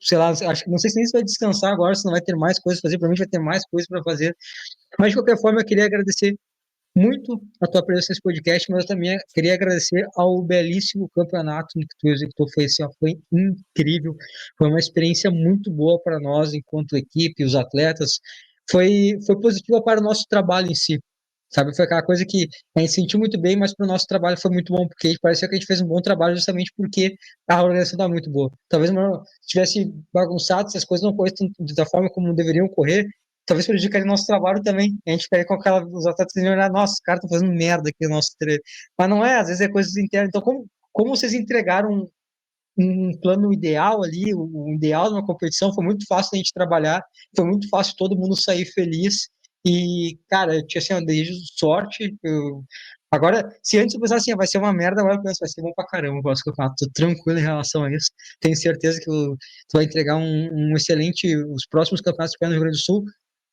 [SPEAKER 1] sei lá, acho, não sei se nem você vai descansar agora, se não vai ter mais coisas para fazer, provavelmente vai ter mais coisas para fazer, mas de qualquer forma eu queria agradecer muito a tua presença nesse podcast, mas eu também queria agradecer ao belíssimo campeonato que tu executou, foi, assim, ó, foi incrível, foi uma experiência muito boa para nós, enquanto equipe, os atletas, foi positiva para o nosso trabalho em si, sabe? Foi aquela coisa que a gente sentiu muito bem, mas para o nosso trabalho foi muito bom, porque parecia que a gente fez um bom trabalho justamente porque a organização estava muito boa. Talvez se tivesse bagunçado, essas coisas não corressem da forma como deveriam correr, talvez prejudicaria o nosso trabalho também. A gente ficaria com os atletas e olhar, nossa, os caras estão fazendo merda aqui no nosso treino. Mas não é, às vezes é coisas internas. Então, como vocês entregaram um plano ideal ali, o ideal de uma competição, foi muito fácil a gente trabalhar, foi muito fácil todo mundo sair feliz. E, cara, eu tinha assim, eu desejo sorte. Agora, se antes eu pensasse assim, vai ser uma merda, agora eu penso, vai ser bom pra caramba. Eu gosto que eu falo, tô tranquilo em relação a isso. Tenho certeza que tu vai entregar um excelente. Os próximos campeonatos que vai no Rio Grande do Sul.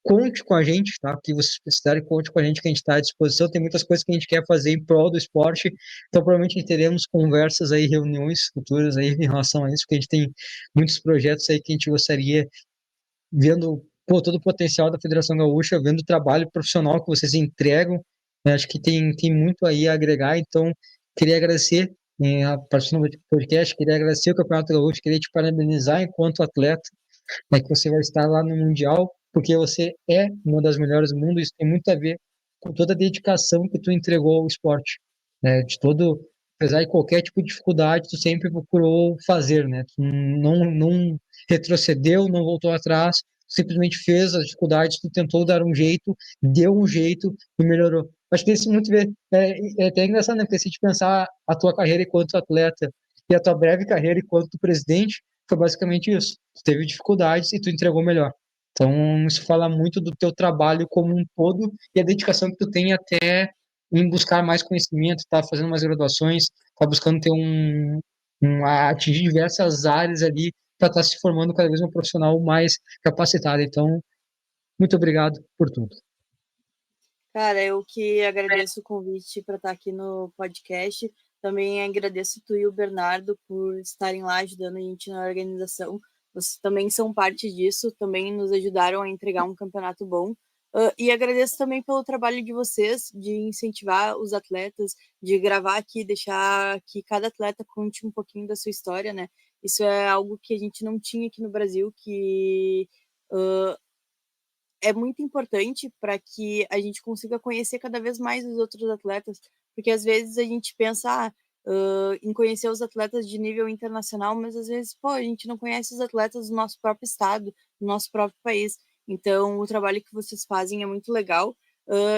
[SPEAKER 1] Conte com a gente, tá? Que vocês precisarem, conte com a gente, que a gente está à disposição. Tem muitas coisas que a gente quer fazer em prol do esporte, então provavelmente teremos conversas aí, reuniões futuras aí em relação a isso, porque a gente tem muitos projetos aí que a gente gostaria, vendo todo o potencial da Federação Gaúcha, vendo o trabalho profissional que vocês entregam, né? Acho que tem muito aí a agregar, então queria agradecer a participação do podcast, queria agradecer o Campeonato Gaúcho, queria te parabenizar enquanto atleta, que você vai estar lá no Mundial, porque você é uma das melhores do mundo, isso tem muito a ver com toda a dedicação que tu entregou ao esporte, né? Apesar de qualquer tipo de dificuldade, tu sempre procurou fazer, né? Tu não retrocedeu, não voltou atrás, simplesmente fez as dificuldades, tu tentou dar um jeito, deu um jeito e melhorou. Acho que isso muito é até engraçado, né? Porque se a gente pensar a tua carreira enquanto atleta e a tua breve carreira enquanto presidente, foi basicamente isso. Tu teve dificuldades e tu entregou melhor. Então, isso fala muito do teu trabalho como um todo e a dedicação que tu tem até em buscar mais conhecimento, tá fazendo mais graduações, tá buscando ter atingir diversas áreas ali para estar se formando cada vez um profissional mais capacitado. Então, muito obrigado por tudo.
[SPEAKER 2] Cara, eu que agradeço o convite para estar aqui no podcast. Também agradeço tu e o Bernardo por estarem lá ajudando a gente na organização. Vocês também são parte disso, também nos ajudaram a entregar um campeonato bom. E agradeço também pelo trabalho de vocês, de incentivar os atletas, de gravar aqui, deixar que cada atleta conte um pouquinho da sua história, né? Isso é algo que a gente não tinha aqui no Brasil, que é muito importante para que a gente consiga conhecer cada vez mais os outros atletas, porque às vezes a gente pensa em conhecer os atletas de nível internacional, mas às vezes, pô, a gente não conhece os atletas do nosso próprio estado, do nosso próprio país. Então, o trabalho que vocês fazem é muito legal.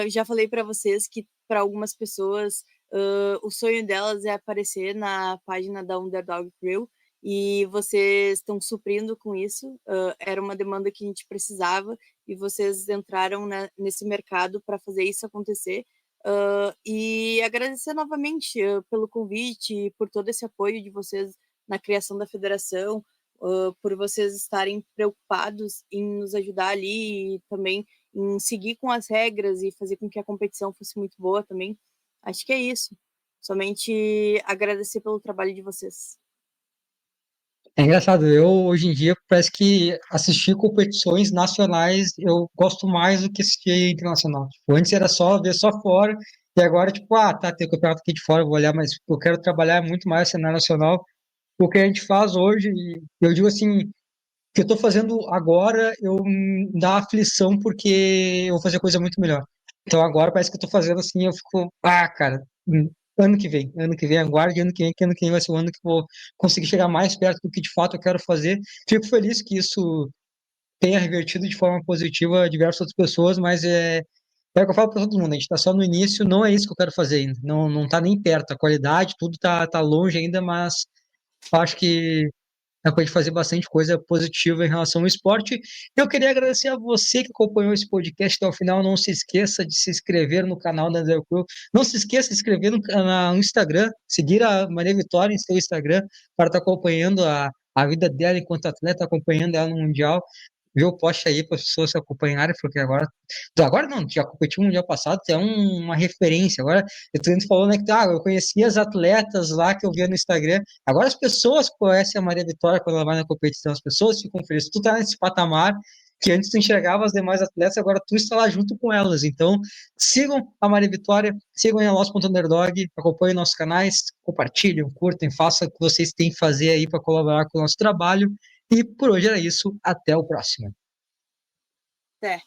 [SPEAKER 2] Já falei para vocês que para algumas pessoas o sonho delas é aparecer na página da Underdog Grill, e vocês estão suprindo com isso. Era uma demanda que a gente precisava e vocês entraram nesse mercado para fazer isso acontecer. E agradecer novamente pelo convite e por todo esse apoio de vocês na criação da federação, por vocês estarem preocupados em nos ajudar ali e também em seguir com as regras e fazer com que a competição fosse muito boa também. Acho que é isso. Somente agradecer pelo trabalho de vocês.
[SPEAKER 1] É engraçado, eu hoje em dia parece que assistir competições nacionais eu gosto mais do que assistir internacional. Tipo, antes era só ver só fora, e agora, tipo, tá, tem campeonato aqui de fora, eu vou olhar, mas eu quero trabalhar muito mais cenário nacional. O que a gente faz hoje, e eu digo assim, o que eu estou fazendo agora, eu dá aflição porque eu vou fazer coisa muito melhor. Então agora parece que eu estou fazendo assim, eu fico, cara, ano que vem, aguarde ano que ano que vem vai ser o ano que eu vou conseguir chegar mais perto do que de fato eu quero fazer. Fico feliz que isso tenha revertido de forma positiva a diversas outras pessoas, mas é o que eu falo para todo mundo, a gente está só no início, não é isso que eu quero fazer ainda, não está nem perto, a qualidade, tudo tá longe ainda, mas eu acho que dá para gente fazer bastante coisa positiva em relação ao esporte. Eu queria agradecer a você que acompanhou esse podcast até o final. Não se esqueça de se inscrever no canal da Undercrew. Não se esqueça de se inscrever no Instagram, seguir a Maria Vitória em seu Instagram para estar acompanhando a vida dela enquanto atleta, acompanhando ela no Mundial. Ver o post aí para as pessoas se acompanharem, porque agora não, já competiu no Mundial passado, é uma referência. Agora, tu falou, né, que eu conhecia as atletas lá que eu via no Instagram. Agora as pessoas conhecem a Maria Vitória quando ela vai na competição, as pessoas ficam felizes. Tu tá nesse patamar que antes tu enxergava as demais atletas, agora tu está lá junto com elas. Então, sigam a Maria Vitória, sigam a Loss.underdog, acompanhem nossos canais, compartilhem, curtem, façam o que vocês têm que fazer aí para colaborar com o nosso trabalho. E por hoje era isso. Até o próximo.
[SPEAKER 2] Até.